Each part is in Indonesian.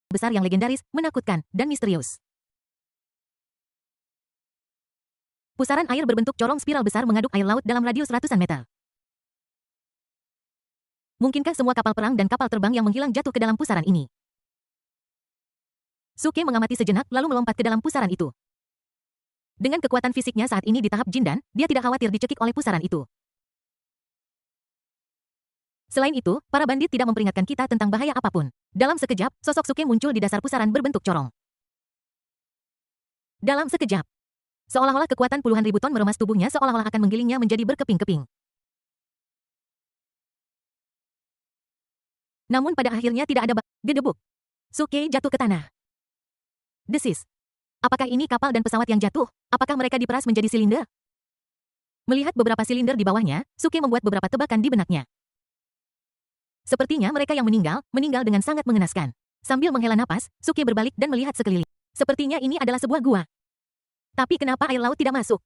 besar yang legendaris, menakutkan, dan misterius. Pusaran air berbentuk corong spiral besar mengaduk air laut dalam radius ratusan meter. Mungkinkah semua kapal perang dan kapal terbang yang menghilang jatuh ke dalam pusaran ini? Suke mengamati sejenak lalu melompat ke dalam pusaran itu. Dengan kekuatan fisiknya saat ini di tahap Jindan, dia tidak khawatir dicekik oleh pusaran itu. Selain itu, para bandit tidak memperingatkan kita tentang bahaya apapun. Dalam sekejap, sosok Suke muncul di dasar pusaran berbentuk corong. Dalam sekejap, seolah-olah kekuatan puluhan ribu ton meremas tubuhnya seolah-olah akan menggilingnya menjadi berkeping-keping. Namun pada akhirnya tidak ada gedebuk. Suke jatuh ke tanah. Desis. Apakah ini kapal dan pesawat yang jatuh? Apakah mereka diperas menjadi silinder? Melihat beberapa silinder di bawahnya, Suke membuat beberapa tebakan di benaknya. Sepertinya mereka yang meninggal dengan sangat mengenaskan. Sambil menghela napas, Suke berbalik dan melihat sekeliling. Sepertinya ini adalah sebuah gua. Tapi kenapa air laut tidak masuk?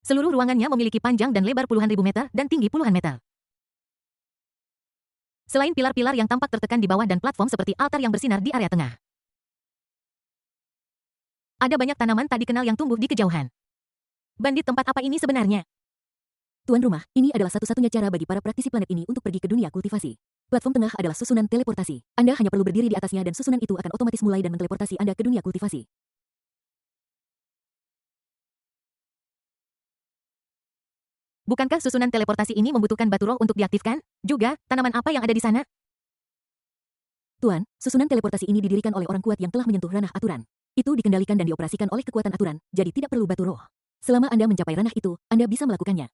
Seluruh ruangannya memiliki panjang dan lebar puluhan ribu meter dan tinggi puluhan meter. Selain pilar-pilar yang tampak tertekan di bawah dan platform seperti altar yang bersinar di area tengah. Ada banyak tanaman tak dikenal yang tumbuh di kejauhan. Bandit tempat apa ini sebenarnya? Tuan rumah, ini adalah satu-satunya cara bagi para praktisi planet ini untuk pergi ke dunia kultivasi. Platform tengah adalah susunan teleportasi. Anda hanya perlu berdiri di atasnya dan susunan itu akan otomatis mulai dan menteleportasi Anda ke dunia kultivasi. Bukankah susunan teleportasi ini membutuhkan batu roh untuk diaktifkan? Juga, tanaman apa yang ada di sana? Tuan, susunan teleportasi ini didirikan oleh orang kuat yang telah menyentuh ranah aturan. Itu dikendalikan dan dioperasikan oleh kekuatan aturan, jadi tidak perlu batu roh. Selama Anda mencapai ranah itu, Anda bisa melakukannya.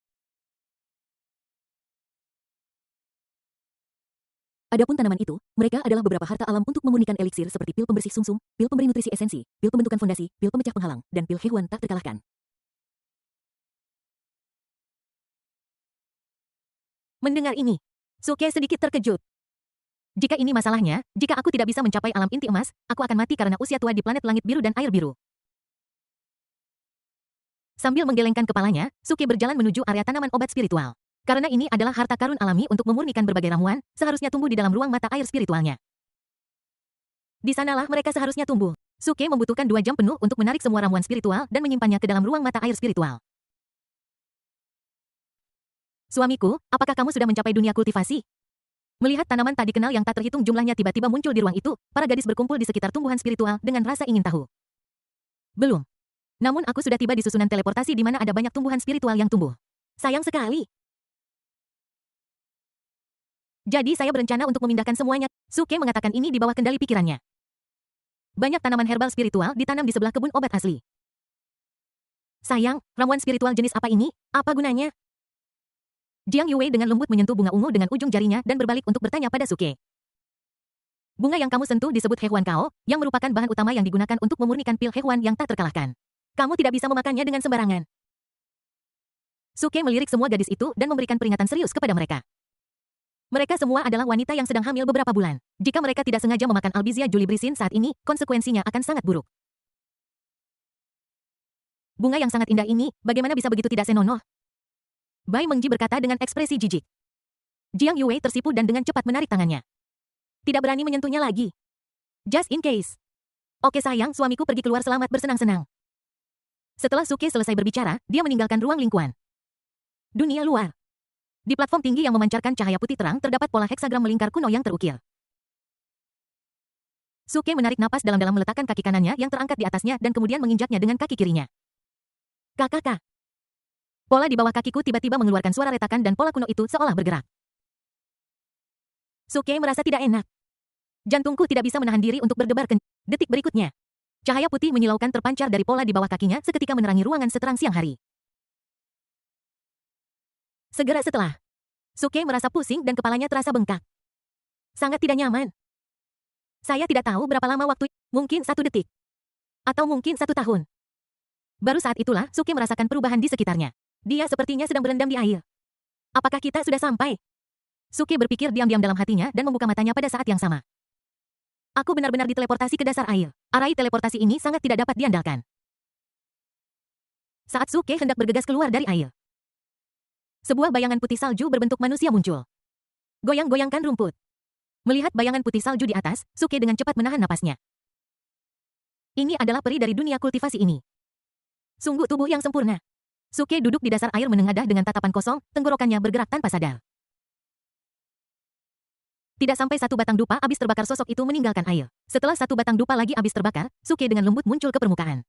Adapun tanaman itu, mereka adalah beberapa harta alam untuk memurnikan eliksir seperti pil pembersih sumsum, pil pemberi nutrisi esensi, pil pembentukan fondasi, pil pemecah penghalang, dan pil hewan tak terkalahkan. Mendengar ini, Suke sedikit terkejut. Jika ini masalahnya, jika aku tidak bisa mencapai alam inti emas, aku akan mati karena usia tua di planet langit biru dan air biru. Sambil menggelengkan kepalanya, Suke berjalan menuju area tanaman obat spiritual. Karena ini adalah harta karun alami untuk memurnikan berbagai ramuan, seharusnya tumbuh di dalam ruang mata air spiritualnya. Di sanalah mereka seharusnya tumbuh. Suke membutuhkan 2 jam penuh untuk menarik semua ramuan spiritual dan menyimpannya ke dalam ruang mata air spiritual. Suamiku, apakah kamu sudah mencapai dunia kultivasi? Melihat tanaman tak dikenal yang tak terhitung jumlahnya tiba-tiba muncul di ruang itu, para gadis berkumpul di sekitar tumbuhan spiritual dengan rasa ingin tahu. Belum. Namun aku sudah tiba di susunan teleportasi di mana ada banyak tumbuhan spiritual yang tumbuh. Sayang sekali. Jadi saya berencana untuk memindahkan semuanya. Suke mengatakan ini di bawah kendali pikirannya. Banyak tanaman herbal spiritual ditanam di sebelah kebun obat asli. Sayang, ramuan spiritual jenis apa ini? Apa gunanya? Jiang Yue dengan lembut menyentuh bunga ungu dengan ujung jarinya dan berbalik untuk bertanya pada Suke. Bunga yang kamu sentuh disebut Hehuan Kao, yang merupakan bahan utama yang digunakan untuk memurnikan pil Hehuan yang tak terkalahkan. Kamu tidak bisa memakannya dengan sembarangan. Suke melirik semua gadis itu dan memberikan peringatan serius kepada mereka. Mereka semua adalah wanita yang sedang hamil beberapa bulan. Jika mereka tidak sengaja memakan Albizia julibrisin saat ini, konsekuensinya akan sangat buruk. Bunga yang sangat indah ini, bagaimana bisa begitu tidak senonoh? Bai Mengji berkata dengan ekspresi jijik. Jiang Yue tersipu dan dengan cepat menarik tangannya. Tidak berani menyentuhnya lagi. Just in case. Oke sayang, suamiku pergi keluar selamat bersenang-senang. Setelah Suke selesai berbicara, dia meninggalkan ruang lingkuan. Dunia luar. Di platform tinggi yang memancarkan cahaya putih terang terdapat pola heksagram melingkar kuno yang terukir. Suke menarik napas dalam-dalam meletakkan kaki kanannya yang terangkat di atasnya dan kemudian menginjaknya dengan kaki kirinya. Kakak. Pola di bawah kakiku tiba-tiba mengeluarkan suara retakan dan pola kuno itu seolah bergerak. Suke merasa tidak enak. Jantungku tidak bisa menahan diri untuk berdebar kencang. Detik berikutnya, cahaya putih menyilaukan terpancar dari pola di bawah kakinya seketika menerangi ruangan seterang siang hari. Segera setelah, Suke merasa pusing dan kepalanya terasa bengkak. Sangat tidak nyaman. Saya tidak tahu berapa lama waktu, mungkin 1 detik. Atau mungkin 1 tahun. Baru saat itulah Suke merasakan perubahan di sekitarnya. Dia sepertinya sedang berendam di air. Apakah kita sudah sampai? Suke berpikir diam-diam dalam hatinya dan membuka matanya pada saat yang sama. Aku benar-benar diteleportasi ke dasar air. Arai teleportasi ini sangat tidak dapat diandalkan. Saat Suke hendak bergegas keluar dari air, sebuah bayangan putih salju berbentuk manusia muncul. Goyang-goyangkan rumput. Melihat bayangan putih salju di atas, Suke dengan cepat menahan napasnya. Ini adalah peri dari dunia kultivasi ini. Sungguh tubuh yang sempurna. Suke duduk di dasar air menengadah dengan tatapan kosong, tenggorokannya bergerak tanpa sadar. Tidak sampai satu batang dupa habis terbakar sosok itu meninggalkan air. Setelah satu batang dupa lagi habis terbakar, Suke dengan lembut muncul ke permukaan.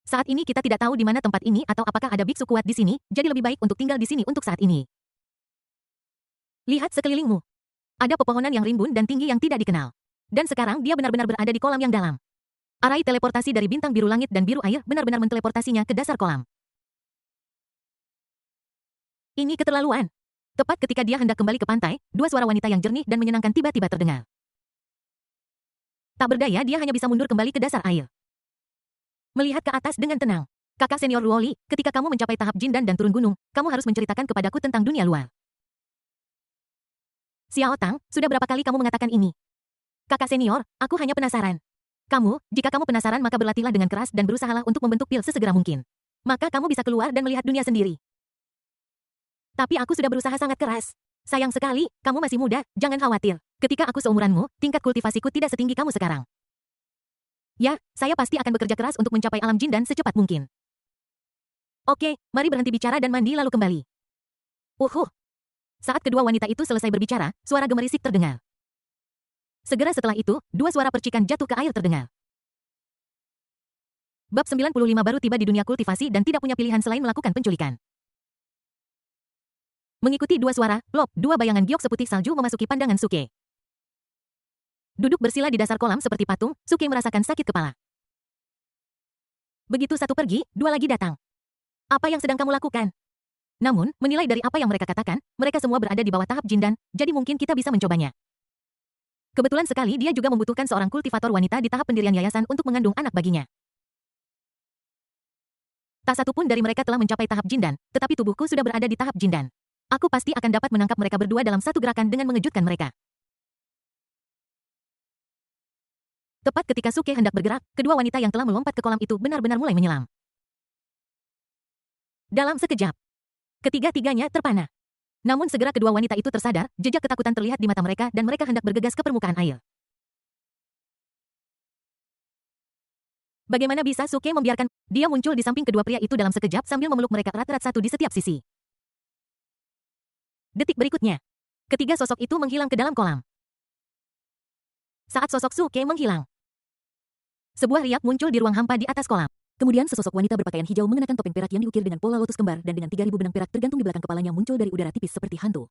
Saat ini kita tidak tahu di mana tempat ini atau apakah ada biksu kuat di sini, jadi lebih baik untuk tinggal di sini untuk saat ini. Lihat sekelilingmu. Ada pepohonan yang rimbun dan tinggi yang tidak dikenal. Dan sekarang dia benar-benar berada di kolam yang dalam. Arai teleportasi dari bintang biru langit dan biru air benar-benar menteleportasinya ke dasar kolam. Ini keterlaluan. Tepat ketika dia hendak kembali ke pantai, dua suara wanita yang jernih dan menyenangkan tiba-tiba terdengar. Tak berdaya, dia hanya bisa mundur kembali ke dasar air. Melihat ke atas dengan tenang. Kakak senior Luoli, ketika kamu mencapai tahap Jindan dan turun gunung, kamu harus menceritakan kepadaku tentang dunia luar. Xiao Tang, sudah berapa kali kamu mengatakan ini? Kakak senior, aku hanya penasaran. Jika kamu penasaran maka berlatihlah dengan keras dan berusahalah untuk membentuk pil sesegera mungkin. Maka kamu bisa keluar dan melihat dunia sendiri. Tapi aku sudah berusaha sangat keras. Sayang sekali, kamu masih muda, jangan khawatir. Ketika aku seumuranmu, tingkat kultivasiku tidak setinggi kamu sekarang. Ya, saya pasti akan bekerja keras untuk mencapai alam Jindan secepat mungkin. Oke, mari berhenti bicara dan mandi lalu kembali. Saat kedua wanita itu selesai berbicara, suara gemerisik terdengar. Segera setelah itu, dua suara percikan jatuh ke air terdengar. Bab 95 baru tiba di dunia kultivasi dan tidak punya pilihan selain melakukan penculikan. Mengikuti dua suara, plop, dua bayangan giok seputih salju memasuki pandangan Suke. Duduk bersila di dasar kolam seperti patung, Suke merasakan sakit kepala. Begitu satu pergi, dua lagi datang. Apa yang sedang kamu lakukan? Namun, menilai dari apa yang mereka katakan, mereka semua berada di bawah tahap Jindan, jadi mungkin kita bisa mencobanya. Kebetulan sekali dia juga membutuhkan seorang kultivator wanita di tahap pendirian yayasan untuk mengandung anak baginya. Tak satu pun dari mereka telah mencapai tahap Jindan, tetapi tubuhku sudah berada di tahap Jindan. Aku pasti akan dapat menangkap mereka berdua dalam satu gerakan dengan mengejutkan mereka. Tepat ketika Suke hendak bergerak, kedua wanita yang telah melompat ke kolam itu benar-benar mulai menyelam. Dalam sekejap, ketiga-tiganya terpana. Namun segera kedua wanita itu tersadar, jejak ketakutan terlihat di mata mereka dan mereka hendak bergegas ke permukaan air. Bagaimana bisa Suke membiarkan dia muncul di samping kedua pria itu dalam sekejap sambil memeluk mereka erat-erat satu di setiap sisi. Detik berikutnya, ketiga sosok itu menghilang ke dalam kolam. Saat sosok Suke menghilang, sebuah riak muncul di ruang hampa di atas kolam. Kemudian sesosok wanita berpakaian hijau mengenakan topeng perak yang diukir dengan pola lotus kembar dan dengan 3.000 benang perak tergantung di belakang kepalanya muncul dari udara tipis seperti hantu.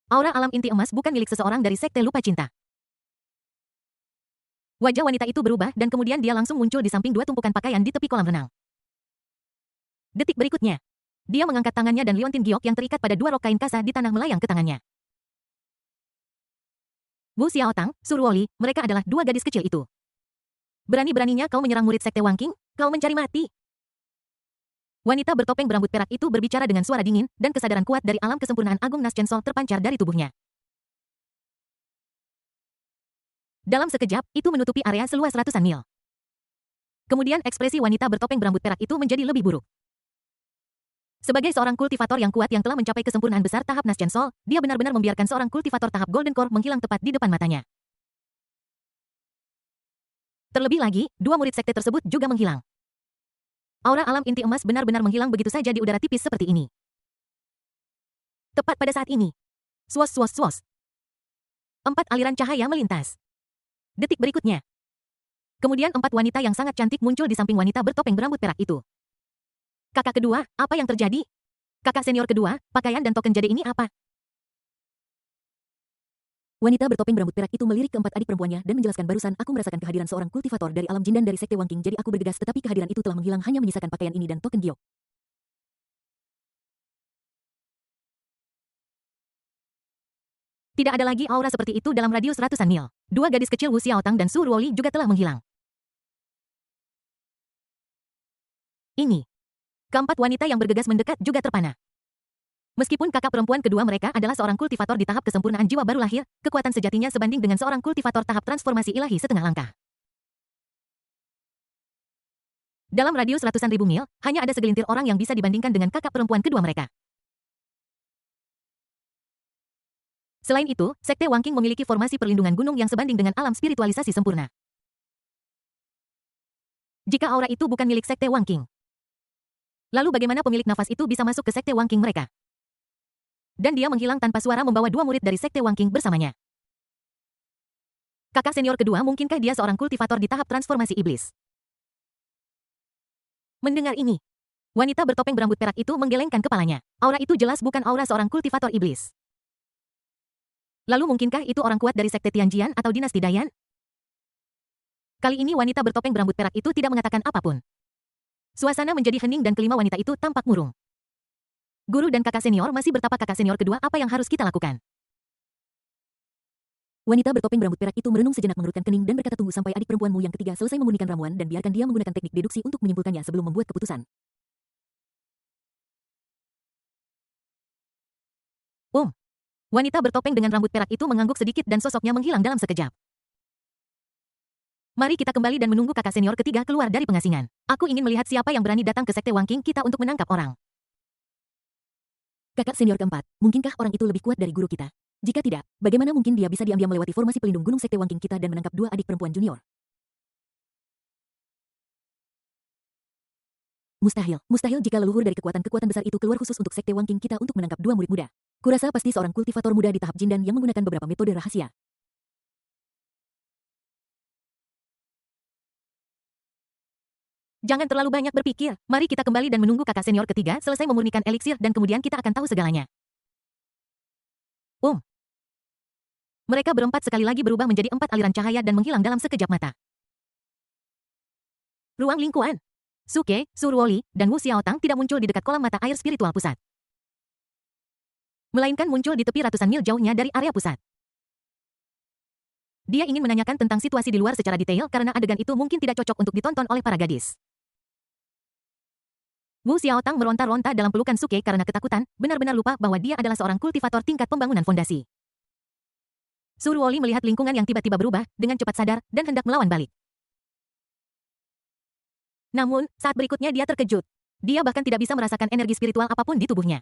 Aura alam inti emas bukan milik seseorang dari sekte lupa cinta. Wajah wanita itu berubah dan kemudian dia langsung muncul di samping dua tumpukan pakaian di tepi kolam renang. Detik berikutnya, dia mengangkat tangannya dan liontin giok yang terikat pada dua rok kain kasa di tanah melayang ke tangannya. Wu Xiaotang, Su Ruoli, mereka adalah dua gadis kecil itu. Berani-beraninya kau menyerang murid sekte Wangking, kau mencari mati. Wanita bertopeng berambut perak itu berbicara dengan suara dingin, dan kesadaran kuat dari alam kesempurnaan Agung Naschensol terpancar dari tubuhnya. Dalam sekejap, itu menutupi area seluas ratusan mil. Kemudian ekspresi wanita bertopeng berambut perak itu menjadi lebih buruk. Sebagai seorang kultivator yang kuat yang telah mencapai kesempurnaan besar tahap Naschensol, dia benar-benar membiarkan seorang kultivator tahap Golden Core menghilang tepat di depan matanya. Terlebih lagi, dua murid sekte tersebut juga menghilang. Aura alam inti emas benar-benar menghilang begitu saja di udara tipis seperti ini. Tepat pada saat ini. Swos swos swos. 4 aliran cahaya melintas. Detik berikutnya. Kemudian 4 wanita yang sangat cantik muncul di samping wanita bertopeng berambut perak itu. Kakak kedua, apa yang terjadi? Kakak senior kedua, pakaian dan token jade ini apa? Wanita bertopeng berambut perak itu melirik keempat adik perempuannya dan menjelaskan barusan aku merasakan kehadiran seorang kultivator dari alam Jindan dari sekte Wangking jadi aku bergegas tetapi kehadiran itu telah menghilang hanya menyisakan pakaian ini dan token giok. Tidak ada lagi aura seperti itu dalam radius ratusan mil. Dua gadis kecil Wu Xiaotang dan Su Ruoli juga telah menghilang. Ini. Keempat wanita yang bergegas mendekat juga terpana. Meskipun kakak perempuan kedua mereka adalah seorang kultivator di tahap kesempurnaan jiwa baru lahir, kekuatan sejatinya sebanding dengan seorang kultivator tahap transformasi ilahi setengah langkah. Dalam radius ratusan ribu mil, hanya ada segelintir orang yang bisa dibandingkan dengan kakak perempuan kedua mereka. Selain itu, Sekte Wangking memiliki formasi perlindungan gunung yang sebanding dengan alam spiritualisasi sempurna. Jika aura itu bukan milik Sekte Wangking, lalu bagaimana pemilik nafas itu bisa masuk ke Sekte Wangking mereka? Dan dia menghilang tanpa suara membawa 2 murid dari Sekte Wangking bersamanya. Kakak senior kedua, mungkinkah dia seorang kultivator di tahap transformasi iblis? Mendengar ini, wanita bertopeng berambut perak itu menggelengkan kepalanya. Aura itu jelas bukan aura seorang kultivator iblis. Lalu mungkinkah itu orang kuat dari Sekte Tianjian atau dinasti Dayan? Kali ini wanita bertopeng berambut perak itu tidak mengatakan apapun. Suasana menjadi hening dan kelima wanita itu tampak murung. Guru dan kakak senior masih bertapa. Kakak senior kedua, apa yang harus kita lakukan? Wanita bertopeng berambut perak itu merenung sejenak, mengerutkan kening dan berkata, tunggu sampai adik perempuanmu yang ketiga selesai memurnikan ramuan dan biarkan dia menggunakan teknik deduksi untuk menyimpulkannya sebelum membuat keputusan. Wanita bertopeng dengan rambut perak itu mengangguk sedikit dan sosoknya menghilang dalam sekejap. Mari kita kembali dan menunggu kakak senior ketiga keluar dari pengasingan. Aku ingin melihat siapa yang berani datang ke Sekte Wangking kita untuk menangkap orang. Kakak senior keempat, mungkinkah orang itu lebih kuat dari guru kita? Jika tidak, bagaimana mungkin dia bisa diam-diam melewati formasi pelindung gunung Sekte Wangking kita dan menangkap 2 adik perempuan junior? Mustahil jika leluhur dari kekuatan besar itu keluar khusus untuk Sekte Wangking kita untuk menangkap 2 murid muda. Kurasa pasti seorang kultivator muda di tahap Jindan yang menggunakan beberapa metode rahasia. Jangan terlalu banyak berpikir. Mari kita kembali dan menunggu kakak senior ketiga selesai memurnikan eliksir dan kemudian kita akan tahu segalanya. Mereka berempat sekali lagi berubah menjadi 4 aliran cahaya dan menghilang dalam sekejap mata. Ruang lingkuan. Suke, Surwoli, dan Wu Xiaotang tidak muncul di dekat kolam mata air spiritual pusat, melainkan muncul di tepi ratusan mil jauhnya dari area pusat. Dia ingin menanyakan tentang situasi di luar secara detail karena adegan itu mungkin tidak cocok untuk ditonton oleh para gadis. Wu Xiaotang meronta-ronta dalam pelukan Suke karena ketakutan, benar-benar lupa bahwa dia adalah seorang kultivator tingkat pembangunan fondasi. Surwoli melihat lingkungan yang tiba-tiba berubah, dengan cepat sadar, dan hendak melawan balik. Namun, saat berikutnya dia terkejut. Dia bahkan tidak bisa merasakan energi spiritual apapun di tubuhnya.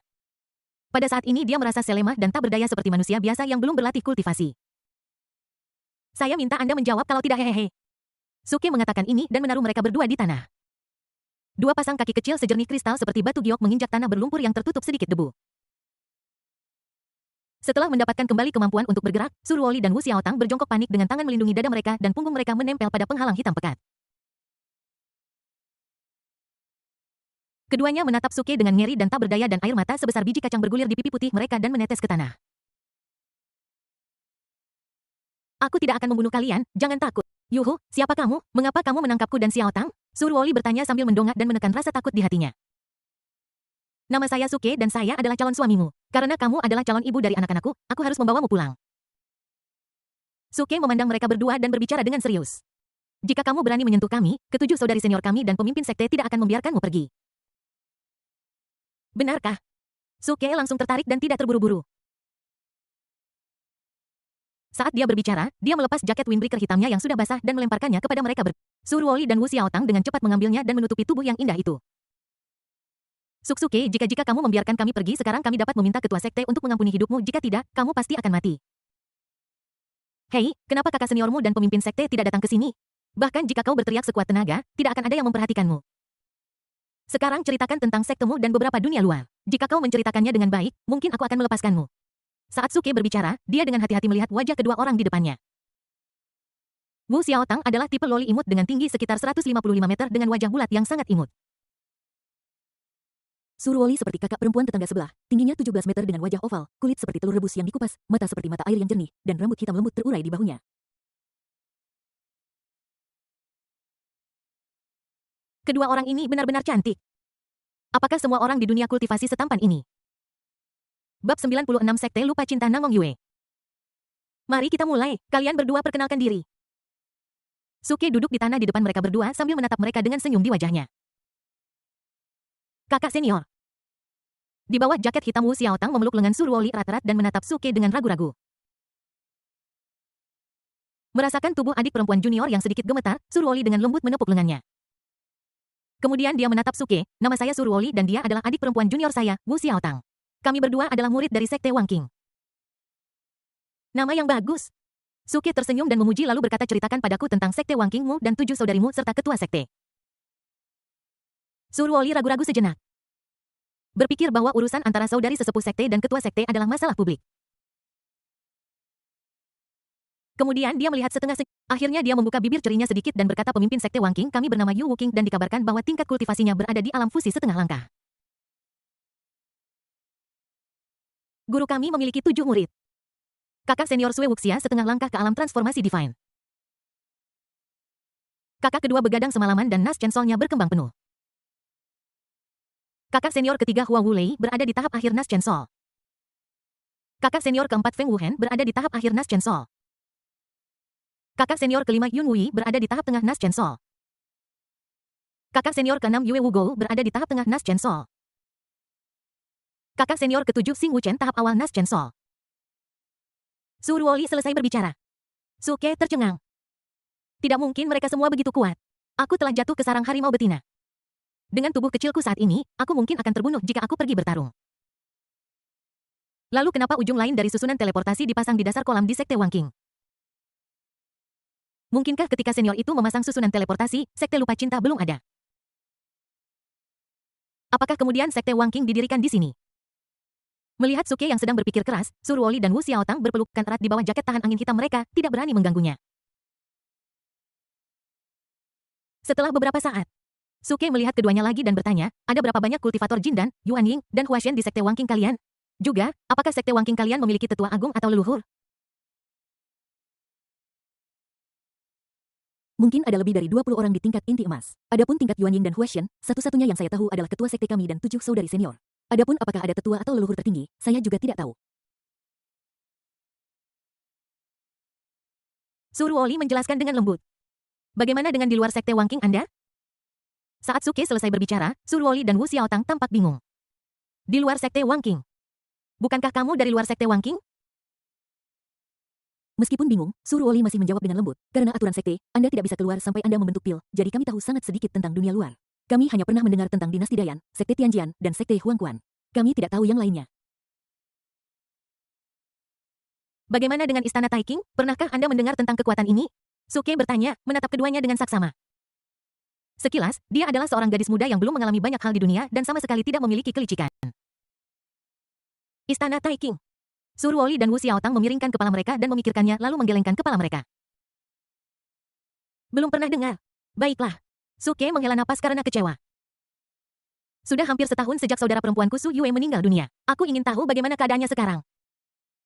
Pada saat ini dia merasa selemah dan tak berdaya seperti manusia biasa yang belum berlatih kultivasi. Saya minta Anda menjawab kalau tidak hehehe. Suke mengatakan ini dan menaruh mereka berdua di tanah. 2 pasang kaki kecil sejernih kristal seperti batu giok menginjak tanah berlumpur yang tertutup sedikit debu. Setelah mendapatkan kembali kemampuan untuk bergerak, Surwoli dan Wu Xiaotang berjongkok panik dengan tangan melindungi dada mereka dan punggung mereka menempel pada penghalang hitam pekat. Keduanya menatap Suke dengan ngeri dan tak berdaya dan air mata sebesar biji kacang bergulir di pipi putih mereka dan menetes ke tanah. Aku tidak akan membunuh kalian, jangan takut. Yuhu, siapa kamu? Mengapa kamu menangkapku dan Xiaotang? Surwoli bertanya sambil mendongak dan menekan rasa takut di hatinya. Nama saya Suke dan saya adalah calon suamimu. Karena kamu adalah calon ibu dari anak-anakku, aku harus membawamu pulang. Suke memandang mereka berdua dan berbicara dengan serius. Jika kamu berani menyentuh kami, ketujuh saudari senior kami dan pemimpin sekte tidak akan membiarkanmu pergi. Benarkah? Suke langsung tertarik dan tidak terburu-buru. Saat dia berbicara, dia melepas jaket windbreaker hitamnya yang sudah basah dan melemparkannya kepada mereka Surwoli dan Wu Xiaotang dengan cepat mengambilnya dan menutupi tubuh yang indah itu. Suke, jika kamu membiarkan kami pergi sekarang kami dapat meminta ketua sekte untuk mengampuni hidupmu, jika tidak, kamu pasti akan mati. Hei, kenapa kakak seniormu dan pemimpin sekte tidak datang ke sini? Bahkan jika kau berteriak sekuat tenaga, tidak akan ada yang memperhatikanmu. Sekarang ceritakan tentang sektemu dan beberapa dunia luar. Jika kau menceritakannya dengan baik, mungkin aku akan melepaskanmu. Saat Suke berbicara, dia dengan hati-hati melihat wajah kedua orang di depannya. Wu Xiaotang adalah tipe loli imut dengan tinggi sekitar 155 meter dengan wajah bulat yang sangat imut. Surwoli seperti kakak perempuan tetangga sebelah, tingginya 17 meter dengan wajah oval, kulit seperti telur rebus yang dikupas, mata seperti mata air yang jernih, dan rambut hitam lembut terurai di bahunya. Kedua orang ini benar-benar cantik. Apakah semua orang di dunia kultivasi setampan ini? Bab 96 Sekte Lupa Cinta Namong Yue. Mari kita mulai, kalian berdua perkenalkan diri. Suke duduk di tanah di depan mereka berdua sambil menatap mereka dengan senyum di wajahnya. Kakak senior. Di bawah jaket hitam Wu Xiaotang memeluk lengan Surwoli erat-erat dan menatap Suke dengan ragu-ragu. Merasakan tubuh adik perempuan junior yang sedikit gemetar, Surwoli dengan lembut menepuk lengannya. Kemudian dia menatap Suke, nama saya Surwoli dan dia adalah adik perempuan junior saya, Wu Xiaotang. Kami berdua adalah murid dari Sekte Wangking. Nama yang bagus. Suke tersenyum dan memuji lalu berkata, ceritakan padaku tentang sekte Wang Qingmu dan 7 saudarimu serta ketua sekte. Surwoli ragu-ragu sejenak. Berpikir bahwa urusan antara saudari sesepuh sekte dan ketua sekte adalah masalah publik. Kemudian dia melihat akhirnya dia membuka bibir cerinya sedikit dan berkata, pemimpin sekte Wang Qing kami bernama Yu Wuking dan dikabarkan bahwa tingkat kultivasinya berada di alam fusi setengah langkah. Guru kami memiliki 7 murid. Kakak senior Sue Wuxia setengah langkah ke alam transformasi divine. Kakak kedua begadang semalaman dan Nas Chensolnya berkembang penuh. Kakak senior ketiga Hua Wulei berada di tahap akhir Nas Chensol. Kakak senior keempat Feng Wuhen berada di tahap akhir Nas Chensol. Kakak senior kelima Yun Wui berada di tahap tengah Nas Chensol. Kakak senior keenam Yue Wugou berada di tahap tengah Nas Chensol. Kakak senior ketujuh Xing Wuchen tahap awal Nas Chensol. Surwoli selesai berbicara. Suke tercengang. Tidak mungkin mereka semua begitu kuat. Aku telah jatuh ke sarang harimau betina. Dengan tubuh kecilku saat ini, aku mungkin akan terbunuh jika aku pergi bertarung. Lalu kenapa ujung lain dari susunan teleportasi dipasang di dasar kolam di sekte Wang Qing? Mungkinkah ketika senior itu memasang susunan teleportasi, sekte lupa cinta belum ada? Apakah kemudian sekte Wang Qing didirikan di sini? Melihat Suke yang sedang berpikir keras, Surwoli dan Wu Xiaotang berpelukan erat di bawah jaket tahan angin hitam mereka, tidak berani mengganggunya. Setelah beberapa saat, Suke melihat keduanya lagi dan bertanya, ada berapa banyak kultivator Jindan, Yuan Ying, dan Huashen di sekte Wang Qing kalian? Juga, apakah sekte Wang Qing kalian memiliki tetua agung atau leluhur? Mungkin ada lebih dari 20 orang di tingkat inti emas. Adapun tingkat Yuan Ying dan Huashen, satu-satunya yang saya tahu adalah ketua sekte kami dan 7 saudari senior. Adapun apakah ada tetua atau leluhur tertinggi, saya juga tidak tahu. Surwoli menjelaskan dengan lembut. Bagaimana dengan di luar sekte Wang Qing Anda? Saat Suke selesai berbicara, Surwoli dan Wu Xiaotang tampak bingung. Di luar sekte Wang Qing? Bukankah kamu dari luar sekte Wang Qing? Meskipun bingung, Surwoli masih menjawab dengan lembut. Karena aturan sekte, Anda tidak bisa keluar sampai Anda membentuk pil, jadi kami tahu sangat sedikit tentang dunia luar. Kami hanya pernah mendengar tentang dinasti Dayan, sekte Tianjian, dan sekte Huangquan. Kami tidak tahu yang lainnya. Bagaimana dengan istana Taiking? Pernahkah Anda mendengar tentang kekuatan ini? Suke bertanya, menatap keduanya dengan saksama. Sekilas, dia adalah seorang gadis muda yang belum mengalami banyak hal di dunia dan sama sekali tidak memiliki kelicikan. Istana Taiking. Surwoli dan Wu Xiaotang memiringkan kepala mereka dan memikirkannya lalu menggelengkan kepala mereka. Belum pernah dengar. Baiklah. Suke menghela napas karena kecewa. Sudah hampir setahun sejak saudara perempuanku Su Yue meninggal dunia. Aku ingin tahu bagaimana keadaannya sekarang.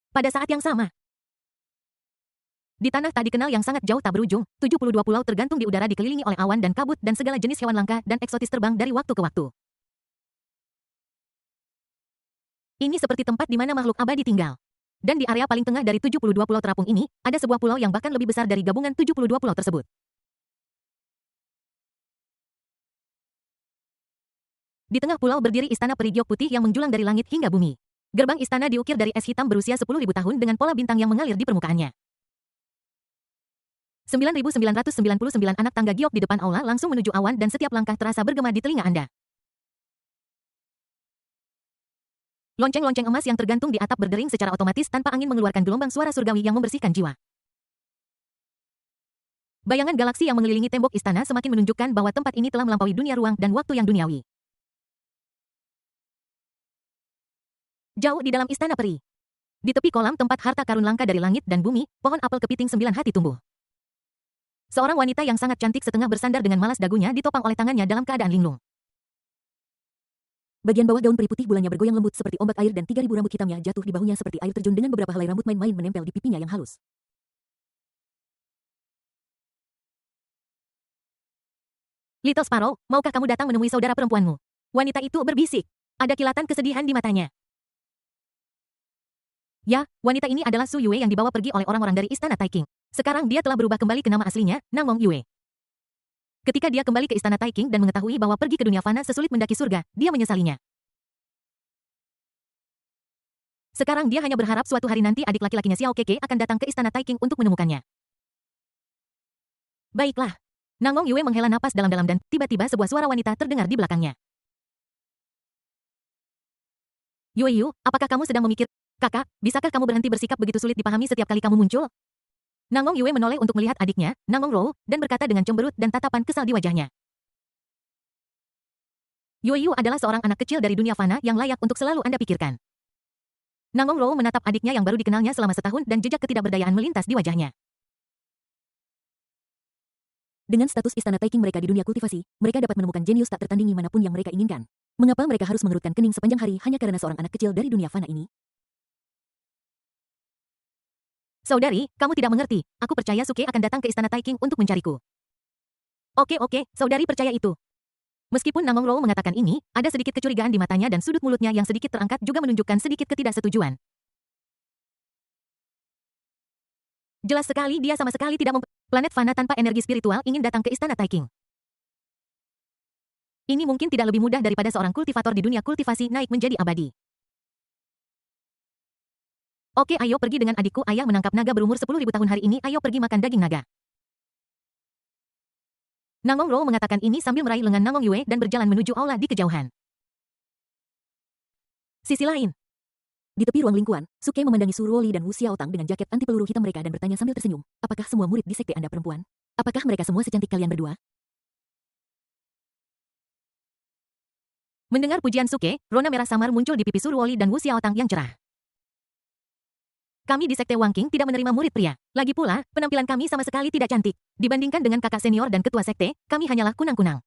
Pada saat yang sama, di tanah tak dikenal yang sangat jauh tak berujung, 72 pulau tergantung di udara dikelilingi oleh awan dan kabut dan segala jenis hewan langka dan eksotis terbang dari waktu ke waktu. Ini seperti tempat di mana makhluk abadi tinggal. Dan di area paling tengah dari 72 pulau terapung ini, ada sebuah pulau yang bahkan lebih besar dari gabungan 72 pulau tersebut. Di tengah pulau berdiri istana peri giok putih yang menjulang dari langit hingga bumi. Gerbang istana diukir dari es hitam berusia 10.000 tahun dengan pola bintang yang mengalir di permukaannya. 9.999 anak tangga giok di depan aula langsung menuju awan dan setiap langkah terasa bergema di telinga Anda. Lonceng-lonceng emas yang tergantung di atap berdering secara otomatis tanpa angin mengeluarkan gelombang suara surgawi yang membersihkan jiwa. Bayangan galaksi yang mengelilingi tembok istana semakin menunjukkan bahwa tempat ini telah melampaui dunia ruang dan waktu yang duniawi. Jauh di dalam istana peri. Di tepi kolam tempat harta karun langka dari langit dan bumi, pohon apel kepiting 9 hati tumbuh. Seorang wanita yang sangat cantik setengah bersandar dengan malas dagunya ditopang oleh tangannya dalam keadaan linglung. Bagian bawah daun peri putih bulannya bergoyang lembut seperti ombak air dan 3.000 rambut hitamnya jatuh di bahunya seperti air terjun dengan beberapa helai rambut main-main menempel di pipinya yang halus. Little Sparrow, maukah kamu datang menemui saudara perempuanmu? Wanita itu berbisik. Ada kilatan kesedihan di matanya. Ya, wanita ini adalah Su Yue yang dibawa pergi oleh orang-orang dari istana Taiking. Sekarang dia telah berubah kembali ke nama aslinya, Namong Yue. Ketika dia kembali ke istana Taiking dan mengetahui bahwa pergi ke dunia fana sesulit mendaki surga, dia menyesalinya. Sekarang dia hanya berharap suatu hari nanti adik laki-lakinya Xiao Keke akan datang ke istana Taiking untuk menemukannya. Baiklah. Namong Yue menghela napas dalam-dalam dan tiba-tiba sebuah suara wanita terdengar di belakangnya. Yue Yu, apakah kamu sedang memikir? Kakak, bisakah kamu berhenti bersikap begitu sulit dipahami setiap kali kamu muncul? Nangong Yue menoleh untuk melihat adiknya, Nangong Rou, dan berkata dengan cemberut dan tatapan kesal di wajahnya. Yue Yu adalah seorang anak kecil dari dunia fana yang layak untuk selalu Anda pikirkan. Nangong Rou menatap adiknya yang baru dikenalnya selama setahun dan jejak ketidakberdayaan melintas di wajahnya. Dengan status istana Taiking mereka di dunia kultivasi, mereka dapat menemukan jenius tak tertandingi manapun yang mereka inginkan. Mengapa mereka harus mengerutkan kening sepanjang hari hanya karena seorang anak kecil dari dunia fana ini? Saudari, kamu tidak mengerti. Aku percaya Suke akan datang ke istana Taiking untuk mencariku. Oke, saudari percaya itu. Meskipun Nangong Rou mengatakan ini, ada sedikit kecurigaan di matanya dan sudut mulutnya yang sedikit terangkat juga menunjukkan sedikit ketidaksetujuan. Jelas sekali dia sama sekali tidak planet fana tanpa energi spiritual ingin datang ke istana Taiking. Ini mungkin tidak lebih mudah daripada seorang kultivator di dunia kultivasi naik menjadi abadi. Oke, ayo pergi dengan adikku. Ayah menangkap naga berumur 10.000 tahun hari ini. Ayo pergi makan daging naga. Nangong Rou mengatakan ini sambil meraih lengan Nangong Yue dan berjalan menuju aula di kejauhan. Sisi lain, Di tepi ruang lingkuan, Suke memandangi Su Ruoli dan Wu Xiaotang dengan jaket anti peluru hitam mereka dan bertanya sambil tersenyum, apakah semua murid di sekte Anda perempuan? Apakah mereka semua secantik kalian berdua? mendengar pujian Suke, rona merah samar muncul di pipi Su Ruoli dan Wu Xiaotang yang cerah. Kami di Sekte Wangking tidak menerima murid pria. Lagi pula, penampilan kami sama sekali tidak cantik. Dibandingkan dengan kakak senior dan ketua sekte, kami hanyalah kunang-kunang.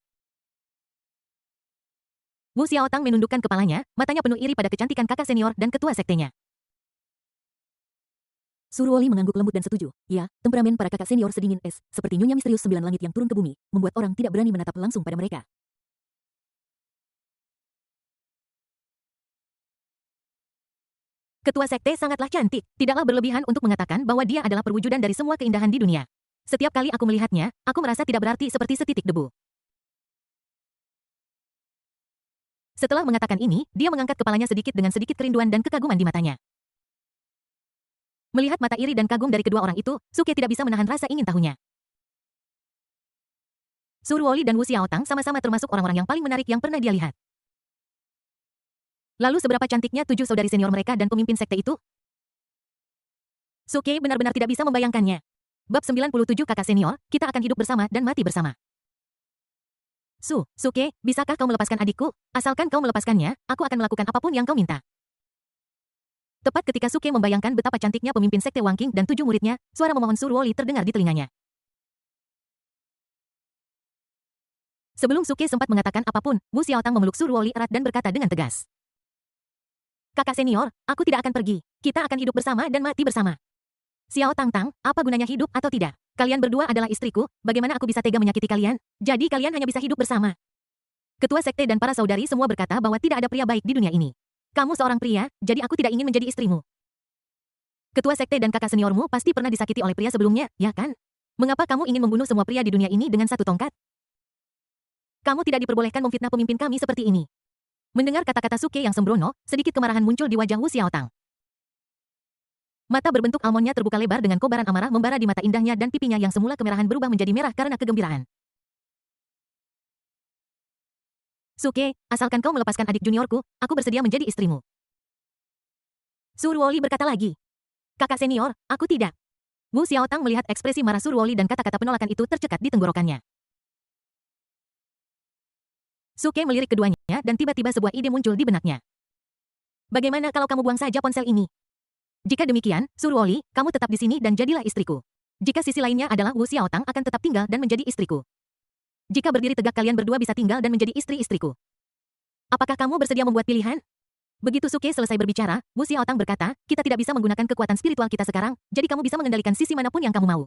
Wu Xiaotang menundukkan kepalanya, matanya penuh iri pada kecantikan kakak senior dan ketua sektenya. Su Ruoli mengangguk lembut dan setuju. Ya, temperamen para kakak senior sedingin es, seperti nyonya misterius 9 langit yang turun ke bumi, membuat orang tidak berani menatap langsung pada mereka. Ketua sekte sangatlah cantik, tidaklah berlebihan untuk mengatakan bahwa dia adalah perwujudan dari semua keindahan di dunia. Setiap kali aku melihatnya, aku merasa tidak berarti seperti setitik debu. Setelah mengatakan ini, dia mengangkat kepalanya sedikit dengan sedikit kerinduan dan kekaguman di matanya. Melihat mata iri dan kagum dari kedua orang itu, Suke tidak bisa menahan rasa ingin tahunya. Su Ruoli dan Wu Xiaotang sama-sama termasuk orang-orang yang paling menarik yang pernah dia lihat. Lalu seberapa cantiknya 7 saudari senior mereka dan pemimpin sekte itu? Suke benar-benar tidak bisa membayangkannya. Bab 97 kakak senior, kita akan hidup bersama dan mati bersama. Suke, bisakah kau melepaskan adikku? Asalkan kau melepaskannya, aku akan melakukan apapun yang kau minta. Tepat ketika Suke membayangkan betapa cantiknya pemimpin sekte Wangking dan 7 muridnya, suara memohon Su Ruoli terdengar di telinganya. Sebelum Suke sempat mengatakan apapun, Wu Xiaotang memeluk Su Ruoli erat dan berkata dengan tegas. Kakak senior, aku tidak akan pergi. Kita akan hidup bersama dan mati bersama. Xiao Tang, apa gunanya hidup atau tidak? Kalian berdua adalah istriku, bagaimana aku bisa tega menyakiti kalian? Jadi kalian hanya bisa hidup bersama. Ketua sekte dan para saudari semua berkata bahwa tidak ada pria baik di dunia ini. Kamu seorang pria, jadi aku tidak ingin menjadi istrimu. Ketua sekte dan kakak seniormu pasti pernah disakiti oleh pria sebelumnya, ya kan? Mengapa kamu ingin membunuh semua pria di dunia ini dengan satu tongkat? Kamu tidak diperbolehkan memfitnah pemimpin kami seperti ini. Mendengar kata-kata Suke yang sembrono, sedikit kemarahan muncul di wajah Wu Xiaotang. Mata berbentuk almonnya terbuka lebar dengan kobaran amarah membara di mata indahnya dan pipinya yang semula kemerahan berubah menjadi merah karena kegembiraan. Suke, asalkan kau melepaskan adik juniorku, aku bersedia menjadi istrimu. Su Ruoli berkata lagi. Kakak senior, aku tidak. Wu Xiaotang melihat ekspresi marah Su Ruoli dan kata-kata penolakan itu tercekat di tenggorokannya. Suke melirik keduanya dan tiba-tiba sebuah ide muncul di benaknya. Bagaimana kalau kamu buang saja ponsel ini? Jika demikian, Su Ruoli, kamu tetap di sini dan jadilah istriku. Jika sisi lainnya adalah Wu Xiaotang akan tetap tinggal dan menjadi istriku. Jika berdiri tegak kalian berdua bisa tinggal dan menjadi istri-istriku. Apakah kamu bersedia membuat pilihan? Begitu Suke selesai berbicara, Wu Xiaotang berkata, kita tidak bisa menggunakan kekuatan spiritual kita sekarang, jadi kamu bisa mengendalikan sisi manapun yang kamu mau.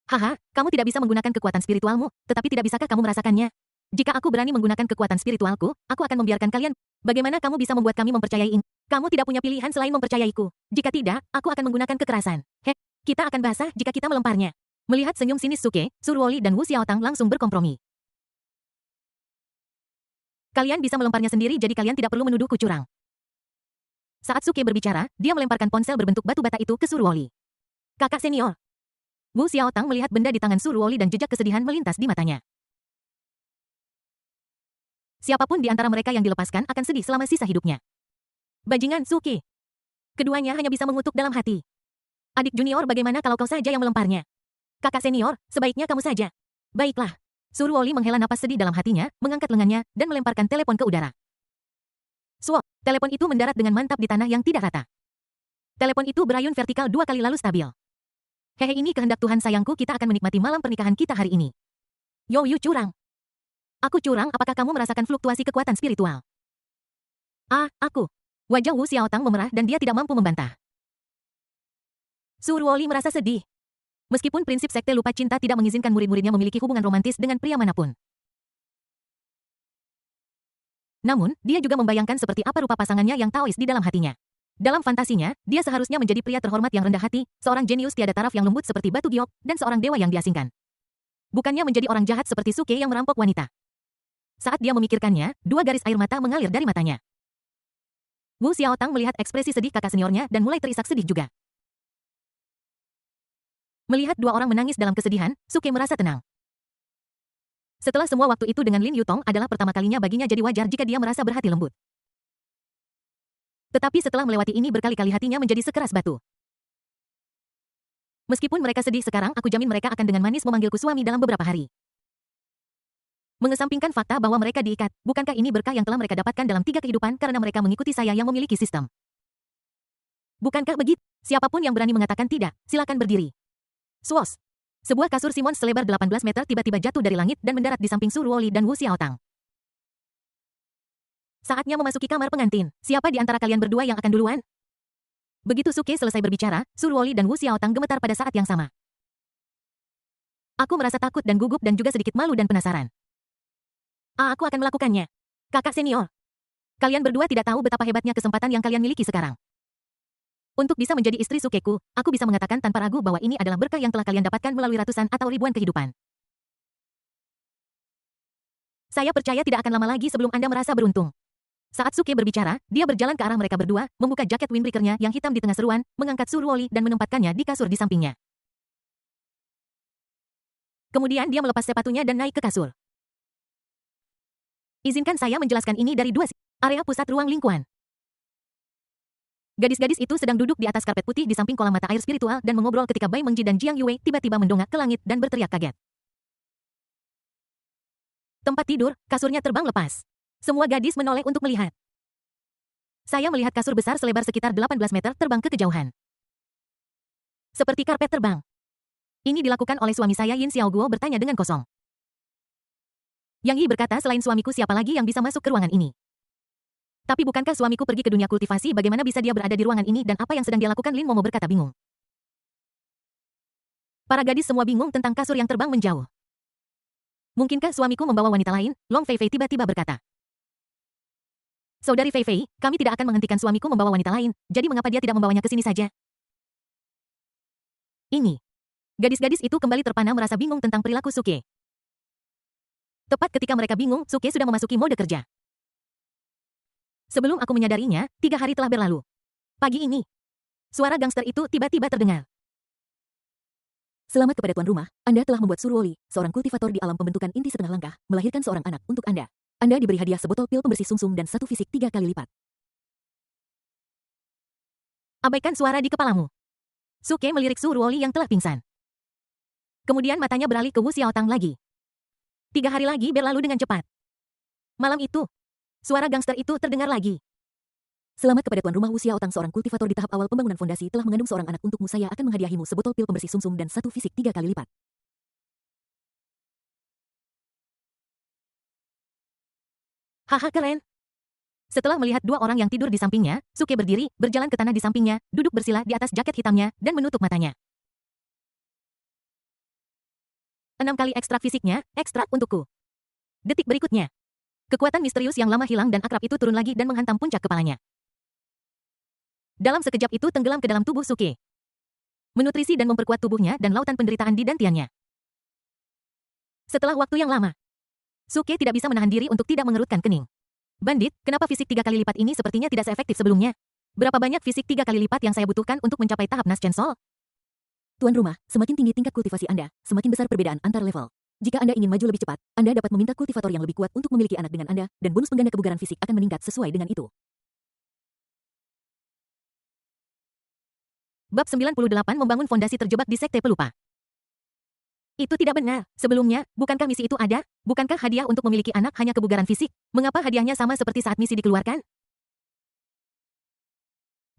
Haha, kamu tidak bisa menggunakan kekuatan spiritualmu, tetapi tidak bisakah kamu merasakannya? Jika aku berani menggunakan kekuatan spiritualku, aku akan membiarkan kalian. Bagaimana kamu bisa membuat kami mempercayai ini? Kamu tidak punya pilihan selain mempercayaiku. Jika tidak, aku akan menggunakan kekerasan. Kita akan basah jika kita melemparnya. Melihat senyum sinis Suke, Su Ruoli dan Wu Xiaotang langsung berkompromi. Kalian bisa melemparnya sendiri jadi kalian tidak perlu menuduhku curang. Saat Suke berbicara, dia melemparkan ponsel berbentuk batu bata itu ke Su Ruoli. Kakak senior. Wu Xiaotang melihat benda di tangan Su Ruoli dan jejak kesedihan melintas di matanya. Siapapun di antara mereka yang dilepaskan akan sedih selama sisa hidupnya. Bajingan Suke. Keduanya hanya bisa mengutuk dalam hati. Adik junior, bagaimana kalau kau saja yang melemparnya? Kakak senior, sebaiknya kamu saja. Baiklah. Surwoli menghela napas sedih dalam hatinya, mengangkat lengannya, dan melemparkan telepon ke udara. Swap, telepon itu mendarat dengan mantap di tanah yang tidak rata. Telepon itu berayun vertikal 2 kali lalu stabil. Hehe, ini kehendak Tuhan sayangku, kita akan menikmati malam pernikahan kita hari ini. Yo Yu curang. Aku curang, apakah kamu merasakan fluktuasi kekuatan spiritual? Ah, aku. Wajah Wu Xiaotang memerah dan dia tidak mampu membantah. Surwoli merasa sedih. Meskipun prinsip sekte lupa cinta tidak mengizinkan murid-muridnya memiliki hubungan romantis dengan pria manapun. Namun, dia juga membayangkan seperti apa rupa pasangannya yang Taois di dalam hatinya. Dalam fantasinya, dia seharusnya menjadi pria terhormat yang rendah hati, seorang jenius tiada taraf yang lembut seperti batu giok, dan seorang dewa yang diasingkan. Bukannya menjadi orang jahat seperti Suke yang merampok wanita. Saat dia memikirkannya, 2 garis air mata mengalir dari matanya. Wu Xiaotang melihat ekspresi sedih kakak seniornya dan mulai terisak sedih juga. Melihat 2 orang menangis dalam kesedihan, Suke merasa tenang. Setelah semua waktu itu dengan Lin Yutong adalah pertama kalinya baginya, jadi wajar jika dia merasa berhati lembut. Tetapi setelah melewati ini berkali-kali hatinya menjadi sekeras batu. Meskipun mereka sedih sekarang, aku jamin mereka akan dengan manis memanggilku suami dalam beberapa hari. Mengesampingkan fakta bahwa mereka diikat, bukankah ini berkah yang telah mereka dapatkan dalam 3 kehidupan karena mereka mengikuti saya yang memiliki sistem? Bukankah begitu? Siapapun yang berani mengatakan tidak, silakan berdiri. Swos. Sebuah kasur Simons selebar 18 meter tiba-tiba jatuh dari langit dan mendarat di samping Surwoli dan Wu Xiaotang. Saatnya memasuki kamar pengantin. Siapa di antara kalian berdua yang akan duluan? Begitu Suke selesai berbicara, Surwoli dan Wu Xiaotang gemetar pada saat yang sama. Aku merasa takut dan gugup dan juga sedikit malu dan penasaran. Aku akan melakukannya. Kakak senior. Kalian berdua tidak tahu betapa hebatnya kesempatan yang kalian miliki sekarang. Untuk bisa menjadi istri Sukeku, aku bisa mengatakan tanpa ragu bahwa ini adalah berkah yang telah kalian dapatkan melalui ratusan atau ribuan kehidupan. Saya percaya tidak akan lama lagi sebelum Anda merasa beruntung. Saat Suke berbicara, dia berjalan ke arah mereka berdua, membuka jaket windbreaker-nya yang hitam di tengah seruan, mengangkat Surwoli dan menempatkannya di kasur di sampingnya. Kemudian dia melepas sepatunya dan naik ke kasur. Izinkan saya menjelaskan ini dari 2 area pusat ruang lingkuan. Gadis-gadis itu sedang duduk di atas karpet putih di samping kolam mata air spiritual dan mengobrol ketika Bai Mengji dan Jiang Yue tiba-tiba mendongak ke langit dan berteriak kaget. Tempat tidur, kasurnya terbang lepas. Semua gadis menoleh untuk melihat. Saya melihat kasur besar selebar sekitar 18 meter terbang ke kejauhan. Seperti karpet terbang. Ini dilakukan oleh suami saya Yin Xiaoguo, bertanya dengan kosong. Yang Yi berkata, selain suamiku siapa lagi yang bisa masuk ke ruangan ini? Tapi bukankah suamiku pergi ke dunia kultivasi, bagaimana bisa dia berada di ruangan ini dan apa yang sedang dia lakukan? Lin Momo berkata bingung. Para gadis semua bingung tentang kasur yang terbang menjauh. Mungkinkah suamiku membawa wanita lain? Long Fei Fei tiba-tiba berkata. Saudari Fei Fei, kami tidak akan menghentikan suamiku membawa wanita lain, jadi mengapa dia tidak membawanya ke sini saja? Ini. Gadis-gadis itu kembali terpana merasa bingung tentang perilaku Suke. Tepat ketika mereka bingung, Suke sudah memasuki mode kerja. Sebelum aku menyadarinya, 3 hari telah berlalu. Pagi ini, suara gangster itu tiba-tiba terdengar. Selamat kepada tuan rumah, Anda telah membuat Surwoli, seorang kultivator di alam pembentukan inti setengah langkah, melahirkan seorang anak untuk Anda. Anda diberi hadiah sebotol pil pembersih sumsum dan 1 fisik 3 kali lipat. Abaikan suara di kepalamu. Suke melirik Surwoli yang telah pingsan. Kemudian matanya beralih ke Wu Xiaotang lagi. 3 hari lagi berlalu dengan cepat. Malam itu, suara gangster itu terdengar lagi. Selamat kepada tuan rumah Wu Xiaotang, seorang kultivator di tahap awal pembangunan fondasi, telah mengandung seorang anak untukmu. Saya akan menghadiahimu sebotol pil pembersih sumsum dan 1 fisik 3 kali lipat. Haha, keren. Setelah melihat 2 orang yang tidur di sampingnya, Suke berdiri, berjalan ke tanah di sampingnya, duduk bersila di atas jaket hitamnya, dan menutup matanya. 6 kali ekstrak fisiknya, ekstrak untukku. Detik berikutnya, kekuatan misterius yang lama hilang dan akrab itu turun lagi dan menghantam puncak kepalanya. Dalam sekejap itu tenggelam ke dalam tubuh Suke. Menutrisi dan memperkuat tubuhnya dan lautan penderitaan di dantiannya. Setelah waktu yang lama, Suke tidak bisa menahan diri untuk tidak mengerutkan kening. Bandit, kenapa fisik 3 kali lipat ini sepertinya tidak seefektif sebelumnya? Berapa banyak fisik 3 kali lipat yang saya butuhkan untuk mencapai tahap Nas Chen Sol? Tuan rumah, semakin tinggi tingkat kultivasi Anda, semakin besar perbedaan antar level. Jika Anda ingin maju lebih cepat, Anda dapat meminta kultivator yang lebih kuat untuk memiliki anak dengan Anda, dan bonus pengganda kebugaran fisik akan meningkat sesuai dengan itu. Bab 98 membangun fondasi terjebak di sekte pelupa. Itu tidak benar. Sebelumnya, bukankah misi itu ada? Bukankah hadiah untuk memiliki anak hanya kebugaran fisik? Mengapa hadiahnya sama seperti saat misi dikeluarkan?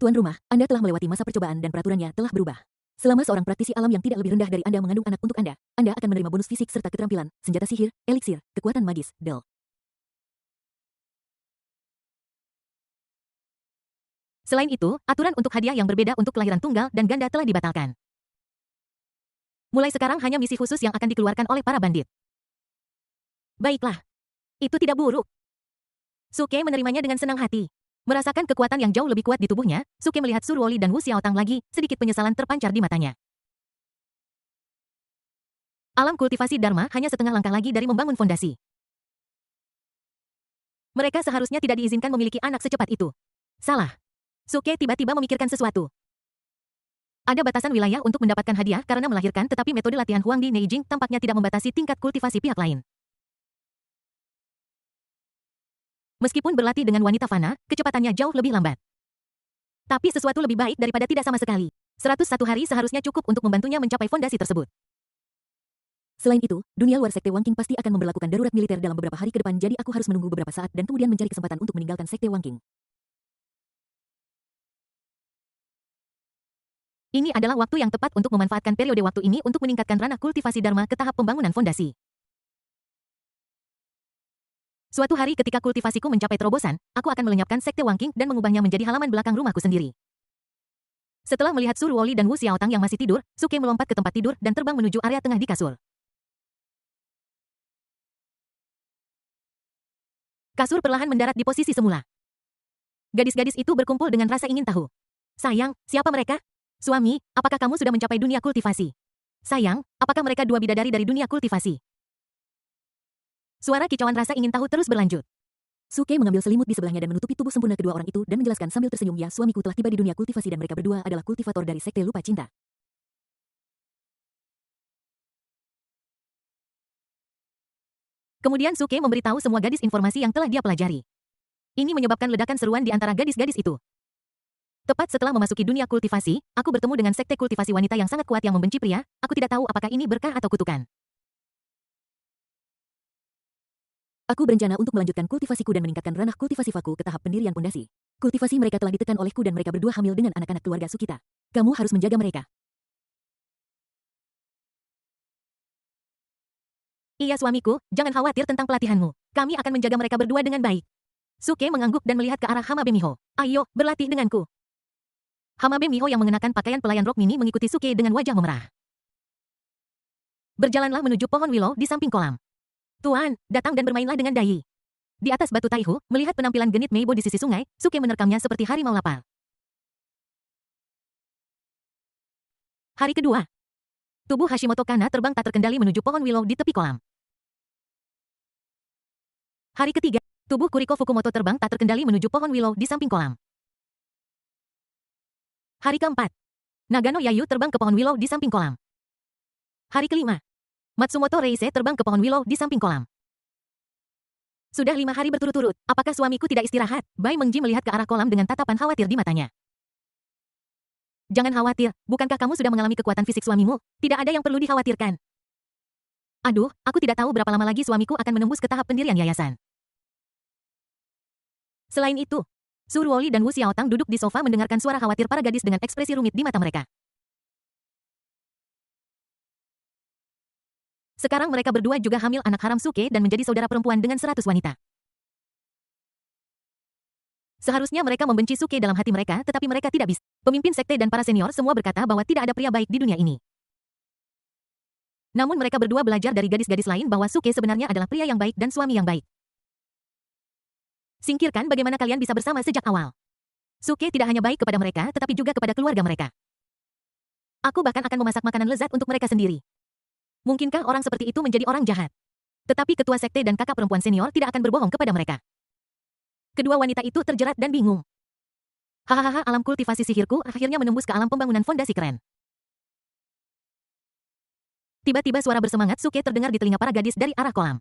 Tuan rumah, Anda telah melewati masa percobaan dan peraturannya telah berubah. Selama seorang praktisi alam yang tidak lebih rendah dari Anda mengandung anak untuk Anda akan menerima bonus fisik serta keterampilan, senjata sihir, eliksir, kekuatan magis, del. Selain itu, aturan untuk hadiah yang berbeda untuk kelahiran tunggal dan ganda telah dibatalkan. Mulai sekarang hanya misi khusus yang akan dikeluarkan oleh para bandit. Baiklah. Itu tidak buruk. Suke menerimanya dengan senang hati. Merasakan kekuatan yang jauh lebih kuat di tubuhnya, Suke melihat Surwoli dan Wu Xiaotang lagi, sedikit penyesalan terpancar di matanya. Alam kultivasi Dharma hanya setengah langkah lagi dari membangun fondasi. Mereka seharusnya tidak diizinkan memiliki anak secepat itu. Salah. Suke tiba-tiba memikirkan sesuatu. Ada batasan wilayah untuk mendapatkan hadiah karena melahirkan, tetapi metode latihan Huang di Neijing tampaknya tidak membatasi tingkat kultivasi pihak lain. Meskipun berlatih dengan wanita fana, kecepatannya jauh lebih lambat. Tapi sesuatu lebih baik daripada tidak sama sekali. 101 hari seharusnya cukup untuk membantunya mencapai fondasi tersebut. Selain itu, dunia luar sekte Wangking pasti akan memberlakukan darurat militer dalam beberapa hari ke depan, jadi aku harus menunggu beberapa saat dan kemudian mencari kesempatan untuk meninggalkan sekte Wangking. Ini adalah waktu yang tepat untuk memanfaatkan periode waktu ini untuk meningkatkan ranah kultivasi Dharma ke tahap pembangunan fondasi. Suatu hari ketika kultivasiku mencapai terobosan, aku akan melenyapkan sekte Wangking dan mengubahnya menjadi halaman belakang rumahku sendiri. Setelah melihat Surwoli dan Wu Xiaotang yang masih tidur, Suke melompat ke tempat tidur dan terbang menuju area tengah di kasur. Kasur perlahan mendarat di posisi semula. Gadis-gadis itu berkumpul dengan rasa ingin tahu. Sayang, siapa mereka? Suami, apakah kamu sudah mencapai dunia kultivasi? Sayang, apakah mereka dua bidadari dari dunia kultivasi? Suara kicauan rasa ingin tahu terus berlanjut. Suke mengambil selimut di sebelahnya dan menutupi tubuh sempurna kedua orang itu dan menjelaskan sambil tersenyum, ya, suamiku telah tiba di dunia kultivasi dan mereka berdua adalah kultivator dari sekte lupa cinta. Kemudian Suke memberitahu semua gadis informasi yang telah dia pelajari. Ini menyebabkan ledakan seruan di antara gadis-gadis itu. Tepat setelah memasuki dunia kultivasi, aku bertemu dengan sekte kultivasi wanita yang sangat kuat yang membenci pria. Aku tidak tahu apakah ini berkah atau kutukan. Aku berencana untuk melanjutkan kultivasiku dan meningkatkan ranah kultivasi Faku ke tahap pendirian pondasi. Kultivasi mereka telah ditekan olehku dan mereka berdua hamil dengan anak-anak keluarga Sukita. Kamu harus menjaga mereka. Iya suamiku, jangan khawatir tentang pelatihanmu. Kami akan menjaga mereka berdua dengan baik. Suke mengangguk dan melihat ke arah Hamabe Miho. Ayo, berlatih denganku. Hamabe Miho yang mengenakan pakaian pelayan rok mini mengikuti Suke dengan wajah memerah. Berjalanlah menuju pohon willow di samping kolam. Tuan, datang dan bermainlah dengan Dai. Di atas batu Taihu, melihat penampilan genit Meibo di sisi sungai, Suke menerkamnya seperti harimau lapar. Hari kedua. Tubuh Hashimoto Kana terbang tak terkendali menuju pohon willow di tepi kolam. Hari ketiga. Tubuh Kuriko Fukumoto terbang tak terkendali menuju pohon willow di samping kolam. Hari keempat. Nagano Yayu terbang ke pohon willow di samping kolam. Hari kelima. Matsumoto Reise terbang ke pohon willow di samping kolam. Sudah 5 hari berturut-turut, apakah suamiku tidak istirahat? Bai Mengji melihat ke arah kolam dengan tatapan khawatir di matanya. Jangan khawatir, bukankah kamu sudah mengalami kekuatan fisik suamimu? Tidak ada yang perlu dikhawatirkan. Aduh, aku tidak tahu berapa lama lagi suamiku akan menembus ke tahap pendirian yayasan. Selain itu, Surwoli dan Wu Xiaotang duduk di sofa mendengarkan suara khawatir para gadis dengan ekspresi rumit di mata mereka. Sekarang mereka berdua juga hamil anak haram Suke dan menjadi saudara perempuan dengan 100 wanita. Seharusnya mereka membenci Suke dalam hati mereka, tetapi mereka tidak bisa. Pemimpin sekte dan para senior semua berkata bahwa tidak ada pria baik di dunia ini. Namun mereka berdua belajar dari gadis-gadis lain bahwa Suke sebenarnya adalah pria yang baik dan suami yang baik. Singkirkan bagaimana kalian bisa bersama sejak awal. Suke tidak hanya baik kepada mereka, tetapi juga kepada keluarga mereka. Aku bahkan akan memasak makanan lezat untuk mereka sendiri. Mungkinkah orang seperti itu menjadi orang jahat? Tetapi ketua sekte dan kakak perempuan senior tidak akan berbohong kepada mereka. Kedua wanita itu terjerat dan bingung. Hahaha, alam kultivasi sihirku akhirnya menembus ke alam pembangunan fondasi keren. Tiba-tiba suara bersemangat Suke terdengar di telinga para gadis dari arah kolam.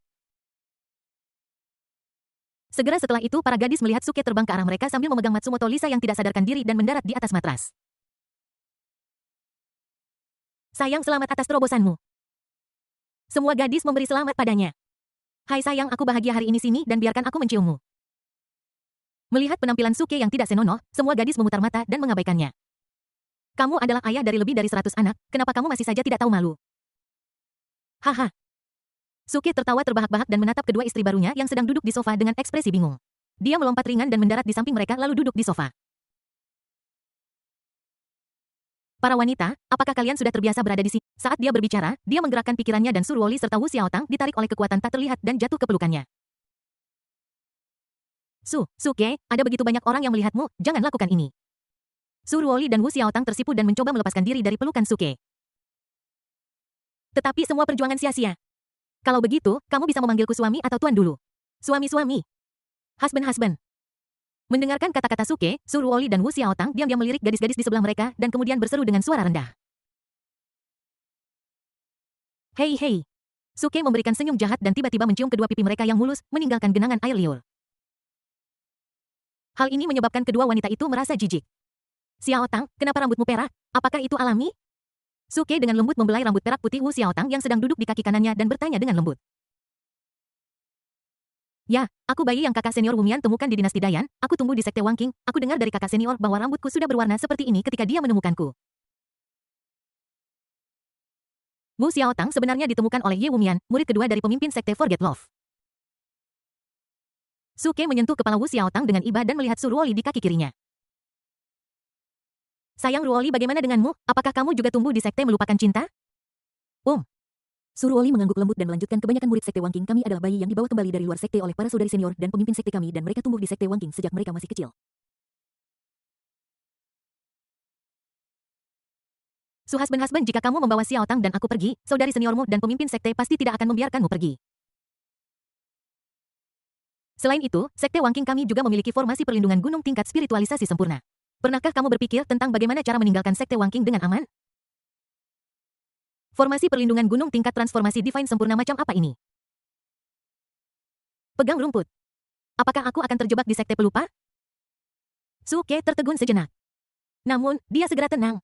Segera setelah itu para gadis melihat Suke terbang ke arah mereka sambil memegang Matsumoto Lisa yang tidak sadarkan diri dan mendarat di atas matras. Sayang, selamat atas terobosanmu. Semua gadis memberi selamat padanya. Hai sayang, aku bahagia hari ini sini dan biarkan aku menciummu. Melihat penampilan Suke yang tidak senonoh, semua gadis memutar mata dan mengabaikannya. Kamu adalah ayah dari lebih dari 100 anak, kenapa kamu masih saja tidak tahu malu? Haha. Suke tertawa terbahak-bahak dan menatap kedua istri barunya yang sedang duduk di sofa dengan ekspresi bingung. Dia melompat ringan dan mendarat di samping mereka lalu duduk di sofa. Para wanita, apakah kalian sudah terbiasa berada di sini? Saat dia berbicara, dia menggerakkan pikirannya dan Surwoli serta Wu Xiaotang ditarik oleh kekuatan tak terlihat dan jatuh ke pelukannya. Suke, ada begitu banyak orang yang melihatmu, jangan lakukan ini. Surwoli dan Wu Xiaotang tersipu dan mencoba melepaskan diri dari pelukan Suke. Tetapi semua perjuangan sia-sia. Kalau begitu, kamu bisa memanggilku suami atau tuan dulu. Suami-suami. Husband-husband. Mendengarkan kata-kata Suke, Surwoli dan Wu Xiaotang diam-diam melirik gadis-gadis di sebelah mereka dan kemudian berseru dengan suara rendah. Hei. Suke memberikan senyum jahat dan tiba-tiba mencium kedua pipi mereka yang mulus, meninggalkan genangan air liur. Hal ini menyebabkan kedua wanita itu merasa jijik. Xiaotang, kenapa rambutmu perak? Apakah itu alami? Suke dengan lembut membelai rambut perak putih Wu Xiaotang yang sedang duduk di kaki kanannya dan bertanya dengan lembut. Ya, aku bayi yang kakak senior Wumian temukan di dinasti Dayan, aku tumbuh di sekte Wangking, aku dengar dari kakak senior bahwa rambutku sudah berwarna seperti ini ketika dia menemukanku. Wu Xiaotang sebenarnya ditemukan oleh Ye Wumian, murid kedua dari pemimpin sekte Forget Love. Suke menyentuh kepala Wu Xiaotang dengan iba dan melihat Surwoli di kaki kirinya. Sayang Ruoli, bagaimana denganmu? Apakah kamu juga tumbuh di sekte melupakan cinta? Surwoli mengangguk lembut dan melanjutkan, kebanyakan murid sekte Wangking kami adalah bayi yang dibawa kembali dari luar sekte oleh para saudari senior dan pemimpin sekte kami dan mereka tumbuh di sekte Wangking sejak mereka masih kecil. Husband, jika kamu membawa Xiaotang dan aku pergi, saudari seniormu dan pemimpin sekte pasti tidak akan membiarkanmu pergi. Selain itu, sekte Wangking kami juga memiliki formasi perlindungan gunung tingkat spiritualisasi sempurna. Pernahkah kamu berpikir tentang bagaimana cara meninggalkan sekte Wangking dengan aman? Formasi perlindungan gunung tingkat transformasi divine sempurna macam apa ini? Pegang rumput. Apakah aku akan terjebak di sekte pelupa? Suke tertegun sejenak. Namun, dia segera tenang.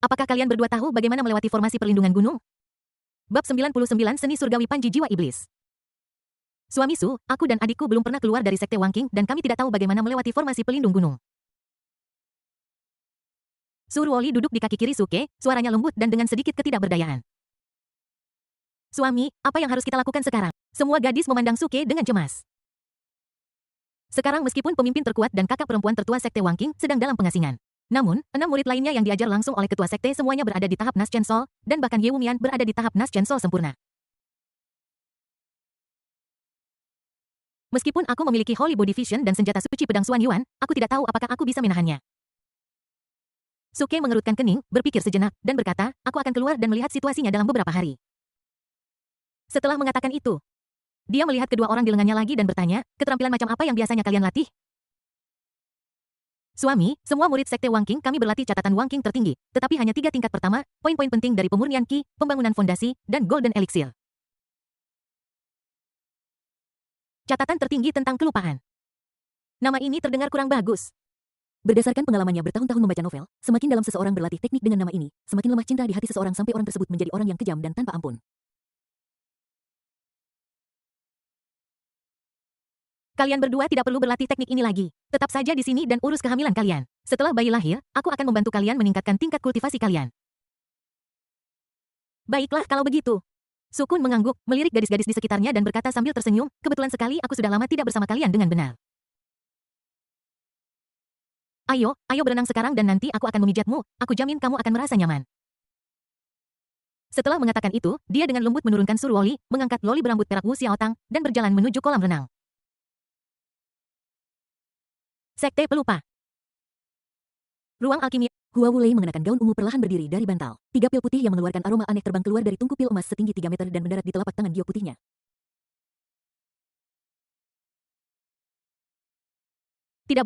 Apakah kalian berdua tahu bagaimana melewati formasi perlindungan gunung? Bab 99 Seni Surgawi Panji Jiwa Iblis. Suami Su, aku dan adikku belum pernah keluar dari sekte Wangking dan kami tidak tahu bagaimana melewati formasi pelindung gunung. Surwoli duduk di kaki kiri Suke, suaranya lembut dan dengan sedikit ketidakberdayaan. Suami, apa yang harus kita lakukan sekarang? Semua gadis memandang Suke dengan cemas. Sekarang meskipun pemimpin terkuat dan kakak perempuan tertua sekte Wangking sedang dalam pengasingan. Namun, 6 murid lainnya yang diajar langsung oleh ketua sekte semuanya berada di tahap Nas Chensol, dan bahkan Ye Wumian berada di tahap Nas Chensol sempurna. Meskipun aku memiliki Holy Body Vision dan senjata suci pedang Xuan Yuan, aku tidak tahu apakah aku bisa menahannya. Suke mengerutkan kening, berpikir sejenak, dan berkata, aku akan keluar dan melihat situasinya dalam beberapa hari. Setelah mengatakan itu, dia melihat kedua orang di lengannya lagi dan bertanya, keterampilan macam apa yang biasanya kalian latih? Suami, semua murid sekte Wangking kami berlatih catatan Wangking tertinggi, tetapi hanya 3 tingkat pertama, poin-poin penting dari pemurnian Qi, pembangunan fondasi, dan Golden Elixir. Catatan tertinggi tentang kelupaan. Nama ini terdengar kurang bagus. Berdasarkan pengalamannya bertahun-tahun membaca novel, semakin dalam seseorang berlatih teknik dengan nama ini, semakin lemah cinta di hati seseorang sampai orang tersebut menjadi orang yang kejam dan tanpa ampun. Kalian berdua tidak perlu berlatih teknik ini lagi. Tetap saja di sini dan urus kehamilan kalian. Setelah bayi lahir, aku akan membantu kalian meningkatkan tingkat kultivasi kalian. Baiklah kalau begitu. Sukun mengangguk, melirik gadis-gadis di sekitarnya dan berkata sambil tersenyum, kebetulan sekali aku sudah lama tidak bersama kalian dengan benar. Ayo berenang sekarang dan nanti aku akan memijatmu, aku jamin kamu akan merasa nyaman. Setelah mengatakan itu, dia dengan lembut menurunkan Surwoli, mengangkat loli berambut perak Wu Xiaotang, dan berjalan menuju kolam renang. Sekte Pelupa. Ruang alkimia. Hua Wulei mengenakan gaun ungu perlahan berdiri dari bantal. 3 pil putih yang mengeluarkan aroma aneh terbang keluar dari tungku pil emas setinggi 3 meter dan mendarat di telapak tangan giok putihnya. Tidak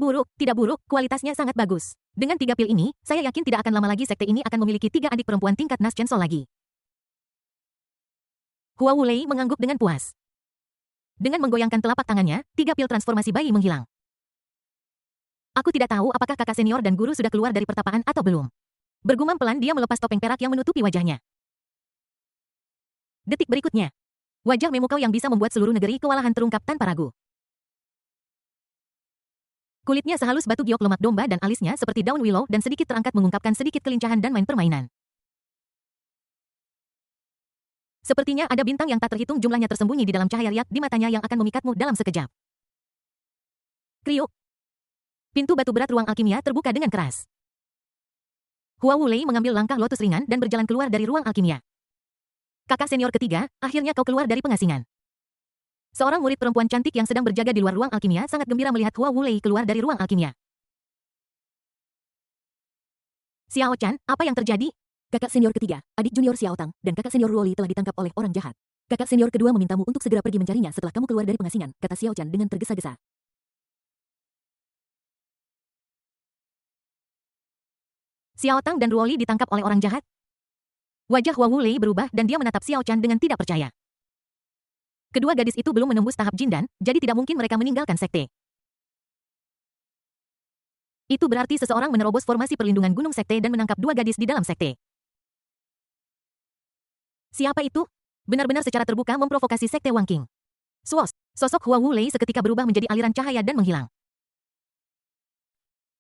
buruk, kualitasnya sangat bagus. Dengan 3 pil ini, saya yakin tidak akan lama lagi sekte ini akan memiliki 3 adik perempuan tingkat Nas Chensol lagi. Hua Wulei mengangguk dengan puas. Dengan menggoyangkan telapak tangannya, 3 pil transformasi bayi menghilang. Aku tidak tahu apakah kakak senior dan guru sudah keluar dari pertapaan atau belum. Bergumam pelan dia melepas topeng perak yang menutupi wajahnya. Detik berikutnya, wajah Memukau yang bisa membuat seluruh negeri kewalahan terungkap tanpa ragu. Kulitnya sehalus batu giok lemak domba dan alisnya seperti daun willow dan sedikit terangkat mengungkapkan sedikit kelincahan dan main permainan. Sepertinya ada bintang yang tak terhitung jumlahnya tersembunyi di dalam cahaya riak di matanya yang akan memikatmu dalam sekejap. Kriuk. Pintu batu berat ruang alkimia terbuka dengan keras. Hua Wulei mengambil langkah lotus ringan dan berjalan keluar dari ruang alkimia. Kakak senior ketiga, akhirnya kau keluar dari pengasingan. Seorang murid perempuan cantik yang sedang berjaga di luar ruang alkimia sangat gembira melihat Hua Wulei keluar dari ruang alkimia. Xiao Chan, apa yang terjadi? Kakak senior ketiga, adik junior Xiao Tang, dan kakak senior Luoli telah ditangkap oleh orang jahat. Kakak senior kedua memintamu untuk segera pergi mencarinya setelah kamu keluar dari pengasingan, kata Xiao Chan dengan tergesa-gesa. Xiao Tang dan Luoli ditangkap oleh orang jahat? Wajah Hua Wulei berubah dan dia menatap Xiao Chan dengan tidak percaya. Kedua gadis itu belum menembus tahap Jindan, jadi tidak mungkin mereka meninggalkan sekte. Itu berarti seseorang menerobos formasi perlindungan gunung sekte dan menangkap dua gadis di dalam sekte. Siapa itu? Benar-benar secara terbuka memprovokasi sekte Wang Qing. Swos, sosok Hua Wulei seketika berubah menjadi aliran cahaya dan menghilang.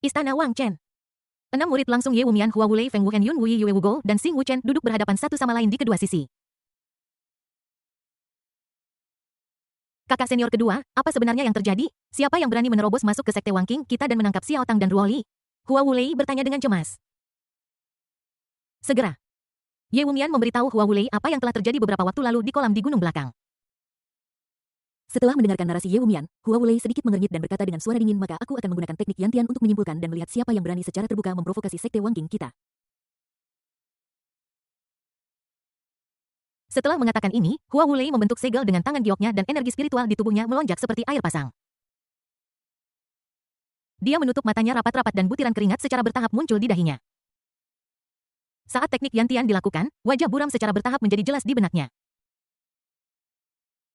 Istana Wang Chen. 6 murid langsung Ye Wumian, Hua Wulei, Feng Wuhen Yun, Wu Yue Wugou, dan Xing Wuchen duduk berhadapan satu sama lain di kedua sisi. Kakak senior kedua, apa sebenarnya yang terjadi? Siapa yang berani menerobos masuk ke sekte Wang Qing kita dan menangkap Xiao Tang dan Luoli? Hua Wulei bertanya dengan cemas. Segera. Ye Wumian memberitahu Hua Wulei apa yang telah terjadi beberapa waktu lalu di kolam di gunung belakang. Setelah mendengarkan narasi Ye Wumian, Hua Wulei sedikit mengernyit dan berkata dengan suara dingin, maka aku akan menggunakan teknik Yantian untuk menyimpulkan dan melihat siapa yang berani secara terbuka memprovokasi sekte Wang Qing kita. Setelah mengatakan ini, Hua Wulei membentuk segel dengan tangan gioknya dan energi spiritual di tubuhnya melonjak seperti air pasang. Dia menutup matanya rapat-rapat dan butiran keringat secara bertahap muncul di dahinya. Saat teknik Yantian dilakukan, wajah buram secara bertahap menjadi jelas di benaknya.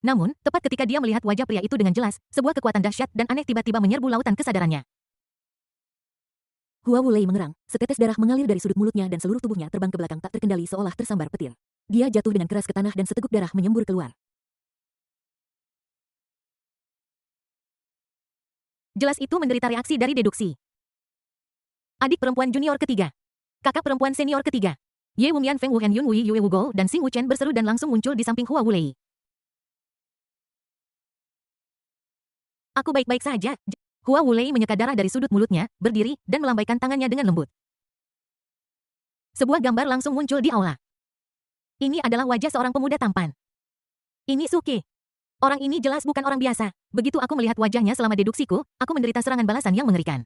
Namun, tepat ketika dia melihat wajah pria itu dengan jelas, sebuah kekuatan dahsyat dan aneh tiba-tiba menyerbu lautan kesadarannya. Hua Wulei mengerang, setetes darah mengalir dari sudut mulutnya dan seluruh tubuhnya terbang ke belakang tak terkendali seolah tersambar petir. Dia jatuh dengan keras ke tanah dan seteguk darah menyembur keluar. Jelas itu menderita reaksi dari deduksi. Adik perempuan junior ketiga. Kakak perempuan senior ketiga. Ye Wumian, Feng Wuhen Yun, Wu Yue Wugou, dan Xing Wuchen berseru dan langsung muncul di samping Hua Wulei. Aku baik-baik saja. Hua Wulei menyeka darah dari sudut mulutnya, berdiri, dan melambaikan tangannya dengan lembut. Sebuah gambar langsung muncul di aula. Ini adalah wajah seorang pemuda tampan. Ini Suke. Orang ini jelas bukan orang biasa. Begitu aku melihat wajahnya selama deduksiku, aku menderita serangan balasan yang mengerikan.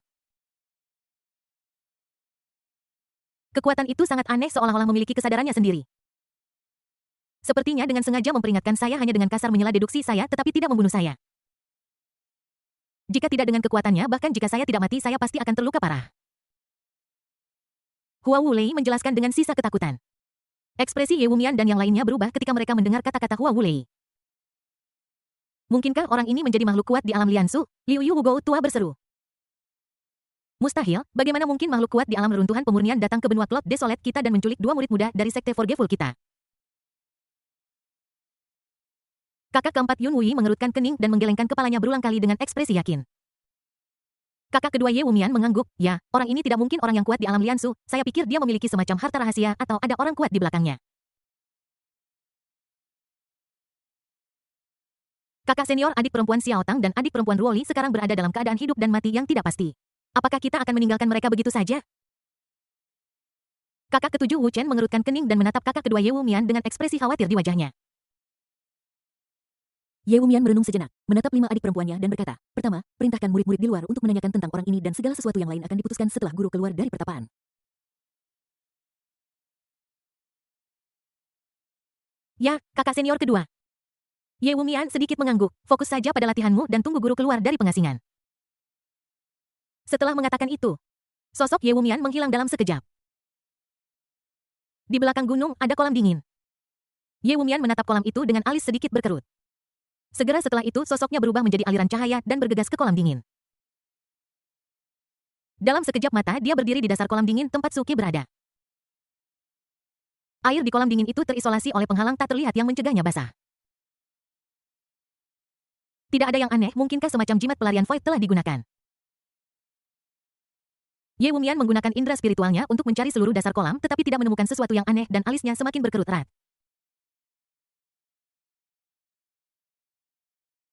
Kekuatan itu sangat aneh seolah-olah memiliki kesadarannya sendiri. Sepertinya dengan sengaja memperingatkan saya hanya dengan kasar menyela deduksi saya tetapi tidak membunuh saya. Jika tidak dengan kekuatannya, bahkan jika saya tidak mati, saya pasti akan terluka parah. Hua Wulei menjelaskan dengan sisa ketakutan. Ekspresi Ye Wumian dan yang lainnya berubah ketika mereka mendengar kata-kata Hua Wulei. Mungkinkah orang ini menjadi makhluk kuat di alam Liansu? Liu Yu Wugou tua berseru. Mustahil, bagaimana mungkin makhluk kuat di alam reruntuhan pemurnian datang ke benua Cloud Desolate kita dan menculik dua murid muda dari sekte Forgetful kita? Kakak keempat Yun Wui mengerutkan kening dan menggelengkan kepalanya berulang kali dengan ekspresi yakin. Kakak kedua Ye Wumian mengangguk, ya, orang ini tidak mungkin orang yang kuat di alam Liansu, saya pikir dia memiliki semacam harta rahasia atau ada orang kuat di belakangnya. Kakak senior adik perempuan Xiao Tang dan adik perempuan Luoli sekarang berada dalam keadaan hidup dan mati yang tidak pasti. Apakah kita akan meninggalkan mereka begitu saja? Kakak ketujuh Wu Chen mengerutkan kening dan menatap kakak kedua Ye Wumian dengan ekspresi khawatir di wajahnya. Ye Wumian merenung sejenak, menatap 5 adik perempuannya dan berkata, pertama, perintahkan murid-murid di luar untuk menanyakan tentang orang ini dan segala sesuatu yang lain akan diputuskan setelah guru keluar dari pertapaan. Ya, kakak senior kedua. Ye Wumian sedikit mengangguk, fokus saja pada latihanmu dan tunggu guru keluar dari pengasingan. Setelah mengatakan itu, sosok Ye Wumian menghilang dalam sekejap. Di belakang gunung ada kolam dingin. Ye Wumian menatap kolam itu dengan alis sedikit berkerut. Segera setelah itu sosoknya berubah menjadi aliran cahaya dan bergegas ke kolam dingin. Dalam sekejap mata dia berdiri di dasar kolam dingin tempat Suki berada. Air di kolam dingin itu terisolasi oleh penghalang tak terlihat yang mencegahnya basah. Tidak ada yang aneh, mungkinkah semacam jimat pelarian void telah digunakan? Ye Wumian menggunakan indera spiritualnya untuk mencari seluruh dasar kolam tetapi tidak menemukan sesuatu yang aneh dan alisnya semakin berkerut erat.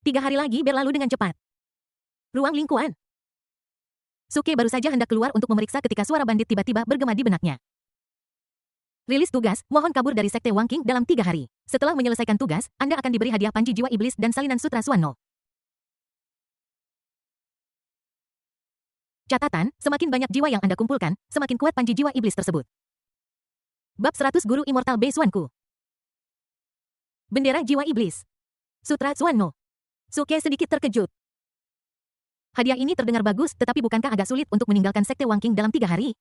3 hari lagi berlalu dengan cepat. Ruang lingkuan. Suke baru saja hendak keluar untuk memeriksa ketika suara bandit tiba-tiba bergema di benaknya. Rilis tugas, mohon kabur dari Sekte Wang Qing dalam 3 hari. Setelah menyelesaikan tugas, Anda akan diberi hadiah panji jiwa iblis dan salinan sutra Suanno. Catatan, semakin banyak jiwa yang Anda kumpulkan, semakin kuat panji jiwa iblis tersebut. Bab 100 Guru Immortal Bei Suanku. Bendera jiwa iblis. Sutra Suanno. Suke sedikit terkejut. Hadiah ini terdengar bagus, tetapi bukankah agak sulit untuk meninggalkan Sekte Wang Qing dalam 3 hari?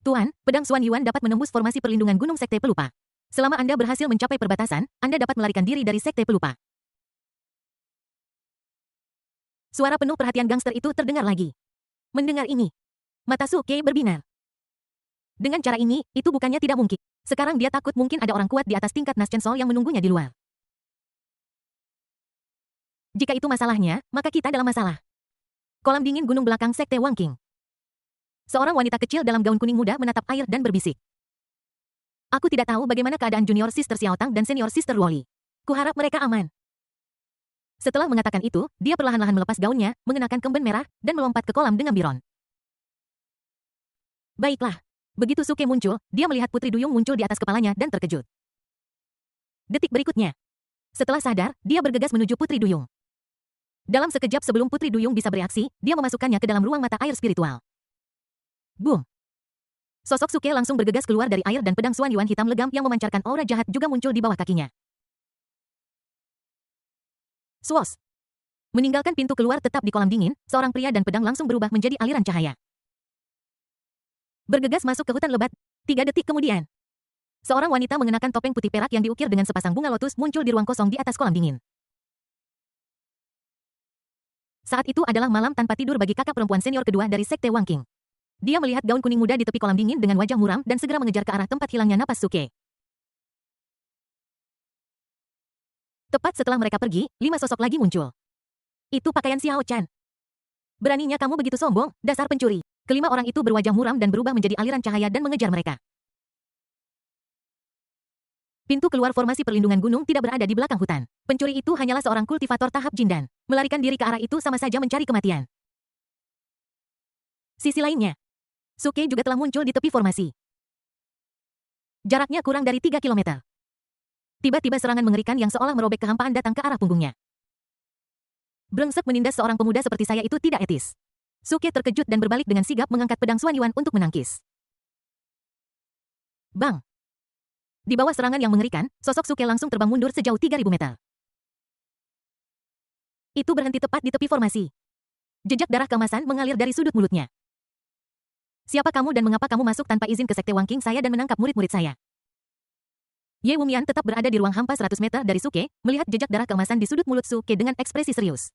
Tuan, pedang Xuan Yuan dapat menembus formasi perlindungan Gunung Sekte Pelupa. Selama Anda berhasil mencapai perbatasan, Anda dapat melarikan diri dari Sekte Pelupa. Suara penuh perhatian gangster itu terdengar lagi. Mendengar ini, mata Suke berbinar. Dengan cara ini, itu bukannya tidak mungkin. Sekarang dia takut mungkin ada orang kuat di atas tingkat Nas Chensol yang menunggunya di luar. Jika itu masalahnya, maka kita dalam masalah. Kolam dingin gunung belakang Sekte Wang Qing. Seorang wanita kecil dalam gaun kuning muda menatap air dan berbisik. Aku tidak tahu bagaimana keadaan junior Sister Xiao Tang dan senior Sister Luoli. Kuharap mereka aman. Setelah mengatakan itu, dia perlahan-lahan melepas gaunnya, mengenakan kemben merah, dan melompat ke kolam dengan Biron. Baiklah. Begitu Suke muncul, dia melihat Putri Duyung muncul di atas kepalanya dan terkejut. Detik berikutnya. Setelah sadar, dia bergegas menuju Putri Duyung. Dalam sekejap sebelum Putri Duyung bisa bereaksi, dia memasukkannya ke dalam ruang mata air spiritual. Boom! Sosok Suke langsung bergegas keluar dari air dan pedang Xuan Yuan hitam legam yang memancarkan aura jahat juga muncul di bawah kakinya. Swos! Meninggalkan pintu keluar tetap di kolam dingin, seorang pria dan pedang langsung berubah menjadi aliran cahaya. Bergegas masuk ke hutan lebat. 3 detik kemudian, seorang wanita mengenakan topeng putih perak yang diukir dengan sepasang bunga lotus muncul di ruang kosong di atas kolam dingin. Saat itu adalah malam tanpa tidur bagi kakak perempuan senior kedua dari Sekte Wang Qing. Dia melihat gaun kuning muda di tepi kolam dingin dengan wajah muram dan segera mengejar ke arah tempat hilangnya napas Suke. Tepat setelah mereka pergi, 5 sosok lagi muncul. Itu pakaian Xiao Chan. Beraninya kamu begitu sombong, dasar pencuri. Kelima orang itu berwajah muram dan berubah menjadi aliran cahaya dan mengejar mereka. Pintu keluar formasi perlindungan gunung tidak berada di belakang hutan. Pencuri itu hanyalah seorang kultivator tahap Jindan. Melarikan diri ke arah itu sama saja mencari kematian. Sisi lainnya, Suke juga telah muncul di tepi formasi. Jaraknya kurang dari 3 kilometer. Tiba-tiba serangan mengerikan yang seolah merobek kehampaan datang ke arah punggungnya. Brengsek menindas seorang pemuda seperti saya itu tidak etis. Suke terkejut dan berbalik dengan sigap mengangkat pedang Xuan Yuan untuk menangkis. Bang! Di bawah serangan yang mengerikan, sosok Suke langsung terbang mundur sejauh 3.000 meter. Itu berhenti tepat di tepi formasi. Jejak darah keemasan mengalir dari sudut mulutnya. Siapa kamu dan mengapa kamu masuk tanpa izin ke Sekte Wang Qing saya dan menangkap murid-murid saya? Ye Wumian tetap berada di ruang hampa 100 meter dari Suke, melihat jejak darah keemasan di sudut mulut Suke dengan ekspresi serius.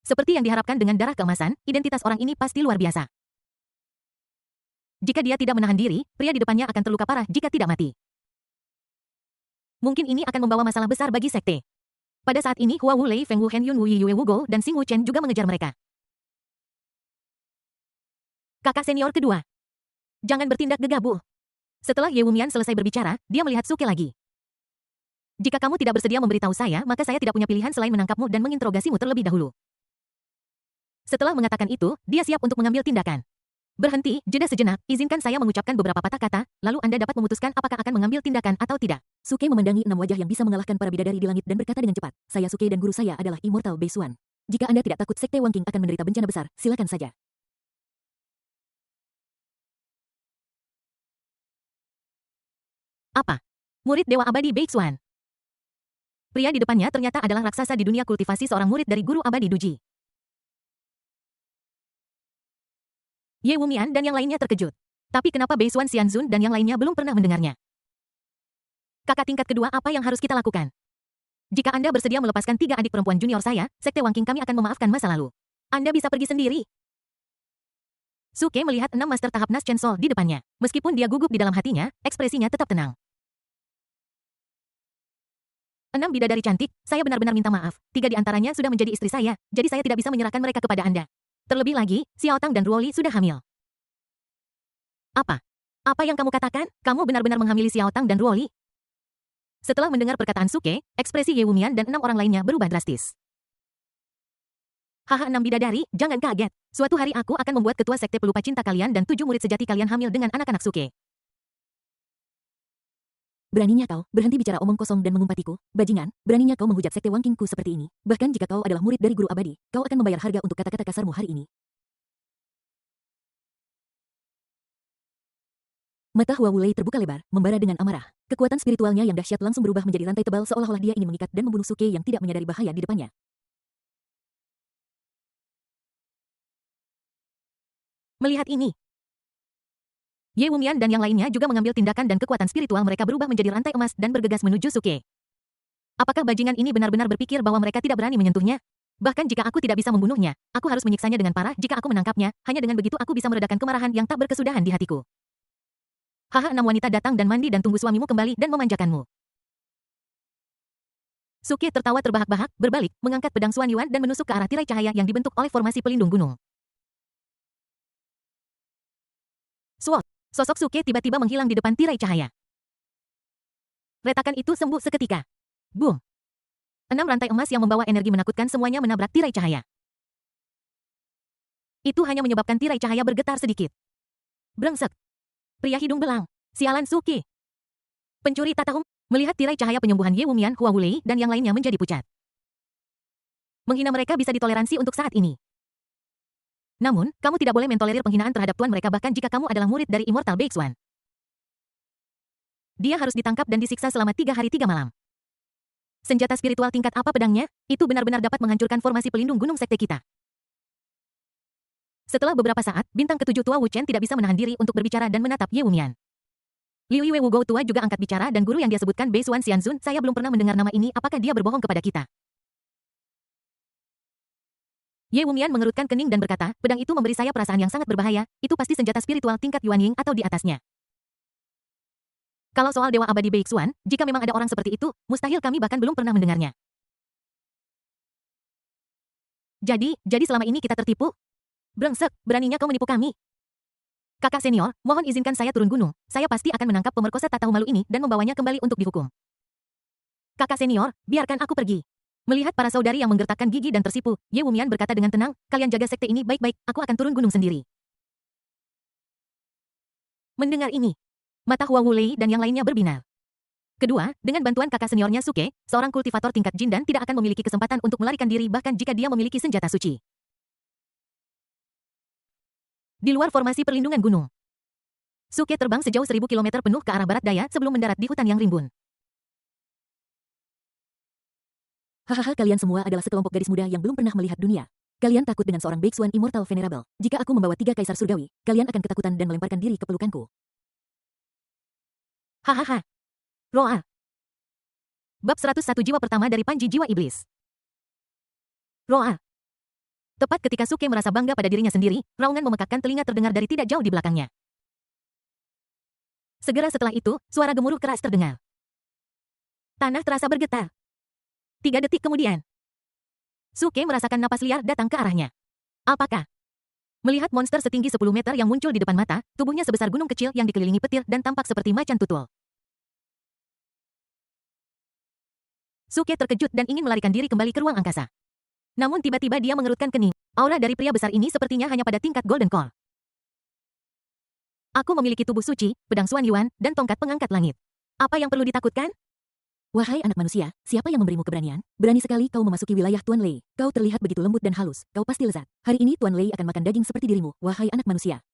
Seperti yang diharapkan dengan darah keemasan, identitas orang ini pasti luar biasa. Jika dia tidak menahan diri, pria di depannya akan terluka parah jika tidak mati. Mungkin ini akan membawa masalah besar bagi sekte. Pada saat ini Hua Wu Lei, Feng Wu Hen Yun Wu Yue Wu Go, dan Xing Wu Chen juga mengejar mereka. Kakak senior kedua. Jangan bertindak gegabah. Setelah Ye Wumian selesai berbicara, dia melihat Suke lagi. Jika kamu tidak bersedia memberitahu saya, maka saya tidak punya pilihan selain menangkapmu dan menginterogasimu terlebih dahulu. Setelah mengatakan itu, dia siap untuk mengambil tindakan. Berhenti, jeda sejenak, izinkan saya mengucapkan beberapa patah kata, lalu Anda dapat memutuskan apakah akan mengambil tindakan atau tidak. Suke memandangi 6 wajah yang bisa mengalahkan para bidadari di langit dan berkata dengan cepat, saya Suke dan guru saya adalah Immortal Bei Suan. Jika Anda tidak takut Sekte Wang Qing akan menderita bencana besar, silakan saja. Apa? Murid Dewa Abadi Bei Suan. Pria di depannya ternyata adalah raksasa di dunia kultivasi seorang murid dari guru abadi Duji. Ye Wumian dan yang lainnya terkejut. Tapi kenapa Bei Suan Xianzun dan yang lainnya belum pernah mendengarnya? Kakak tingkat kedua apa yang harus kita lakukan? Jika Anda bersedia melepaskan 3 adik perempuan junior saya, Sekte Wang Qing kami akan memaafkan masa lalu. Anda bisa pergi sendiri. Suke melihat 6 master tahap Nas Chen Sol di depannya. Meskipun dia gugup di dalam hatinya, ekspresinya tetap tenang. 6 bidadari cantik, saya benar-benar minta maaf. 3 di antaranya sudah menjadi istri saya, jadi saya tidak bisa menyerahkan mereka kepada Anda. Terlebih lagi, Xiao Tang dan Ruoli sudah hamil. Apa? Apa yang kamu katakan? Kamu benar-benar menghamili Xiao Tang dan Ruoli? Setelah mendengar perkataan Suke, ekspresi Ye Wumian dan 6 orang lainnya berubah drastis. Haha 6 bidadari, jangan kaget. Suatu hari aku akan membuat ketua sekte pelupa cinta kalian dan 7 murid sejati kalian hamil dengan anak-anak Suke. Beraninya kau berhenti bicara omong kosong dan mengumpatiku, bajingan, beraninya kau menghujat sekte Wangkingku seperti ini. Bahkan jika kau adalah murid dari guru abadi, kau akan membayar harga untuk kata-kata kasarmu hari ini. Mata Hua Wulei terbuka lebar, membara dengan amarah. Kekuatan spiritualnya yang dahsyat langsung berubah menjadi rantai tebal seolah-olah dia ingin mengikat dan membunuh Suke yang tidak menyadari bahaya di depannya. Melihat ini, Ye Wumian dan yang lainnya juga mengambil tindakan dan kekuatan spiritual mereka berubah menjadi rantai emas dan bergegas menuju Suke. Apakah bajingan ini benar-benar berpikir bahwa mereka tidak berani menyentuhnya? Bahkan jika aku tidak bisa membunuhnya, aku harus menyiksanya dengan parah jika aku menangkapnya, hanya dengan begitu aku bisa meredakan kemarahan yang tak berkesudahan di hatiku. Haha 6 wanita datang dan mandi dan tunggu suamimu kembali dan memanjakanmu. Suke tertawa terbahak-bahak, berbalik, mengangkat pedang Xuan Yuan dan menusuk ke arah tirai cahaya yang dibentuk oleh formasi pelindung gunung. Swat! Sosok Suke tiba-tiba menghilang di depan tirai cahaya. Retakan itu sembuh seketika. Boom! 6 rantai emas yang membawa energi menakutkan semuanya menabrak tirai cahaya. Itu hanya menyebabkan tirai cahaya bergetar sedikit. Brengsek! Pria hidung belang. Sialan Suke. Pencuri Tatahum. Melihat tirai cahaya penyembuhan Ye Wumian, Hua Wulei, dan yang lainnya menjadi pucat. Menghina mereka bisa ditoleransi untuk saat ini. Namun, kamu tidak boleh mentolerir penghinaan terhadap tuan mereka bahkan jika kamu adalah murid dari Immortal Beixuan. Dia harus ditangkap dan disiksa selama 3 hari 3 malam. Senjata spiritual tingkat apa pedangnya? Itu benar-benar dapat menghancurkan formasi pelindung gunung sekte kita. Setelah beberapa saat, bintang ketujuh tua Wu Chen tidak bisa menahan diri untuk berbicara dan menatap Ye Wumian. Liu Yue Wu Gou tua juga angkat bicara dan guru yang dia sebutkan Beisuan Xianzun, saya belum pernah mendengar nama ini, apakah dia berbohong kepada kita? Ye Wumian mengerutkan kening dan berkata, pedang itu memberi saya perasaan yang sangat berbahaya, itu pasti senjata spiritual tingkat Yuan Ying atau di atasnya. Kalau soal Dewa Abadi Beixuan, jika memang ada orang seperti itu, mustahil kami bahkan belum pernah mendengarnya. Jadi selama ini kita tertipu? Brengsek, beraninya kau menipu kami. Kakak senior, mohon izinkan saya turun gunung. Saya pasti akan menangkap pemerkosa tak tahu malu ini dan membawanya kembali untuk dihukum. Kakak senior, biarkan aku pergi. Melihat para saudari yang menggertakkan gigi dan tersipu, Ye Wumian berkata dengan tenang, kalian jaga sekte ini baik-baik, aku akan turun gunung sendiri. Mendengar ini, mata Hua Wulei dan yang lainnya berbinar. Kedua, dengan bantuan kakak seniornya Suke, seorang kultivator tingkat jin dan tidak akan memiliki kesempatan untuk melarikan diri bahkan jika dia memiliki senjata suci. Di luar formasi perlindungan gunung, Suke terbang sejauh 1000 km penuh ke arah barat daya sebelum mendarat di hutan yang rimbun. Hahaha kalian semua adalah sekelompok gadis muda yang belum pernah melihat dunia. Kalian takut dengan seorang Beixuan Immortal Venerable. Jika aku membawa 3 kaisar surgawi, kalian akan ketakutan dan melemparkan diri ke pelukanku. Hahaha. Roa. Bab 101 jiwa pertama dari Panji Jiwa Iblis. Roa. Tepat ketika Suke merasa bangga pada dirinya sendiri, raungan memekakkan telinga terdengar dari tidak jauh di belakangnya. Segera setelah itu, suara gemuruh keras terdengar. Tanah terasa bergetar. 3 detik kemudian, Suke merasakan napas liar datang ke arahnya. Alpaka. Melihat monster setinggi 10 meter yang muncul di depan mata, tubuhnya sebesar gunung kecil yang dikelilingi petir dan tampak seperti macan tutul. Suke terkejut dan ingin melarikan diri kembali ke ruang angkasa. Namun tiba-tiba dia mengerutkan kening. Aura dari pria besar ini sepertinya hanya pada tingkat Golden Core. Aku memiliki tubuh suci, pedang Xuan Yuan, dan tongkat pengangkat langit. Apa yang perlu ditakutkan? Wahai anak manusia, siapa yang memberimu keberanian? Berani sekali kau memasuki wilayah Tuan Lei. Kau terlihat begitu lembut dan halus, kau pasti lezat. Hari ini Tuan Lei akan makan daging seperti dirimu, wahai anak manusia.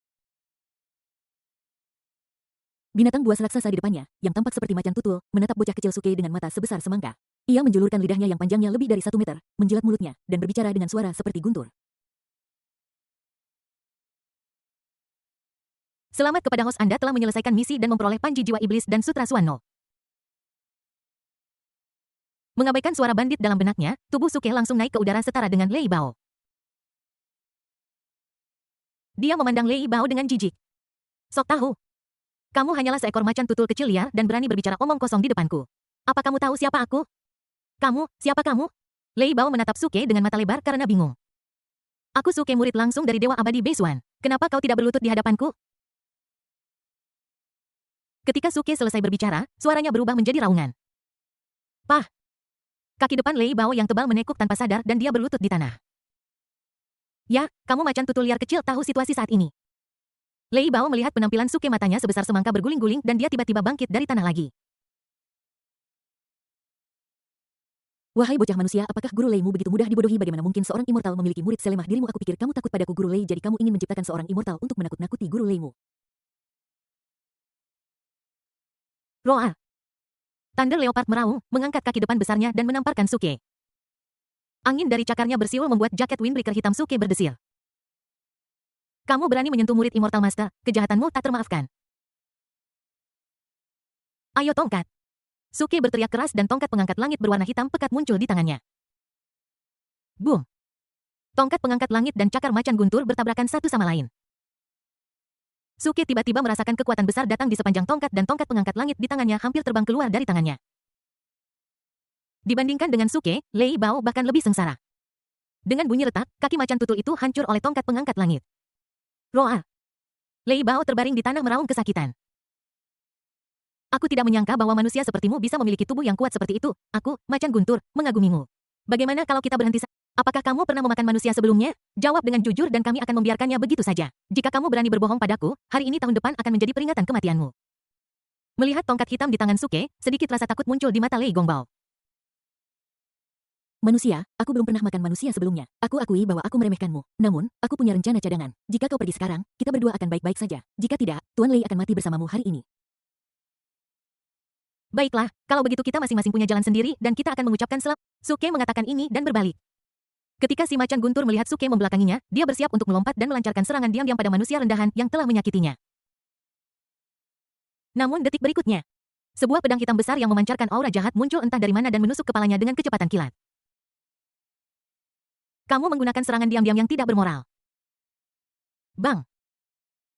Binatang buas raksasa di depannya, yang tampak seperti macan tutul, menatap bocah kecil Suke dengan mata sebesar semangka. Ia menjulurkan lidahnya yang panjangnya lebih dari 1 meter, menjilat mulutnya, dan berbicara dengan suara seperti guntur. Selamat kepada host Anda telah menyelesaikan misi dan memperoleh Panji Jiwa Iblis dan Sutra Suano. Mengabaikan suara bandit dalam benaknya, tubuh Suke langsung naik ke udara setara dengan Lei Bao. Dia memandang Lei Bao dengan jijik. Sok tahu. Kamu hanyalah seekor macan tutul kecil liar dan berani berbicara omong kosong di depanku. Apa kamu tahu siapa aku? Siapa kamu? Lei Bao menatap Suke dengan mata lebar karena bingung. Aku Suke, murid langsung dari Dewa Abadi Beisuan. Kenapa kau tidak berlutut di hadapanku? Ketika Suke selesai berbicara, suaranya berubah menjadi raungan. Pah! Kaki depan Lei Bao yang tebal menekuk tanpa sadar dan dia berlutut di tanah. Ya, kamu macan tutul liar kecil tahu situasi saat ini. Lei Bao melihat penampilan Suke, matanya sebesar semangka berguling-guling dan dia tiba-tiba bangkit dari tanah lagi. Wahai bocah manusia, apakah guru Leimu begitu mudah dibodohi? Bagaimana mungkin seorang immortal memiliki murid selemah dirimu? Aku pikir kamu takut padaku guru Lei, jadi kamu ingin menciptakan seorang immortal untuk menakut-nakuti guru Leimu. Roar! Thunder Leopard meraung, mengangkat kaki depan besarnya dan menamparkan Suke. Angin dari cakarnya bersiul membuat jaket windbreaker hitam Suke berdesir. Kamu berani menyentuh murid Immortal Master, kejahatanmu tak termaafkan. Ayo tongkat! Suke berteriak keras dan tongkat pengangkat langit berwarna hitam pekat muncul di tangannya. Boom! Tongkat pengangkat langit dan cakar macan guntur bertabrakan satu sama lain. Suke tiba-tiba merasakan kekuatan besar datang di sepanjang tongkat dan tongkat pengangkat langit di tangannya hampir terbang keluar dari tangannya. Dibandingkan dengan Suke, Lei Bao bahkan lebih sengsara. Dengan bunyi retak, kaki macan tutul itu hancur oleh tongkat pengangkat langit. Roar! Lei Bao terbaring di tanah meraung kesakitan. Aku tidak menyangka bahwa manusia sepertimu bisa memiliki tubuh yang kuat seperti itu. Aku, macan guntur, mengagumimu. Bagaimana kalau kita berhenti? Apakah kamu pernah memakan manusia sebelumnya? Jawab dengan jujur dan kami akan membiarkannya begitu saja. Jika kamu berani berbohong padaku, hari ini tahun depan akan menjadi peringatan kematianmu. Melihat tongkat hitam di tangan Suke, sedikit rasa takut muncul di mata Lei Gongbao. Manusia, aku belum pernah makan manusia sebelumnya. Aku akui bahwa aku meremehkanmu. Namun, aku punya rencana cadangan. Jika kau pergi sekarang, kita berdua akan baik-baik saja. Jika tidak, Tuan Lei akan mati bersamamu hari ini. Baiklah, kalau begitu kita masing-masing punya jalan sendiri dan kita akan mengucapkan selamat. Suke mengatakan ini dan berbalik. Ketika si macan guntur melihat Suke membelakanginya, dia bersiap untuk melompat dan melancarkan serangan diam-diam pada manusia rendahan yang telah menyakitinya. Namun detik berikutnya, sebuah pedang hitam besar yang memancarkan aura jahat muncul entah dari mana dan menusuk kepalanya dengan kecepatan kilat. Kamu menggunakan serangan diam-diam yang tidak bermoral. Bang!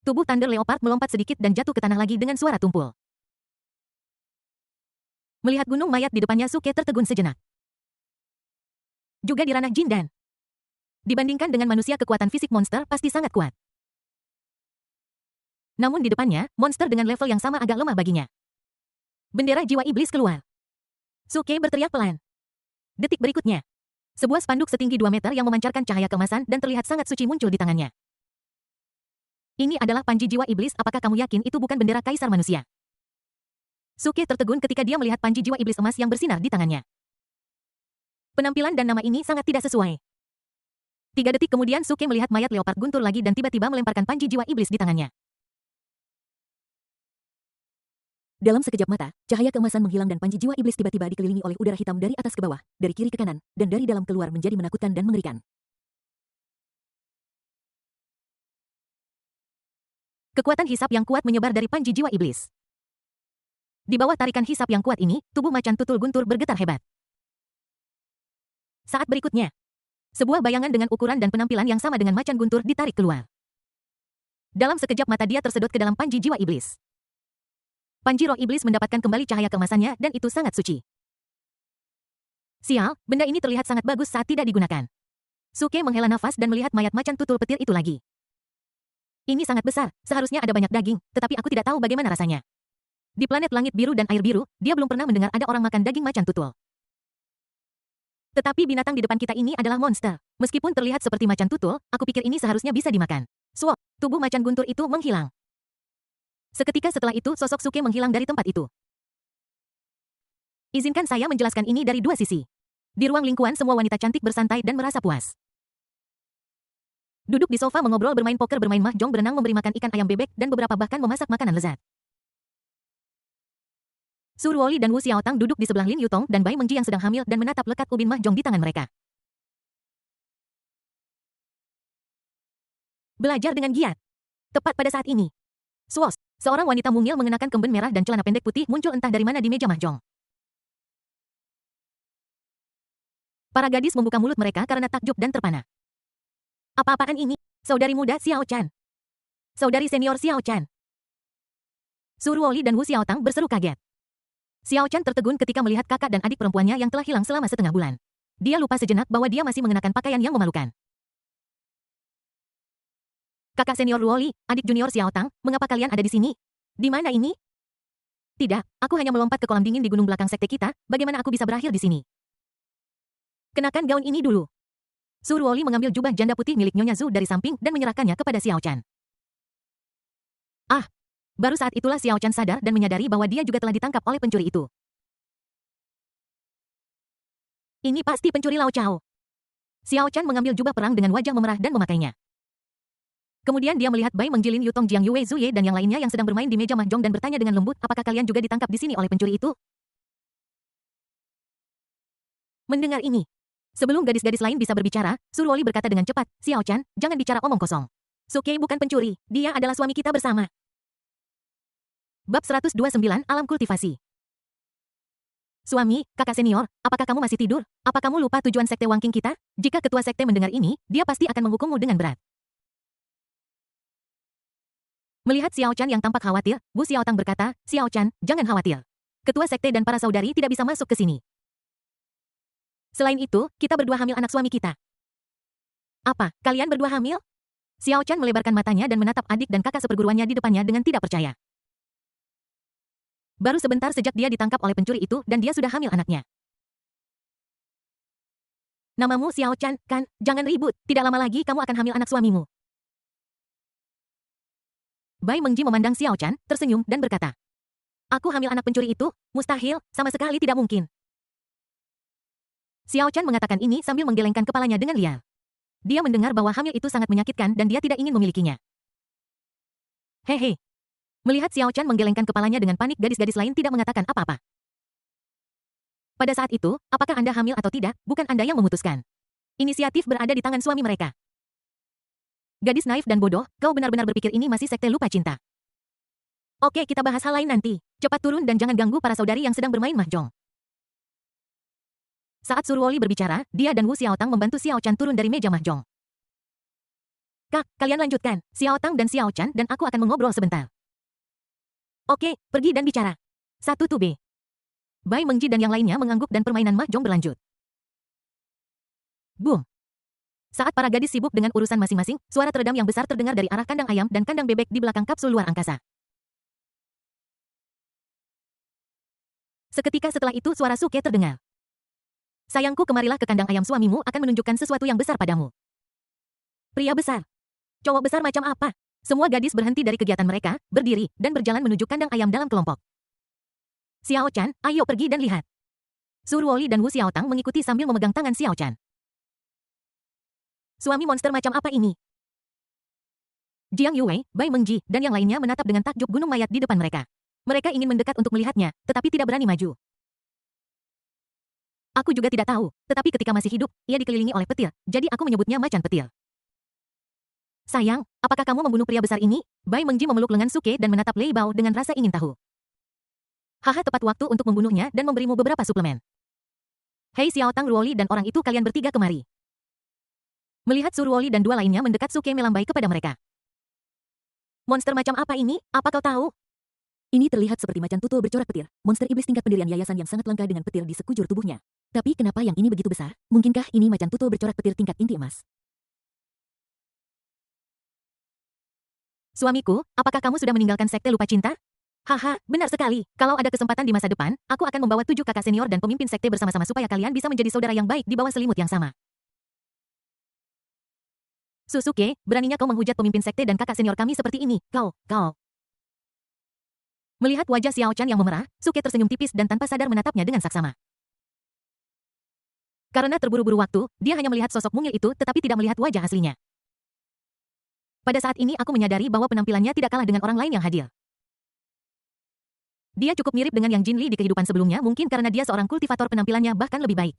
Tubuh Thunder Leopard melompat sedikit dan jatuh ke tanah lagi dengan suara tumpul. Melihat gunung mayat di depannya, Suke tertegun sejenak. Juga di ranah Jindan. Dibandingkan dengan manusia, kekuatan fisik monster pasti sangat kuat. Namun di depannya, monster dengan level yang sama agak lemah baginya. Bendera jiwa iblis keluar. Suke berteriak pelan. Detik berikutnya, sebuah spanduk setinggi 2 meter yang memancarkan cahaya keemasan dan terlihat sangat suci muncul di tangannya. Ini adalah panji jiwa iblis. Apakah kamu yakin itu bukan bendera kaisar manusia? Suke tertegun ketika dia melihat panji jiwa iblis emas yang bersinar di tangannya. Penampilan dan nama ini sangat tidak sesuai. 3 detik kemudian Suke melihat mayat leopard guntur lagi dan tiba-tiba melemparkan panji jiwa iblis di tangannya. Dalam sekejap mata, cahaya keemasan menghilang dan panji jiwa iblis tiba-tiba dikelilingi oleh udara hitam dari atas ke bawah, dari kiri ke kanan, dan dari dalam keluar menjadi menakutkan dan mengerikan. Kekuatan hisap yang kuat menyebar dari panji jiwa iblis. Di bawah tarikan hisap yang kuat ini, tubuh macan tutul guntur bergetar hebat. Saat berikutnya, sebuah bayangan dengan ukuran dan penampilan yang sama dengan macan guntur ditarik keluar. Dalam sekejap mata dia tersedot ke dalam panji jiwa iblis. Panji roh iblis mendapatkan kembali cahaya keemasannya dan itu sangat suci. Sial, benda ini terlihat sangat bagus saat tidak digunakan. Suke menghela nafas dan melihat mayat macan tutul petir itu lagi. Ini sangat besar, seharusnya ada banyak daging, tetapi aku tidak tahu bagaimana rasanya. Di planet langit biru dan air biru, dia belum pernah mendengar ada orang makan daging macan tutul. Tetapi binatang di depan kita ini adalah monster. Meskipun terlihat seperti macan tutul, aku pikir ini seharusnya bisa dimakan. Swap, tubuh macan guntur itu menghilang. Seketika setelah itu, sosok Suke menghilang dari tempat itu. Izinkan saya menjelaskan ini dari 2 sisi. Di ruang lingkuan, semua wanita cantik bersantai dan merasa puas. Duduk di sofa mengobrol, bermain poker, bermain mahjong, berenang, memberi makan ikan ayam bebek, dan beberapa bahkan memasak makanan lezat. Su Ruoli dan Wu Xiaotang duduk di sebelah Lin Yutong dan Bai Mengji yang sedang hamil dan menatap lekat ubin mahjong di tangan mereka. Belajar dengan giat. Tepat pada saat ini, Swos, seorang wanita mungil mengenakan kemben merah dan celana pendek putih muncul entah dari mana di meja mahjong. Para gadis membuka mulut mereka karena takjub dan terpana. Apa-apaan ini? Saudari muda Xiao Chan. Saudari senior Xiao Chan. Su Ruoli dan Wu Xiaotang berseru kaget. Xiao Chan tertegun ketika melihat kakak dan adik perempuannya yang telah hilang selama setengah bulan. Dia lupa sejenak bahwa dia masih mengenakan pakaian yang memalukan. Kakak senior Ruoli, adik junior Xiaotang, mengapa kalian ada di sini? Di mana ini? Tidak, aku hanya melompat ke kolam dingin di gunung belakang sekte kita, bagaimana aku bisa berakhir di sini? Kenakan gaun ini dulu. Su Ruoli mengambil jubah janda putih milik Nyonya Zhu dari samping dan menyerahkannya kepada Xiao Chan. Ah, baru saat itulah Xiao Chan sadar dan menyadari bahwa dia juga telah ditangkap oleh pencuri itu. Ini pasti pencuri Lao Chao. Xiao Chan mengambil jubah perang dengan wajah memerah dan memakainya. Kemudian dia melihat Bai Mengjilin Yutong Jiang Yue Zuye dan yang lainnya yang sedang bermain di meja mahjong dan bertanya dengan lembut, apakah kalian juga ditangkap di sini oleh pencuri itu? Mendengar ini, sebelum gadis-gadis lain bisa berbicara, Su Ruoli berkata dengan cepat, Xiao Chan, jangan bicara omong kosong. Suke bukan pencuri, dia adalah suami kita bersama. Bab 129 Alam Kultivasi. Suami, kakak senior, apakah kamu masih tidur? Apa kamu lupa tujuan sekte Wangking kita? Jika ketua sekte mendengar ini, dia pasti akan menghukummu dengan berat. Melihat Xiao Chan yang tampak khawatir, Wu Xiaotang berkata, Xiao Chan, jangan khawatir. Ketua sekte dan para saudari tidak bisa masuk ke sini. Selain itu, kita berdua hamil anak suami kita. Apa, kalian berdua hamil? Xiao Chan melebarkan matanya dan menatap adik dan kakak seperguruannya di depannya dengan tidak percaya. Baru sebentar sejak dia ditangkap oleh pencuri itu dan dia sudah hamil anaknya. Namamu Xiao Chan, kan? Jangan ribut, tidak lama lagi kamu akan hamil anak suamimu. Bai Mengji memandang Xiao Chan, tersenyum, dan berkata, aku hamil anak pencuri itu? Mustahil, sama sekali tidak mungkin. Xiao Chan mengatakan ini sambil menggelengkan kepalanya dengan liar. Dia mendengar bahwa hamil itu sangat menyakitkan dan dia tidak ingin memilikinya. Hehe. Melihat Xiao Chan menggelengkan kepalanya dengan panik, gadis-gadis lain tidak mengatakan apa-apa. Pada saat itu, apakah Anda hamil atau tidak, bukan Anda yang memutuskan. Inisiatif berada di tangan suami mereka. Gadis naif dan bodoh, kau benar-benar berpikir ini masih sekte lupa cinta. Oke, kita bahas hal lain nanti. Cepat turun dan jangan ganggu para saudari yang sedang bermain mahjong. Saat Su Ruoli berbicara, dia dan Wu Xiaotang membantu Xiao Chan turun dari meja mahjong. Kak, kalian lanjutkan. Xiao Tang dan Xiao Chan dan aku akan mengobrol sebentar. Oke, pergi dan bicara. 1 B. Bai Mengji dan yang lainnya mengangguk dan permainan mahjong berlanjut. Boom. Saat para gadis sibuk dengan urusan masing-masing, suara teredam yang besar terdengar dari arah kandang ayam dan kandang bebek di belakang kapsul luar angkasa. Seketika setelah itu suara Suke terdengar. Sayangku, kemarilah ke kandang ayam, suamimu akan menunjukkan sesuatu yang besar padamu. Pria besar. Cowok besar macam apa? Semua gadis berhenti dari kegiatan mereka, berdiri, dan berjalan menuju kandang ayam dalam kelompok. Xiao Chan, ayo pergi dan lihat. Su Ruoli dan Wu Xiaotang mengikuti sambil memegang tangan Xiao Chan. Suami monster macam apa ini? Jiang Yue, Bai Mengji, dan yang lainnya menatap dengan takjub gunung mayat di depan mereka. Mereka ingin mendekat untuk melihatnya, tetapi tidak berani maju. Aku juga tidak tahu, tetapi ketika masih hidup, ia dikelilingi oleh petir, jadi aku menyebutnya macan petir. Sayang, apakah kamu membunuh pria besar ini? Bai Mengji memeluk lengan Suke dan menatap Lei Bao dengan rasa ingin tahu. Haha, tepat waktu untuk membunuhnya dan memberimu beberapa suplemen. Hei Xiao Tang, Ruoli dan orang itu, kalian bertiga kemari. Melihat Su Ruoli dan dua lainnya mendekat, Suke melambai kepada mereka. Monster macam apa ini? Apa kau tahu? Ini terlihat seperti macan tutul bercorak petir, monster iblis tingkat pendirian yayasan yang sangat langka dengan petir di sekujur tubuhnya. Tapi kenapa yang ini begitu besar? Mungkinkah ini macan tutul bercorak petir tingkat inti emas? Suamiku, apakah kamu sudah meninggalkan sekte lupa cinta? Haha, benar sekali. Kalau ada kesempatan di masa depan, aku akan membawa 7 kakak senior dan pemimpin sekte bersama-sama supaya kalian bisa menjadi saudara yang baik di bawah selimut yang sama. Susuke, beraninya kau menghujat pemimpin sekte dan kakak senior kami seperti ini. Kau. Melihat wajah Xiao Chan yang memerah, Suke tersenyum tipis dan tanpa sadar menatapnya dengan saksama. Karena terburu-buru waktu, dia hanya melihat sosok mungil itu tetapi tidak melihat wajah aslinya. Pada saat ini aku menyadari bahwa penampilannya tidak kalah dengan orang lain yang hadir. Dia cukup mirip dengan Yang Jin Li di kehidupan sebelumnya, mungkin karena dia seorang kultivator, penampilannya bahkan lebih baik.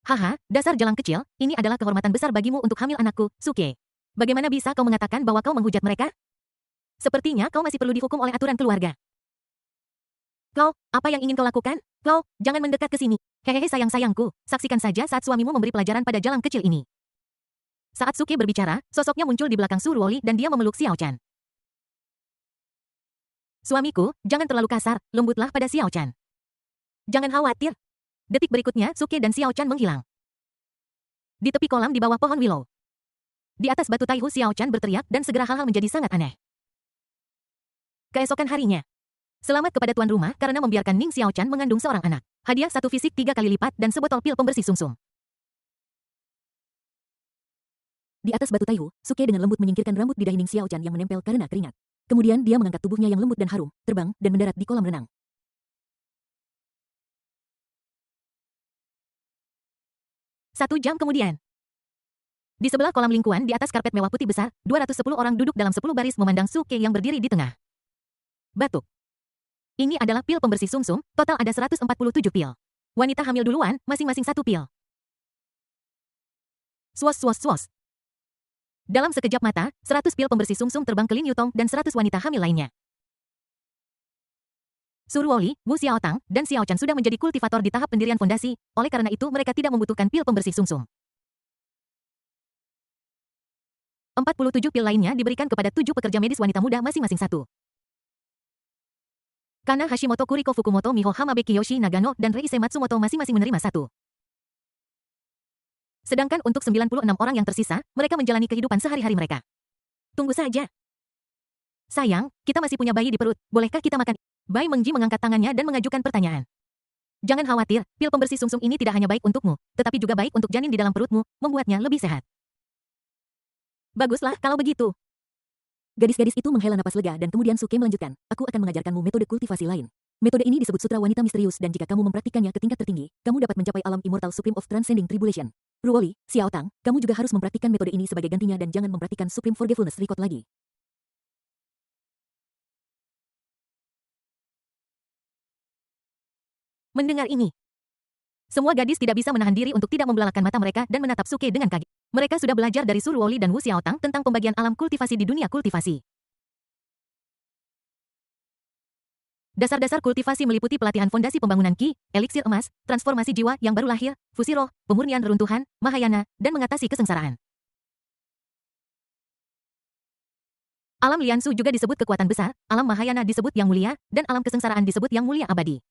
Haha, dasar jalang kecil, ini adalah kehormatan besar bagimu untuk hamil anakku, Suke. Bagaimana bisa kau mengatakan bahwa kau menghujat mereka? Sepertinya kau masih perlu dihukum oleh aturan keluarga. Kau, apa yang ingin kau lakukan? Kau, jangan mendekat ke sini. Hehehe sayang-sayangku, saksikan saja saat suamimu memberi pelajaran pada jalang kecil ini. Saat Suke berbicara, sosoknya muncul di belakang Su Ruoli dan dia memeluk Xiao Chan. Suamiku, jangan terlalu kasar, lembutlah pada Xiao Chan. Jangan khawatir. Detik berikutnya, Suke dan Xiao Chan menghilang. Di tepi kolam di bawah pohon willow. Di atas batu Taihu, Xiao Chan berteriak dan segera hal-hal menjadi sangat aneh. Keesokan harinya. Selamat kepada tuan rumah karena membiarkan Ning Xiao Chan mengandung seorang anak. Hadiah 1 fisik 3 kali lipat dan sebotol pil pembersih sumsum. Di atas batu Taihu, Suke dengan lembut menyingkirkan rambut di dahi Ning Xiao Chan yang menempel karena keringat. Kemudian dia mengangkat tubuhnya yang lembut dan harum, terbang, dan mendarat di kolam renang. 1 jam kemudian. Di sebelah kolam lingkuan di atas karpet mewah putih besar, 210 orang duduk dalam 10 baris memandang Suke yang berdiri di tengah. Batuk. Ini adalah pil pembersih sumsum, total ada 147 pil. Wanita hamil duluan, masing-masing 1 pil. Swos swos swos. Dalam sekejap mata, 100 pil pembersih sumsum terbang ke Lin Yutong dan 100 wanita hamil lainnya. Su Ruoli, Wu Xiaotang, dan Xiao Chan sudah menjadi kultivator di tahap pendirian fondasi, oleh karena itu mereka tidak membutuhkan pil pembersih sumsum. 47 pil lainnya diberikan kepada 7 pekerja medis wanita muda masing-masing 1. Kana Hashimoto, Kuriko Fukumoto, Miho Hamabe, Kiyoshi Nagano, dan Reise Matsumoto masing-masing menerima 1. Sedangkan untuk 96 orang yang tersisa, mereka menjalani kehidupan sehari-hari mereka. Tunggu saja. Sayang, kita masih punya bayi di perut, bolehkah kita makan? Bai Mengji mengangkat tangannya dan mengajukan pertanyaan. Jangan khawatir, pil pembersih sumsum ini tidak hanya baik untukmu, tetapi juga baik untuk janin di dalam perutmu, membuatnya lebih sehat. Baguslah kalau begitu. Gadis-gadis itu menghela napas lega dan kemudian Suke melanjutkan, aku akan mengajarkanmu metode kultivasi lain. Metode ini disebut Sutra Wanita Misterius dan jika kamu mempraktikkannya ke tingkat tertinggi, kamu dapat mencapai alam immortal supreme of transcending tribulation. Ruoli, Xiao Tang, kamu juga harus mempraktikkan metode ini sebagai gantinya dan jangan mempraktikkan supreme forgetfulness record lagi. Mendengar ini, semua gadis tidak bisa menahan diri untuk tidak membelalakkan mata mereka dan menatap Suke dengan kaget. Mereka sudah belajar dari Su Ruoli dan Wu Xiaotang tentang pembagian alam kultivasi di dunia kultivasi. Dasar-dasar kultivasi meliputi pelatihan fondasi pembangunan Ki, eliksir emas, transformasi jiwa yang baru lahir, fusi roh, pemurnian reruntuhan, Mahayana, dan mengatasi kesengsaraan. Alam Liansu juga disebut kekuatan besar, alam Mahayana disebut yang mulia, dan alam kesengsaraan disebut yang mulia abadi.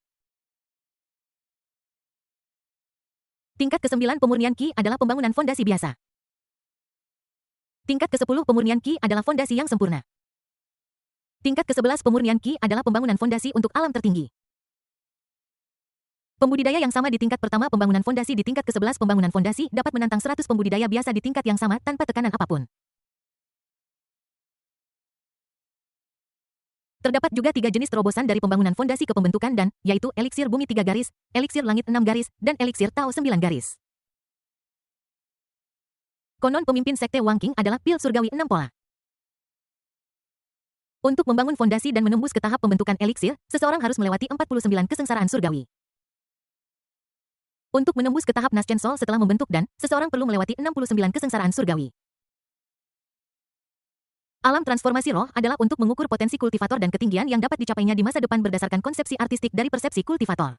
Tingkat ke-9 pemurnian Ki adalah pembangunan fondasi biasa. Tingkat ke-10 pemurnian Ki adalah fondasi yang sempurna. Tingkat ke-11 pemurnian Ki adalah pembangunan fondasi untuk alam tertinggi. Pembudidaya yang sama di tingkat pertama pembangunan fondasi di tingkat ke-11 pembangunan fondasi dapat menantang 100 pembudidaya biasa di tingkat yang sama tanpa tekanan apapun. Terdapat juga 3 jenis terobosan dari pembangunan fondasi ke pembentukan dan, yaitu eliksir bumi 3 garis, eliksir langit 6 garis, dan eliksir Tao 9 garis. Konon pemimpin sekte Wangqing adalah pil surgawi 6 pola. Untuk membangun fondasi dan menembus ke tahap pembentukan eliksir, seseorang harus melewati 49 kesengsaraan surgawi. Untuk menembus ke tahap Naschen Sol setelah membentuk dan, seseorang perlu melewati 69 kesengsaraan surgawi. Alam transformasi roh adalah untuk mengukur potensi kultivator dan ketinggian yang dapat dicapainya di masa depan berdasarkan konsepsi artistik dari persepsi kultivator.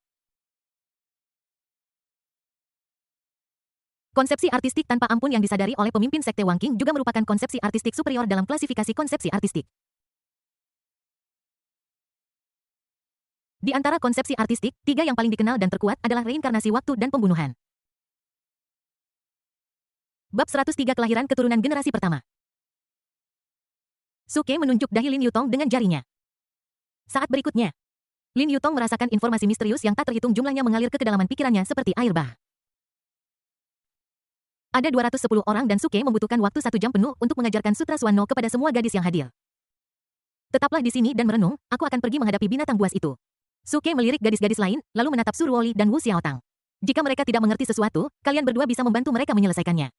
Konsepsi artistik tanpa ampun yang disadari oleh pemimpin sekte Wangqing juga merupakan konsepsi artistik superior dalam klasifikasi konsepsi artistik. Di antara konsepsi artistik, 3 yang paling dikenal dan terkuat adalah reinkarnasi waktu dan pembunuhan. Bab 103 Kelahiran Keturunan Generasi Pertama. Suke menunjuk dahi Lin Yutong dengan jarinya. Saat berikutnya, Lin Yutong merasakan informasi misterius yang tak terhitung jumlahnya mengalir ke kedalaman pikirannya seperti air bah. Ada 210 orang dan Suke membutuhkan waktu 1 jam penuh untuk mengajarkan Sutra Suano kepada semua gadis yang hadir. Tetaplah di sini dan merenung, aku akan pergi menghadapi binatang buas itu. Suke melirik gadis-gadis lain, lalu menatap Su Ruoli dan Wu Xiaotang. Jika mereka tidak mengerti sesuatu, kalian berdua bisa membantu mereka menyelesaikannya.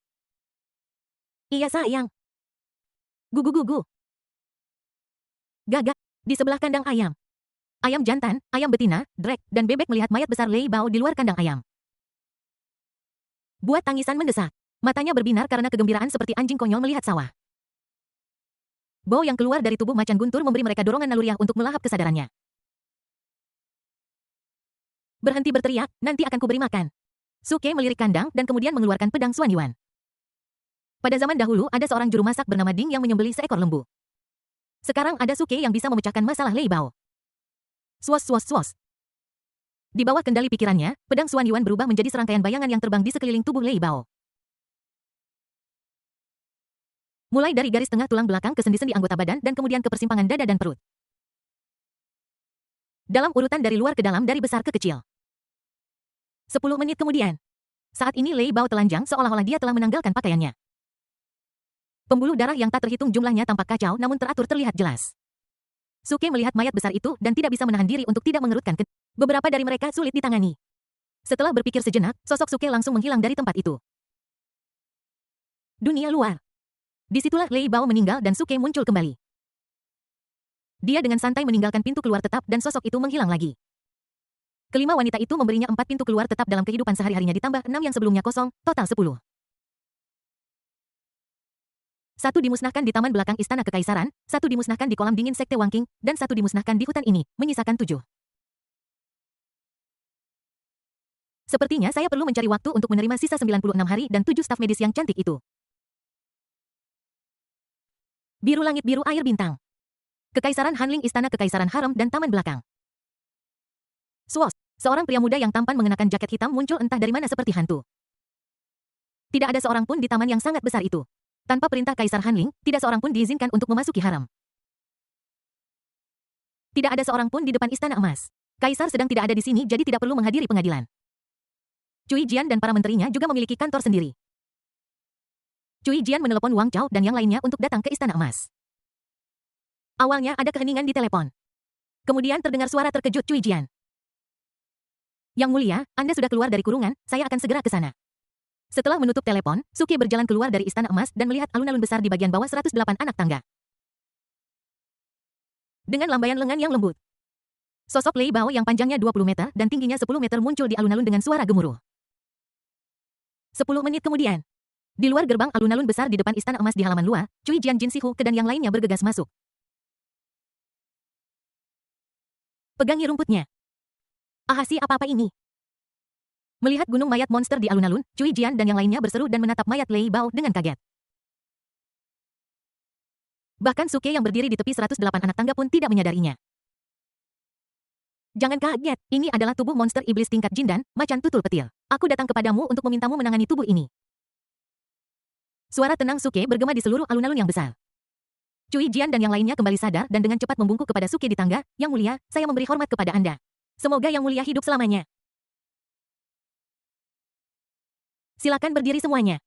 Iya sayang. Gugu-gugu. Gagak, di sebelah kandang ayam. Ayam jantan, ayam betina, drek, dan bebek melihat mayat besar Lei Bao di luar kandang ayam. Buat tangisan mendesak. Matanya berbinar karena kegembiraan seperti anjing konyol melihat sawah. Bau yang keluar dari tubuh macan guntur memberi mereka dorongan naluriah untuk melahap kesadarannya. Berhenti berteriak, nanti akan kuberi makan. Suke melirik kandang dan kemudian mengeluarkan pedang Xuan Yuan. Pada zaman dahulu ada seorang juru masak bernama Ding yang menyembelih seekor lembu. Sekarang ada Suke yang bisa memecahkan masalah Lei Bao. Swos swos swos. Di bawah kendali pikirannya, pedang Xuan Yuan berubah menjadi serangkaian bayangan yang terbang di sekeliling tubuh Lei Bao. Mulai dari garis tengah tulang belakang ke sendi-sendi anggota badan dan kemudian ke persimpangan dada dan perut. Dalam urutan dari luar ke dalam, dari besar ke kecil. 10 menit kemudian. Saat ini Lei Bao telanjang seolah-olah dia telah menanggalkan pakaiannya. Pembuluh darah yang tak terhitung jumlahnya tampak kacau namun teratur terlihat jelas. Suke melihat mayat besar itu dan tidak bisa menahan diri untuk tidak mengerutkan kening. Beberapa dari mereka sulit ditangani. Setelah berpikir sejenak, sosok Suke langsung menghilang dari tempat itu. Dunia luar. Disitulah Lei Bao meninggal dan Suke muncul kembali. Dia dengan santai meninggalkan pintu keluar tetap dan sosok itu menghilang lagi. Kelima wanita itu memberinya 4 pintu keluar tetap dalam kehidupan sehari-harinya ditambah 6 yang sebelumnya kosong, total 10. Satu dimusnahkan di taman belakang Istana Kekaisaran, satu dimusnahkan di kolam dingin Sekte Wangking, dan satu dimusnahkan di hutan ini, menyisakan 7. Sepertinya saya perlu mencari waktu untuk menerima sisa 96 hari dan 7 staf medis yang cantik itu. Biru langit biru air bintang. Kekaisaran Hanling Istana Kekaisaran Harem dan taman belakang. Swos, seorang pria muda yang tampan mengenakan jaket hitam muncul entah dari mana seperti hantu. Tidak ada seorang pun di taman yang sangat besar itu. Tanpa perintah Kaisar Hanling, tidak seorang pun diizinkan untuk memasuki harem. Tidak ada seorang pun di depan Istana Emas. Kaisar sedang tidak ada di sini jadi tidak perlu menghadiri pengadilan. Cui Jian dan para menterinya juga memiliki kantor sendiri. Cui Jian menelepon Wang Chao dan yang lainnya untuk datang ke Istana Emas. Awalnya ada keheningan di telepon. Kemudian terdengar suara terkejut Cui Jian. Yang mulia, Anda sudah keluar dari kurungan, saya akan segera ke sana. Setelah menutup telepon, Suke berjalan keluar dari Istana Emas dan melihat alun-alun besar di bagian bawah 108 anak tangga. Dengan lambaian lengan yang lembut. Sosok Lei Bao yang panjangnya 20 meter dan tingginya 10 meter muncul di alun-alun dengan suara gemuruh. 10 menit kemudian. Di luar gerbang alun-alun besar di depan Istana Emas di halaman luar, Cui Jian Jin Sihu dan yang lainnya bergegas masuk. Pegangi rumputnya. Ahasi apa-apa ini? Melihat gunung mayat monster di alun-alun, Cui Jian dan yang lainnya berseru dan menatap mayat Lei Bao dengan kaget. Bahkan Suke yang berdiri di tepi 108 anak tangga pun tidak menyadarinya. Jangan kaget, ini adalah tubuh monster iblis tingkat Jindan, macan tutul petir. Aku datang kepadamu untuk memintamu menangani tubuh ini. Suara tenang Suke bergema di seluruh alun-alun yang besar. Cui Jian dan yang lainnya kembali sadar dan dengan cepat membungkuk kepada Suke di tangga, Yang mulia, saya memberi hormat kepada Anda. Semoga Yang mulia hidup selamanya. Silakan berdiri semuanya.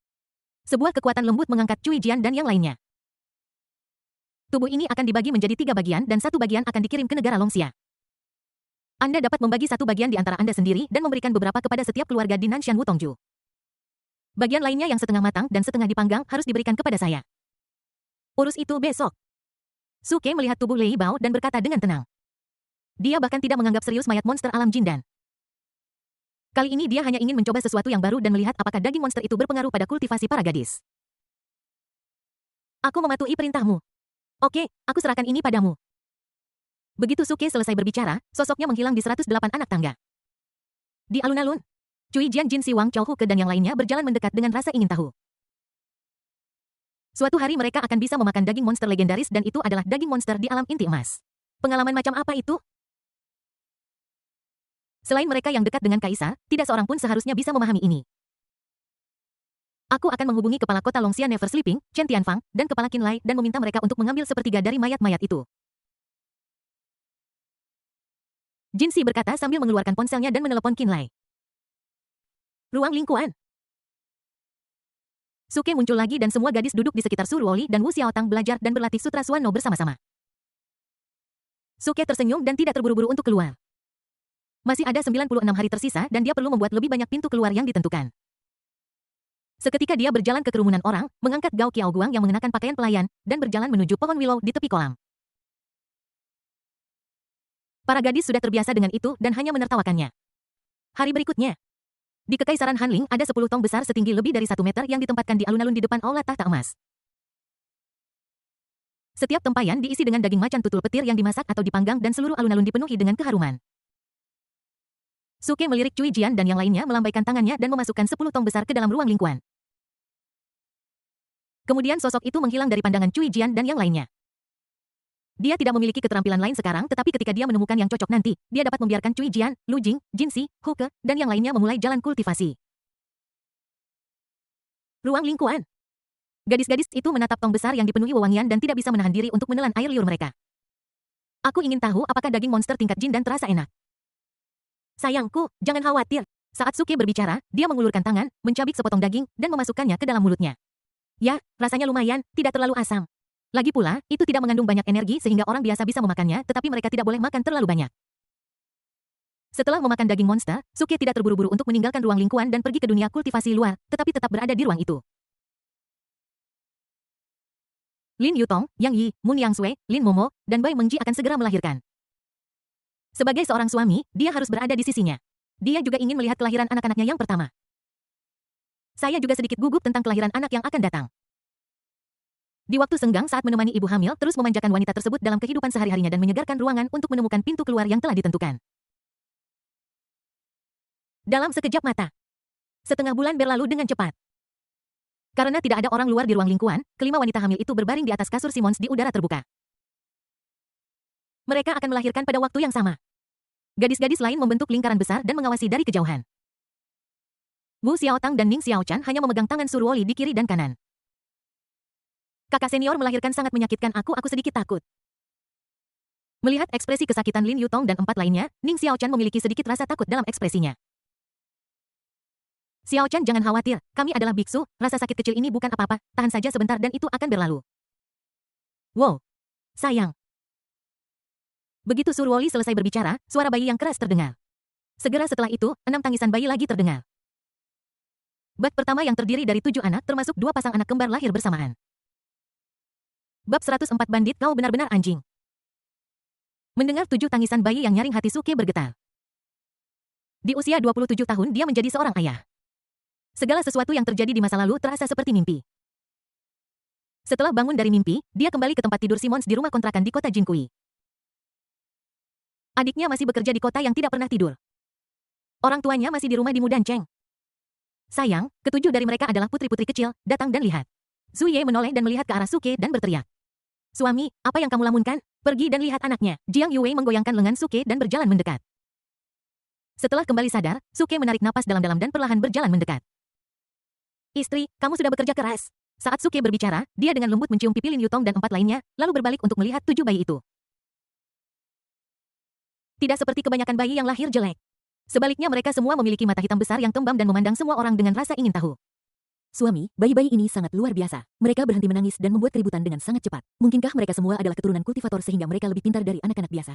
Sebuah kekuatan lembut mengangkat Cui Jian dan yang lainnya. Tubuh ini akan dibagi menjadi 3 bagian dan 1 bagian akan dikirim ke negara Longxia. Anda dapat membagi 1 bagian di antara Anda sendiri dan memberikan beberapa kepada setiap keluarga di Nanshan Wutongju. Bagian lainnya yang setengah matang dan setengah dipanggang harus diberikan kepada saya. Urus itu besok. Suke melihat tubuh Lei Bao dan berkata dengan tenang. Dia bahkan tidak menganggap serius mayat monster alam Jindan. Kali ini dia hanya ingin mencoba sesuatu yang baru dan melihat apakah daging monster itu berpengaruh pada kultivasi para gadis. Aku mematuhi perintahmu. Oke, aku serahkan ini padamu. Begitu Suke selesai berbicara, sosoknya menghilang di 108 anak tangga. Di alun-alun, Cui Jian Jin Si Wang Chao Huke dan yang lainnya berjalan mendekat dengan rasa ingin tahu. Suatu hari mereka akan bisa memakan daging monster legendaris dan itu adalah daging monster di alam inti emas. Pengalaman macam apa itu? Selain mereka yang dekat dengan Kaisar, tidak seorang pun seharusnya bisa memahami ini. Aku akan menghubungi kepala kota Longxia Never Sleeping, Chen Tianfang, dan kepala Qinlai dan meminta mereka untuk mengambil sepertiga dari mayat-mayat itu. Jin Si berkata sambil mengeluarkan ponselnya dan menelepon Qinlai. Ruang lingkuan. Suke muncul lagi dan semua gadis duduk di sekitar Su Ruoli dan Wu Xiaotang belajar dan berlatih Sutra Suano bersama-sama. Suke tersenyum dan tidak terburu-buru untuk keluar. Masih ada 96 hari tersisa dan dia perlu membuat lebih banyak pintu keluar yang ditentukan. Seketika dia berjalan ke kerumunan orang, mengangkat Gao Qiaoguang yang mengenakan pakaian pelayan, dan berjalan menuju pohon willow di tepi kolam. Para gadis sudah terbiasa dengan itu dan hanya menertawakannya. Hari berikutnya. Di Kekaisaran Hanling ada 10 tong besar setinggi lebih dari 1 meter yang ditempatkan di alun-alun di depan aula tahta emas. Setiap tempayan diisi dengan daging macan tutul petir yang dimasak atau dipanggang dan seluruh alun-alun dipenuhi dengan keharuman. Suke melirik Cui Jian dan yang lainnya melambaikan tangannya dan memasukkan 10 tong besar ke dalam ruang lingkuan. Kemudian sosok itu menghilang dari pandangan Cui Jian dan yang lainnya. Dia tidak memiliki keterampilan lain sekarang, tetapi ketika dia menemukan yang cocok nanti, dia dapat membiarkan Cui Jian, Lu Jing, Jin Si, Hu Ke, dan yang lainnya memulai jalan kultivasi. Ruang lingkuan. Gadis-gadis itu menatap tong besar yang dipenuhi wewangian dan tidak bisa menahan diri untuk menelan air liur mereka. Aku ingin tahu apakah daging monster tingkat jin dan terasa enak. Sayangku, jangan khawatir. Saat Suke berbicara, dia mengulurkan tangan, mencabik sepotong daging, dan memasukkannya ke dalam mulutnya. Ya, rasanya lumayan, tidak terlalu asam. Lagi pula, itu tidak mengandung banyak energi sehingga orang biasa bisa memakannya, tetapi mereka tidak boleh makan terlalu banyak. Setelah memakan daging monster, Suke tidak terburu-buru untuk meninggalkan ruang lingkuan dan pergi ke dunia kultivasi luar, tetapi tetap berada di ruang itu. Lin Yutong, Yang Yi, Mun Yang Sui, Lin Momo, dan Bai Mengji akan segera melahirkan. Sebagai seorang suami, dia harus berada di sisinya. Dia juga ingin melihat kelahiran anak-anaknya yang pertama. Saya juga sedikit gugup tentang kelahiran anak yang akan datang. Di waktu senggang saat menemani ibu hamil terus memanjakan wanita tersebut dalam kehidupan sehari-harinya dan menyegarkan ruangan untuk menemukan pintu keluar yang telah ditentukan. Dalam sekejap mata. Setengah bulan berlalu dengan cepat. Karena tidak ada orang luar di ruang lingkuan, kelima wanita hamil itu berbaring di atas kasur Simons di udara terbuka. Mereka akan melahirkan pada waktu yang sama. Gadis-gadis lain membentuk lingkaran besar dan mengawasi dari kejauhan. Wu Xiaotang dan Ning Xiaochan hanya memegang tangan Surwoli di kiri dan kanan. Kakak senior melahirkan sangat menyakitkan aku sedikit takut. Melihat ekspresi kesakitan Lin Yutong dan empat lainnya, Ning Xiaochan memiliki sedikit rasa takut dalam ekspresinya. Xiaochan jangan khawatir, kami adalah biksu, rasa sakit kecil ini bukan apa-apa, tahan saja sebentar dan itu akan berlalu. Wow. Sayang. Begitu Surwoli selesai berbicara, suara bayi yang keras terdengar. Segera setelah itu, 6 tangisan bayi lagi terdengar. Bab pertama yang terdiri dari 7 anak termasuk 2 pasang anak kembar lahir bersamaan. Bab 104 bandit kau benar-benar anjing. Mendengar 7 tangisan bayi yang nyaring hati Suke bergetar. Di usia 27 tahun dia menjadi seorang ayah. Segala sesuatu yang terjadi di masa lalu terasa seperti mimpi. Setelah bangun dari mimpi, dia kembali ke tempat tidur Simons di rumah kontrakan di kota Jinkui. Adiknya masih bekerja di kota yang tidak pernah tidur. Orang tuanya masih di rumah di Mudancheng. Sayang, ketujuh dari mereka adalah putri-putri kecil, datang dan lihat. Zuye menoleh dan melihat ke arah Suke dan berteriak. Suami, apa yang kamu lamunkan? Pergi dan lihat anaknya. Jiang Yue menggoyangkan lengan Suke dan berjalan mendekat. Setelah kembali sadar, Suke menarik napas dalam-dalam dan perlahan berjalan mendekat. Istri, kamu sudah bekerja keras. Saat Suke berbicara, dia dengan lembut mencium pipi Lin Yutong dan 4 lainnya, lalu berbalik untuk melihat 7 bayi itu. Tidak seperti kebanyakan bayi yang lahir jelek. Sebaliknya mereka semua memiliki mata hitam besar yang kembam dan memandang semua orang dengan rasa ingin tahu. Suami, bayi-bayi ini sangat luar biasa. Mereka berhenti menangis dan membuat keributan dengan sangat cepat. Mungkinkah mereka semua adalah keturunan kultivator sehingga mereka lebih pintar dari anak-anak biasa?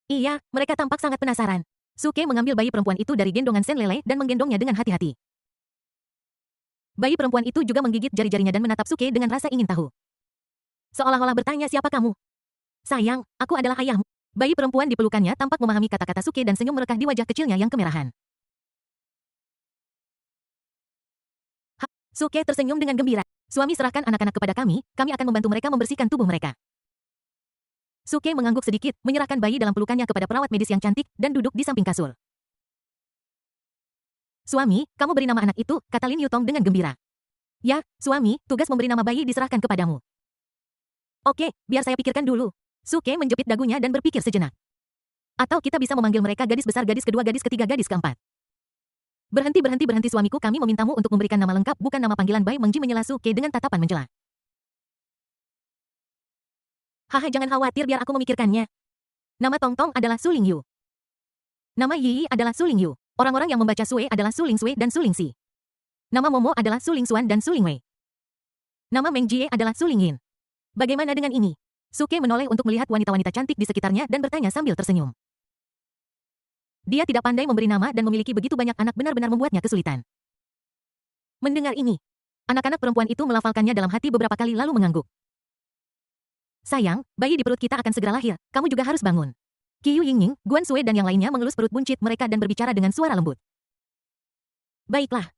Iya, mereka tampak sangat penasaran. Suke mengambil bayi perempuan itu dari gendongan Sen Lele dan menggendongnya dengan hati-hati. Bayi perempuan itu juga menggigit jari-jarinya dan menatap Suke dengan rasa ingin tahu. Seolah-olah bertanya siapa kamu? Sayang, aku adalah ayahmu. Bayi perempuan di pelukannya tampak memahami kata-kata Suke dan senyum merekah di wajah kecilnya yang kemerahan. Suke tersenyum dengan gembira. Suami serahkan anak-anak kepada kami akan membantu mereka membersihkan tubuh mereka. Suke mengangguk sedikit, menyerahkan bayi dalam pelukannya kepada perawat medis yang cantik, dan duduk di samping kasur. Suami, kamu beri nama anak itu, kata Lin Yutong dengan gembira. Ya, suami, tugas memberi nama bayi diserahkan kepadamu. Oke, biar saya pikirkan dulu. Suke menjepit dagunya dan berpikir sejenak. Atau kita bisa memanggil mereka gadis besar, gadis kedua, gadis ketiga, gadis keempat. Berhenti suamiku, kami memintamu untuk memberikan nama lengkap bukan nama panggilan. Bai Mengji menyela Suke dengan tatapan mencela. Haha, jangan khawatir, biar aku memikirkannya. Nama Tong-Tong adalah Su Lingyu. Nama Yi adalah Su Lingyu. Orang-orang yang membaca Sue adalah Su Ling Sui dan Su Ling Si. Nama Momo adalah Su Ling Xuan dan Su Ling Wei. Nama Meng Jie adalah Su Ling Yin. Bagaimana dengan ini? Suke menoleh untuk melihat wanita-wanita cantik di sekitarnya dan bertanya sambil tersenyum. Dia tidak pandai memberi nama dan memiliki begitu banyak anak benar-benar membuatnya kesulitan. Mendengar ini, anak-anak perempuan itu melafalkannya dalam hati beberapa kali lalu mengangguk. Sayang, bayi di perut kita akan segera lahir, kamu juga harus bangun. Qiu Yingning, Guan Sue dan yang lainnya mengelus perut buncit mereka dan berbicara dengan suara lembut. Baiklah.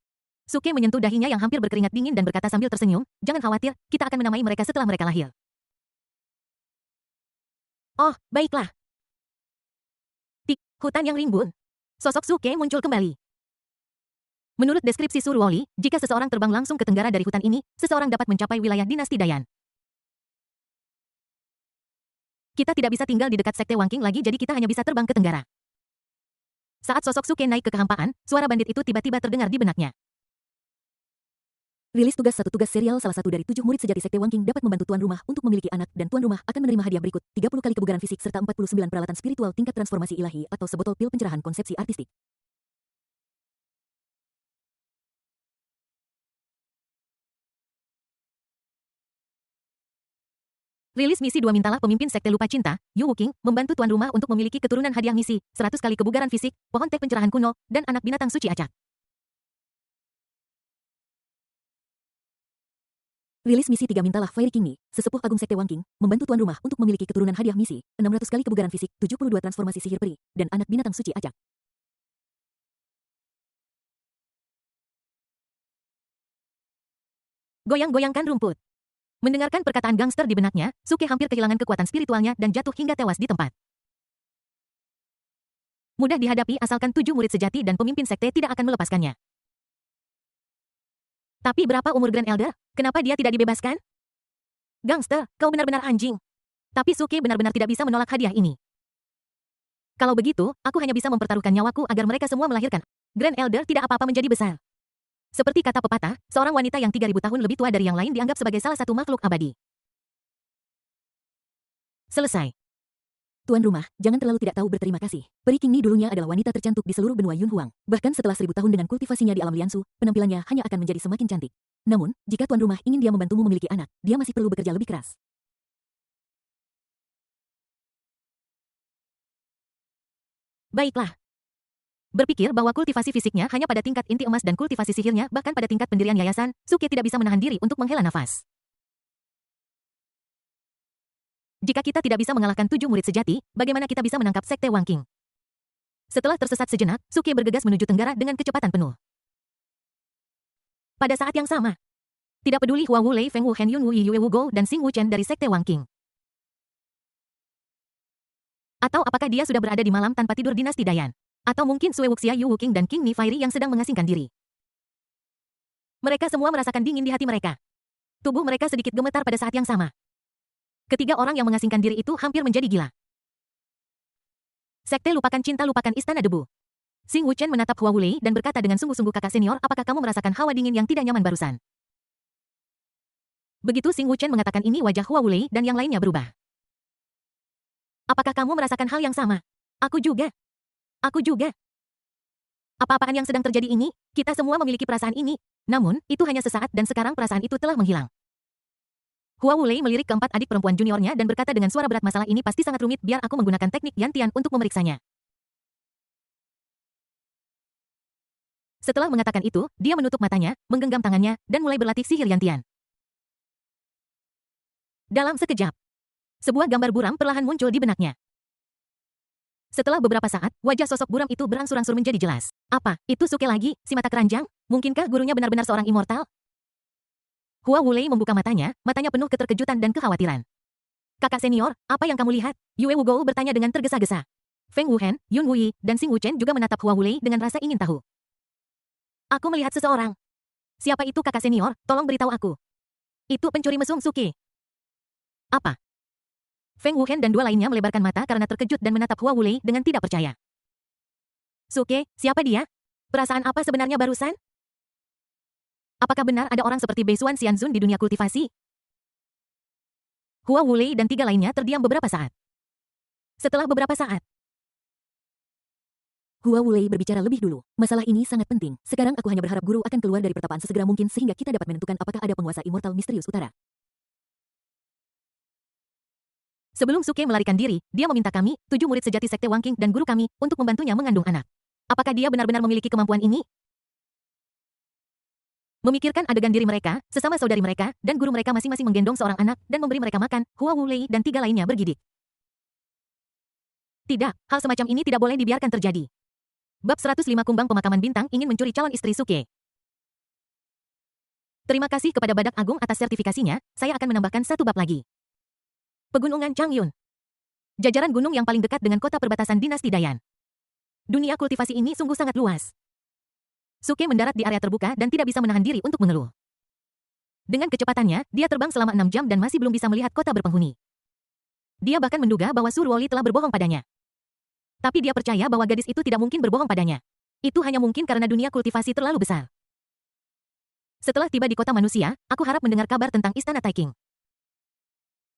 Suke menyentuh dahinya yang hampir berkeringat dingin dan berkata sambil tersenyum, jangan khawatir, kita akan menamai mereka setelah mereka lahir. Oh, baiklah. Tik, hutan yang rimbun. Sosok Suke muncul kembali. Menurut deskripsi Surwoli, jika seseorang terbang langsung ke tenggara dari hutan ini, seseorang dapat mencapai wilayah dinasti Dayan. Kita tidak bisa tinggal di dekat Sekte Wangking lagi, jadi kita hanya bisa terbang ke tenggara. Saat sosok Suke naik ke kehampaan, suara bandit itu tiba-tiba terdengar di benaknya. Rilis tugas satu tugas serial salah satu dari 7 murid sejati Sekte Wangking dapat membantu tuan rumah untuk memiliki anak dan tuan rumah akan menerima hadiah berikut 30 kali kebugaran fisik serta 49 peralatan spiritual tingkat transformasi ilahi atau sebotol pil pencerahan konsepsi artistik. Rilis misi 2 mintalah pemimpin Sekte Lupa Cinta, Yu Wuking, membantu tuan rumah untuk memiliki keturunan hadiah misi, 100 kali kebugaran fisik, pohon teh pencerahan kuno, dan anak binatang suci acak. Rilis misi 3 mintalah Fairy King Mi, sesepuh agung Sekte Wangking, membantu tuan rumah untuk memiliki keturunan hadiah misi, 600 kali kebugaran fisik, 72 transformasi sihir peri, dan anak binatang suci acak. Goyang-goyangkan rumput. Mendengarkan perkataan gangster di benaknya, Suke hampir kehilangan kekuatan spiritualnya dan jatuh hingga tewas di tempat. Mudah dihadapi asalkan 7 murid sejati dan pemimpin sekte tidak akan melepaskannya. Tapi berapa umur Grand Elder? Kenapa dia tidak dibebaskan? Gangster, kau benar-benar anjing. Tapi Suke benar-benar tidak bisa menolak hadiah ini. Kalau begitu, aku hanya bisa mempertaruhkan nyawaku agar mereka semua melahirkan. Grand Elder tidak apa-apa menjadi besar. Seperti kata pepatah, seorang wanita yang 3.000 tahun lebih tua dari yang lain dianggap sebagai salah satu makhluk abadi. Selesai. Tuan rumah, jangan terlalu tidak tahu berterima kasih. Peri King Mi dulunya adalah wanita tercantik di seluruh benua Yun Huang. Bahkan setelah 1000 tahun dengan kultivasinya di alam Liansu, penampilannya hanya akan menjadi semakin cantik. Namun, jika tuan rumah ingin dia membantumu memiliki anak, dia masih perlu bekerja lebih keras. Baiklah. Berpikir bahwa kultivasi fisiknya hanya pada tingkat inti emas dan kultivasi sihirnya bahkan pada tingkat pendirian yayasan, Suke tidak bisa menahan diri untuk menghela nafas. Jika kita tidak bisa mengalahkan 7 murid sejati, bagaimana kita bisa menangkap Sekte Wangking? Setelah tersesat sejenak, Suke bergegas menuju tenggara dengan kecepatan penuh. Pada saat yang sama, tidak peduli Hua Wulei, Feng Wuhen, Yun Wui, Yue Wugo, dan Xing Wuchen dari Sekte Wangking. Atau apakah dia sudah berada di malam tanpa tidur dinasti Dayan? Atau mungkin Sue Wuxia, Yu Wuking, dan King Ni Fairy yang sedang mengasingkan diri. Mereka semua merasakan dingin di hati mereka. Tubuh mereka sedikit gemetar pada saat yang sama. Ketiga orang yang mengasingkan diri itu hampir menjadi gila. Sekte lupakan cinta, lupakan istana debu. Xing Wuchen menatap Hua Wulei dan berkata dengan sungguh-sungguh, kakak senior, apakah kamu merasakan hawa dingin yang tidak nyaman barusan? Begitu Xing Wuchen mengatakan ini, wajah Hua Wulei dan yang lainnya berubah. Apakah kamu merasakan hal yang sama? Aku juga. Aku juga. Apa-apaan yang sedang terjadi ini? Kita semua memiliki perasaan ini. Namun, itu hanya sesaat dan sekarang perasaan itu telah menghilang. Hua Wulei melirik keempat adik perempuan juniornya dan berkata dengan suara berat, masalah ini pasti sangat rumit, biar aku menggunakan teknik Yantian untuk memeriksanya. Setelah mengatakan itu, dia menutup matanya, menggenggam tangannya, dan mulai berlatih sihir Yantian. Dalam sekejap, sebuah gambar buram perlahan muncul di benaknya. Setelah beberapa saat, wajah sosok buram itu berangsur-angsur menjadi jelas. Apa, itu Suke lagi, si mata keranjang? Mungkinkah gurunya benar-benar seorang immortal? Hua Wulei membuka matanya penuh keterkejutan dan kekhawatiran. Kakak senior, apa yang kamu lihat? Yue Wugou bertanya dengan tergesa-gesa. Feng Wuhen, Yun Wui, dan Xing Wuchen juga menatap Hua Wulei dengan rasa ingin tahu. Aku melihat seseorang. Siapa itu kakak senior? Tolong beritahu aku. Itu pencuri mesum Suke. Apa? Feng Wuhen dan dua lainnya melebarkan mata karena terkejut dan menatap Hua Wulei dengan tidak percaya. Suke, siapa dia? Perasaan apa sebenarnya barusan? Apakah benar ada orang seperti Beisuan Xianzun di dunia kultivasi? Hua Wulei dan tiga lainnya terdiam beberapa saat. Setelah beberapa saat, Hua Wulei berbicara lebih dulu. Masalah ini sangat penting. Sekarang aku hanya berharap guru akan keluar dari pertapaan sesegera mungkin sehingga kita dapat menentukan apakah ada penguasa immortal misterius utara. Sebelum Suke melarikan diri, dia meminta kami, 7 murid sejati Sekte Wangking dan guru kami, untuk membantunya mengandung anak. Apakah dia benar-benar memiliki kemampuan ini? Memikirkan adegan diri mereka, sesama saudari mereka, dan guru mereka masing-masing menggendong seorang anak dan memberi mereka makan, Hua Wulei dan tiga lainnya bergidik. Tidak, hal semacam ini tidak boleh dibiarkan terjadi. Bab 105 Kumbang Pemakaman Bintang ingin mencuri calon istri Suke. Terima kasih kepada Badak Agung atas sertifikasinya, saya akan menambahkan satu bab lagi. Pegunungan Changyun. Jajaran gunung yang paling dekat dengan kota perbatasan dinasti Dayan. Dunia kultivasi ini sungguh sangat luas. Suke mendarat di area terbuka dan tidak bisa menahan diri untuk mengeluh. Dengan kecepatannya, dia terbang selama 6 jam dan masih belum bisa melihat kota berpenghuni. Dia bahkan menduga bahwa Surwoli telah berbohong padanya. Tapi dia percaya bahwa gadis itu tidak mungkin berbohong padanya. Itu hanya mungkin karena dunia kultivasi terlalu besar. Setelah tiba di kota manusia, aku harap mendengar kabar tentang Istana Taiking.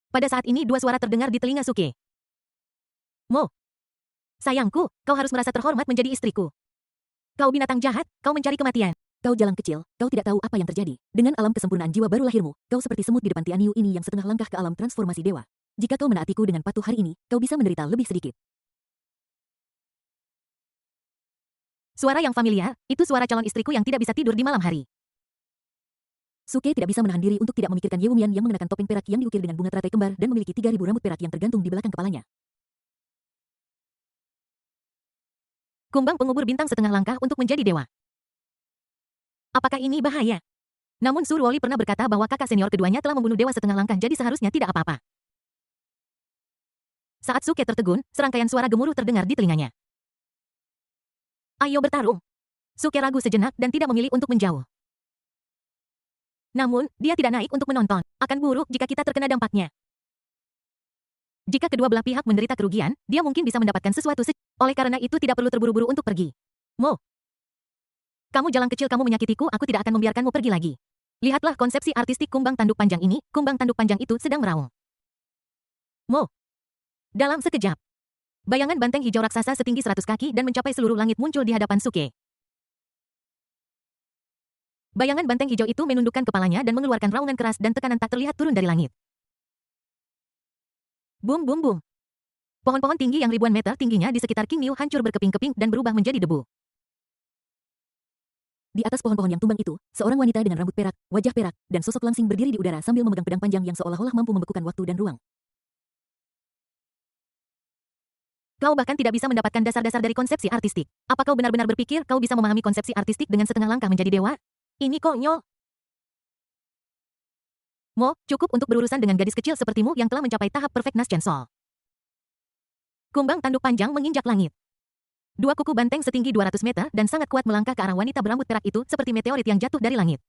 Pada saat ini dua suara terdengar di telinga Suke. Mo. Sayangku, kau harus merasa terhormat menjadi istriku. Kau binatang jahat, kau mencari kematian. Kau jalang kecil, kau tidak tahu apa yang terjadi. Dengan alam kesempurnaan jiwa baru lahirmu, kau seperti semut di depan Tianyu ini yang setengah langkah ke alam transformasi dewa. Jika kau menaatiku dengan patuh hari ini, kau bisa menderita lebih sedikit. Suara yang familiar, itu suara calon istriku yang tidak bisa tidur di malam hari. Suke tidak bisa menahan diri untuk tidak memikirkan Yewumian yang mengenakan topeng perak yang diukir dengan bunga teratai kembar dan memiliki 3.000 rambut perak yang tergantung di belakang kepalanya. Kumbang pengubur bintang setengah langkah untuk menjadi dewa. Apakah ini bahaya? Namun Surwoli pernah berkata bahwa kakak senior keduanya telah membunuh dewa setengah langkah, jadi seharusnya tidak apa-apa. Saat Suke tertegun, serangkaian suara gemuruh terdengar di telinganya. Ayo bertarung. Suke ragu sejenak dan tidak memilih untuk menjauh. Namun, dia tidak naik untuk menonton. Akan buruk jika kita terkena dampaknya. Jika kedua belah pihak menderita kerugian, dia mungkin bisa mendapatkan sesuatu. Oleh karena itu tidak perlu terburu-buru untuk pergi. Mo. Kamu jalang kecil, kamu menyakitiku, aku tidak akan membiarkanmu pergi lagi. Lihatlah konsepsi artistik kumbang tanduk panjang ini, kumbang tanduk panjang itu sedang meraung. Mo. Dalam sekejap. Bayangan banteng hijau raksasa setinggi 100 kaki dan mencapai seluruh langit muncul di hadapan Suke. Bayangan banteng hijau itu menundukkan kepalanya dan mengeluarkan raungan keras dan tekanan tak terlihat turun dari langit. Bum bum bum. Pohon-pohon tinggi yang ribuan meter tingginya di sekitar King Liu hancur berkeping-keping dan berubah menjadi debu. Di atas pohon-pohon yang tumbang itu, seorang wanita dengan rambut perak, wajah perak, dan sosok langsing berdiri di udara sambil memegang pedang panjang yang seolah-olah mampu membekukan waktu dan ruang. Kau bahkan tidak bisa mendapatkan dasar-dasar dari konsepsi artistik. Apa kau benar-benar berpikir kau bisa memahami konsepsi artistik dengan setengah langkah menjadi dewa? Ini konyol. Mo, cukup untuk berurusan dengan gadis kecil sepertimu yang telah mencapai tahap perfect Chainsaw. Kumbang tanduk panjang menginjak langit. Dua kuku banteng setinggi 200 meter dan sangat kuat melangkah ke arah wanita berambut perak itu seperti meteorit yang jatuh dari langit.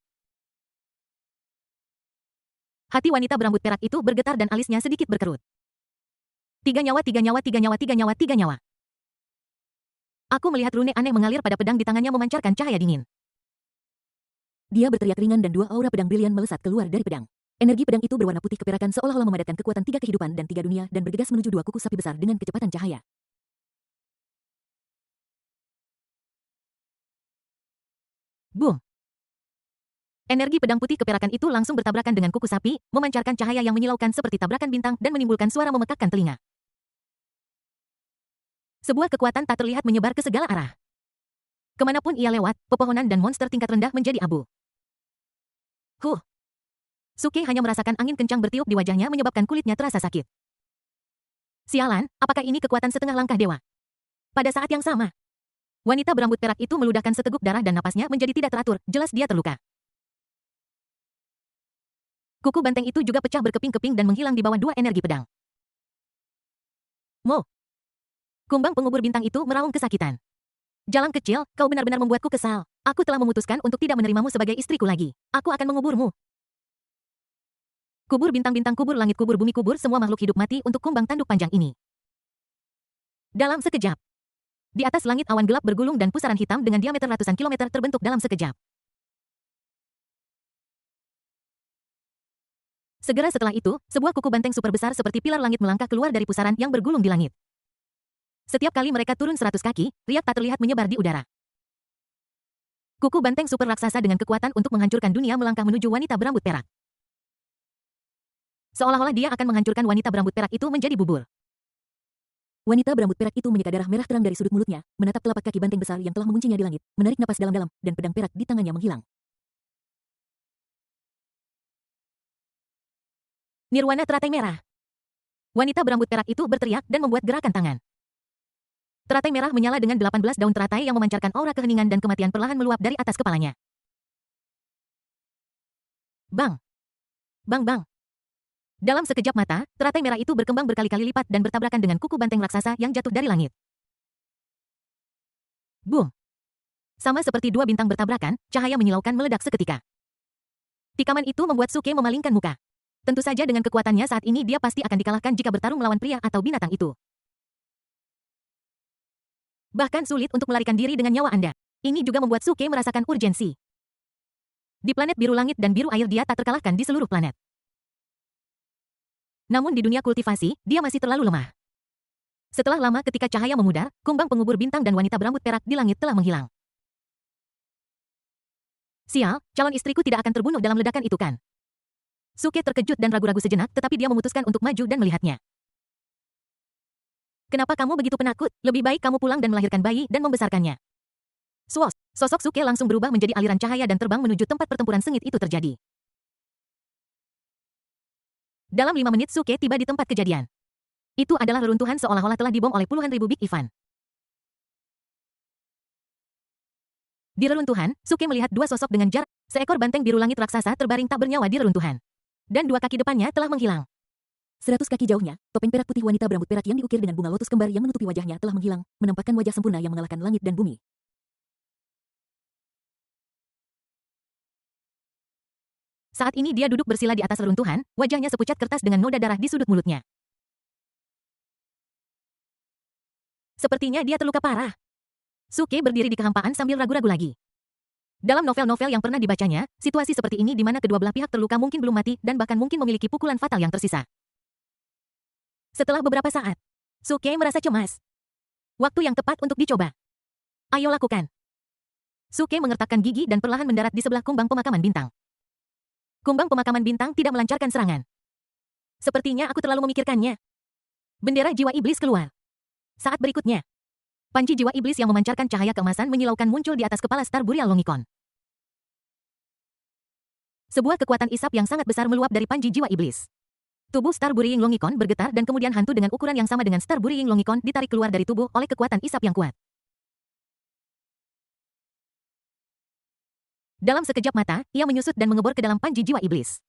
Hati wanita berambut perak itu bergetar dan alisnya sedikit berkerut. 3 nyawa, 3 nyawa, 3 nyawa, 3 nyawa, 3 nyawa. Aku melihat rune aneh mengalir pada pedang di tangannya memancarkan cahaya dingin. Dia berteriak ringan dan dua aura pedang brilian melesat keluar dari pedang. Energi pedang itu berwarna putih keperakan seolah-olah memadatkan kekuatan 3 kehidupan dan 3 dunia dan bergegas menuju 2 kuku sapi besar dengan kecepatan cahaya. Boom! Energi pedang putih keperakan itu langsung bertabrakan dengan kuku sapi, memancarkan cahaya yang menyilaukan seperti tabrakan bintang dan menimbulkan suara memekakkan telinga. Sebuah kekuatan tak terlihat menyebar ke segala arah. Kemanapun ia lewat, pepohonan dan monster tingkat rendah menjadi abu. Suke hanya merasakan angin kencang bertiup di wajahnya menyebabkan kulitnya terasa sakit. Sialan, apakah ini kekuatan setengah langkah dewa? Pada saat yang sama, wanita berambut perak itu meludahkan seteguk darah dan napasnya menjadi tidak teratur, jelas dia terluka. Kuku banteng itu juga pecah berkeping-keping dan menghilang di bawah 2 energi pedang. Mo. Kumbang pengubur bintang itu meraung kesakitan. Jalang kecil, kau benar-benar membuatku kesal. Aku telah memutuskan untuk tidak menerimamu sebagai istriku lagi. Aku akan menguburmu. Kubur bintang-bintang, kubur langit, kubur bumi, kubur semua makhluk hidup mati untuk kumbang tanduk panjang ini. Dalam sekejap. Di atas langit awan gelap bergulung dan pusaran hitam dengan diameter ratusan kilometer terbentuk dalam sekejap. Segera setelah itu, sebuah kuku banteng super besar seperti pilar langit melangkah keluar dari pusaran yang bergulung di langit. Setiap kali mereka turun 100 kaki, riak tak terlihat menyebar di udara. Kuku banteng super raksasa dengan kekuatan untuk menghancurkan dunia melangkah menuju wanita berambut perak. Seolah-olah dia akan menghancurkan wanita berambut perak itu menjadi bubur. Wanita berambut perak itu menyeka darah merah terang dari sudut mulutnya, menatap telapak kaki banteng besar yang telah menguncinya di langit, menarik napas dalam-dalam, dan pedang perak di tangannya menghilang. Nirwana teratai merah. Wanita berambut perak itu berteriak dan membuat gerakan tangan. Teratai merah menyala dengan 18 daun teratai yang memancarkan aura keheningan dan kematian perlahan meluap dari atas kepalanya. Bang! Bang bang! Dalam sekejap mata, teratai merah itu berkembang berkali-kali lipat dan bertabrakan dengan kuku banteng raksasa yang jatuh dari langit. Boom! Sama seperti dua bintang bertabrakan, cahaya menyilaukan meledak seketika. Tikaman itu membuat Suke memalingkan muka. Tentu saja dengan kekuatannya saat ini dia pasti akan dikalahkan jika bertarung melawan pria atau binatang itu. Bahkan sulit untuk melarikan diri dengan nyawa Anda. Ini juga membuat Suke merasakan urgensi. Di planet biru langit dan biru air dia tak terkalahkan di seluruh planet. Namun di dunia kultivasi, dia masih terlalu lemah. Setelah lama ketika cahaya memudar, kumbang pengubur bintang dan wanita berambut perak di langit telah menghilang. Sial, calon istriku tidak akan terbunuh dalam ledakan itu kan? Suke terkejut dan ragu-ragu sejenak tetapi dia memutuskan untuk maju dan melihatnya. Kenapa kamu begitu penakut? Lebih baik kamu pulang dan melahirkan bayi dan membesarkannya. Swos, sosok Suke langsung berubah menjadi aliran cahaya dan terbang menuju tempat pertempuran sengit itu terjadi. Dalam 5 menit Suke tiba di tempat kejadian. Itu adalah reruntuhan seolah-olah telah dibom oleh puluhan ribu Big Ivan. Di reruntuhan, Suke melihat dua sosok dengan jarak. Seekor banteng biru langit raksasa terbaring tak bernyawa di reruntuhan. Dan dua kaki depannya telah menghilang. 100 kaki jauhnya, topeng perak putih wanita berambut perak yang diukir dengan bunga lotus kembar yang menutupi wajahnya telah menghilang, menampakkan wajah sempurna yang mengalahkan langit dan bumi. Saat ini dia duduk bersila di atas reruntuhan, wajahnya sepucat kertas dengan noda darah di sudut mulutnya. Sepertinya dia terluka parah. Suke berdiri di kehampaan sambil ragu-ragu lagi. Dalam novel-novel yang pernah dibacanya, situasi seperti ini di mana kedua belah pihak terluka mungkin belum mati dan bahkan mungkin memiliki pukulan fatal yang tersisa. Setelah beberapa saat, Suke merasa cemas. Waktu yang tepat untuk dicoba. Ayo lakukan. Suke mengertakkan gigi dan perlahan mendarat di sebelah kumbang pemakaman bintang. Kumbang pemakaman bintang tidak melancarkan serangan. Sepertinya aku terlalu memikirkannya. Bendera jiwa iblis keluar. Saat berikutnya, panci jiwa iblis yang memancarkan cahaya keemasan menyilaukan muncul di atas kepala Star Burial Longicon. Sebuah kekuatan isap yang sangat besar meluap dari panci jiwa iblis. Tubuh Star Burying Longicon bergetar dan kemudian hantu dengan ukuran yang sama dengan Star Burying Longicon ditarik keluar dari tubuh oleh kekuatan isap yang kuat. Dalam sekejap mata, ia menyusut dan mengebor ke dalam panji jiwa iblis.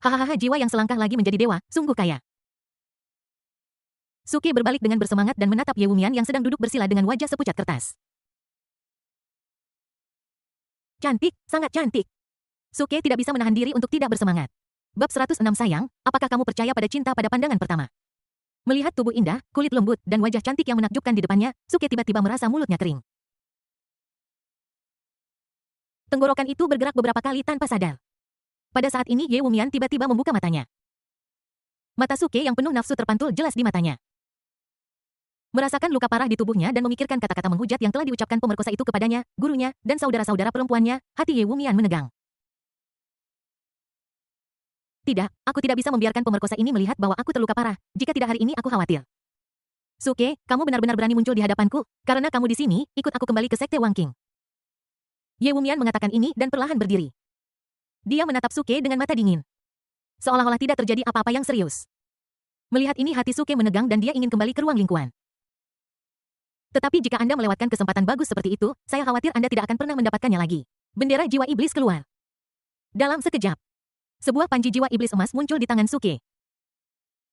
Hahaha, jiwa yang selangkah lagi menjadi dewa, sungguh kaya. Suke berbalik dengan bersemangat dan menatap Ye Wumian yang sedang duduk bersila dengan wajah sepucat kertas. Cantik, sangat cantik. Suke tidak bisa menahan diri untuk tidak bersemangat. Bab 106 sayang, apakah kamu percaya pada cinta pada pandangan pertama? Melihat tubuh indah, kulit lembut, dan wajah cantik yang menakjubkan di depannya, Suke tiba-tiba merasa mulutnya kering. Tenggorokan itu bergerak beberapa kali tanpa sadar. Pada saat ini Ye Wumian tiba-tiba membuka matanya. Mata Suke yang penuh nafsu terpantul jelas di matanya. Merasakan luka parah di tubuhnya dan memikirkan kata-kata menghujat yang telah diucapkan pemerkosa itu kepadanya, gurunya, dan saudara-saudara perempuannya, hati Ye Wumian menegang. Tidak, aku tidak bisa membiarkan pemerkosa ini melihat bahwa aku terluka parah. Jika tidak hari ini aku khawatir. Suke, kamu benar-benar berani muncul di hadapanku. Karena kamu di sini, ikut aku kembali ke Sekte Wang Qing. Ye Wumian mengatakan ini dan perlahan berdiri. Dia menatap Suke dengan mata dingin. Seolah-olah tidak terjadi apa-apa yang serius. Melihat ini hati Suke menegang dan dia ingin kembali ke ruang lingkuan. Tetapi jika Anda melewatkan kesempatan bagus seperti itu, saya khawatir Anda tidak akan pernah mendapatkannya lagi. Bendera jiwa iblis keluar. Dalam sekejap, sebuah panji jiwa iblis emas muncul di tangan Suke.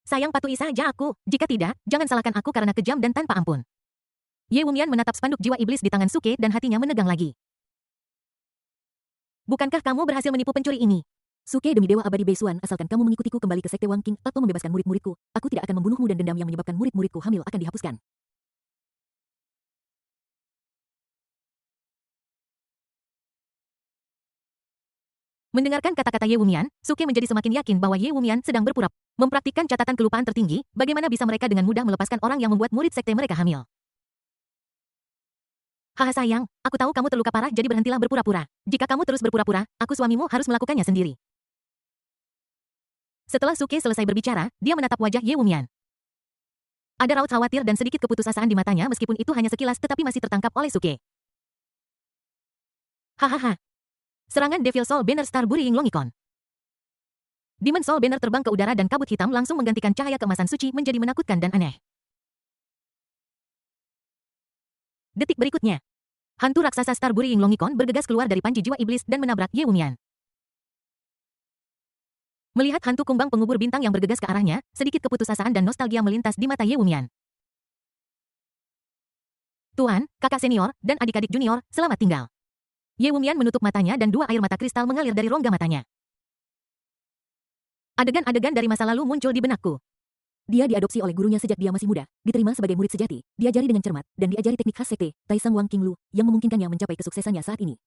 Sayang, patuhi saja aku. Jika tidak, jangan salahkan aku karena kejam dan tanpa ampun. Ye Wumian menatap spanduk jiwa iblis di tangan Suke dan hatinya menegang lagi. Bukankah kamu berhasil menipu pencuri ini? Suke, demi dewa abadi Beisuan, asalkan kamu mengikutiku kembali ke Sekte Wang Qing atau membebaskan murid-muridku, aku tidak akan membunuhmu dan dendam yang menyebabkan murid-muridku hamil akan dihapuskan. Mendengarkan kata-kata Ye Wumian, Suke menjadi semakin yakin bahwa Ye Wumian sedang berpura mempraktikkan catatan kelupaan tertinggi, bagaimana bisa mereka dengan mudah melepaskan orang yang membuat murid sekte mereka hamil. Haha sayang, aku tahu kamu terluka parah jadi berhentilah berpura-pura. Jika kamu terus berpura-pura, aku suamimu harus melakukannya sendiri. Setelah Suke selesai berbicara, dia menatap wajah Ye Wumian. Ada raut khawatir dan sedikit keputusasaan di matanya meskipun itu hanya sekilas tetapi masih tertangkap oleh Suke. Hahaha. Serangan Devil Soul Banner Star Burying Longicon. Demon Soul Banner terbang ke udara dan kabut hitam langsung menggantikan cahaya keemasan suci menjadi menakutkan dan aneh. Detik berikutnya, hantu raksasa Star Burying Longicon bergegas keluar dari panji jiwa iblis dan menabrak Ye Wumian. Melihat hantu kumbang pengubur bintang yang bergegas ke arahnya, sedikit keputusasaan dan nostalgia melintas di mata Ye Wumian. Tuan, kakak senior, dan adik-adik junior, selamat tinggal. Ye Wumian menutup matanya dan dua air mata kristal mengalir dari rongga matanya. Adegan-adegan dari masa lalu muncul di benakku. Dia diadopsi oleh gurunya sejak dia masih muda, diterima sebagai murid sejati, diajari dengan cermat, dan diajari teknik khas sekte, Taisang Wang Qinglu, yang memungkinkannya mencapai kesuksesannya saat ini.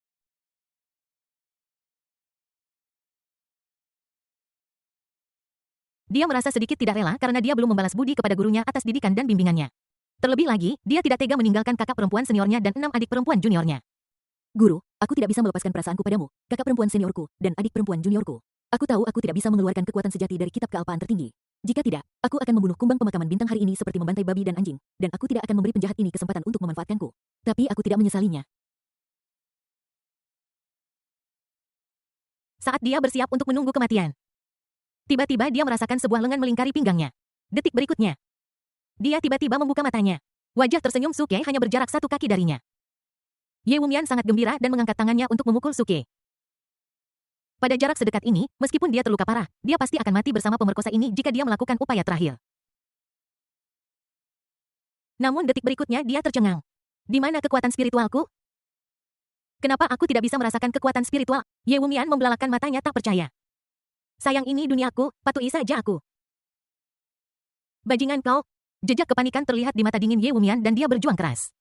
Dia merasa sedikit tidak rela karena dia belum membalas budi kepada gurunya atas didikan dan bimbingannya. Terlebih lagi, dia tidak tega meninggalkan kakak perempuan seniornya dan 6 adik perempuan juniornya. Guru, aku tidak bisa melepaskan perasaanku padamu, kakak perempuan seniorku, dan adik perempuan juniorku. Aku tahu aku tidak bisa mengeluarkan kekuatan sejati dari kitab kealpaan tertinggi. Jika tidak, aku akan membunuh kumbang pemakaman bintang hari ini seperti membantai babi dan anjing, dan aku tidak akan memberi penjahat ini kesempatan untuk memanfaatkanku. Tapi aku tidak menyesalinya. Saat dia bersiap untuk menunggu kematian, tiba-tiba dia merasakan sebuah lengan melingkari pinggangnya. Detik berikutnya, dia tiba-tiba membuka matanya. Wajah tersenyum Suke hanya berjarak 1 kaki darinya. Ye Wumian sangat gembira dan mengangkat tangannya untuk memukul Suke. Pada jarak sedekat ini, meskipun dia terluka parah, dia pasti akan mati bersama pemerkosa ini jika dia melakukan upaya terakhir. Namun detik berikutnya dia tercengang. Di mana kekuatan spiritualku? Kenapa aku tidak bisa merasakan kekuatan spiritual? Ye Wumian membelalakkan matanya tak percaya. Sayang, ini duniaku, patuhi saja aku. Bajingan kau. Jejak kepanikan terlihat di mata dingin Ye Wumian dan dia berjuang keras.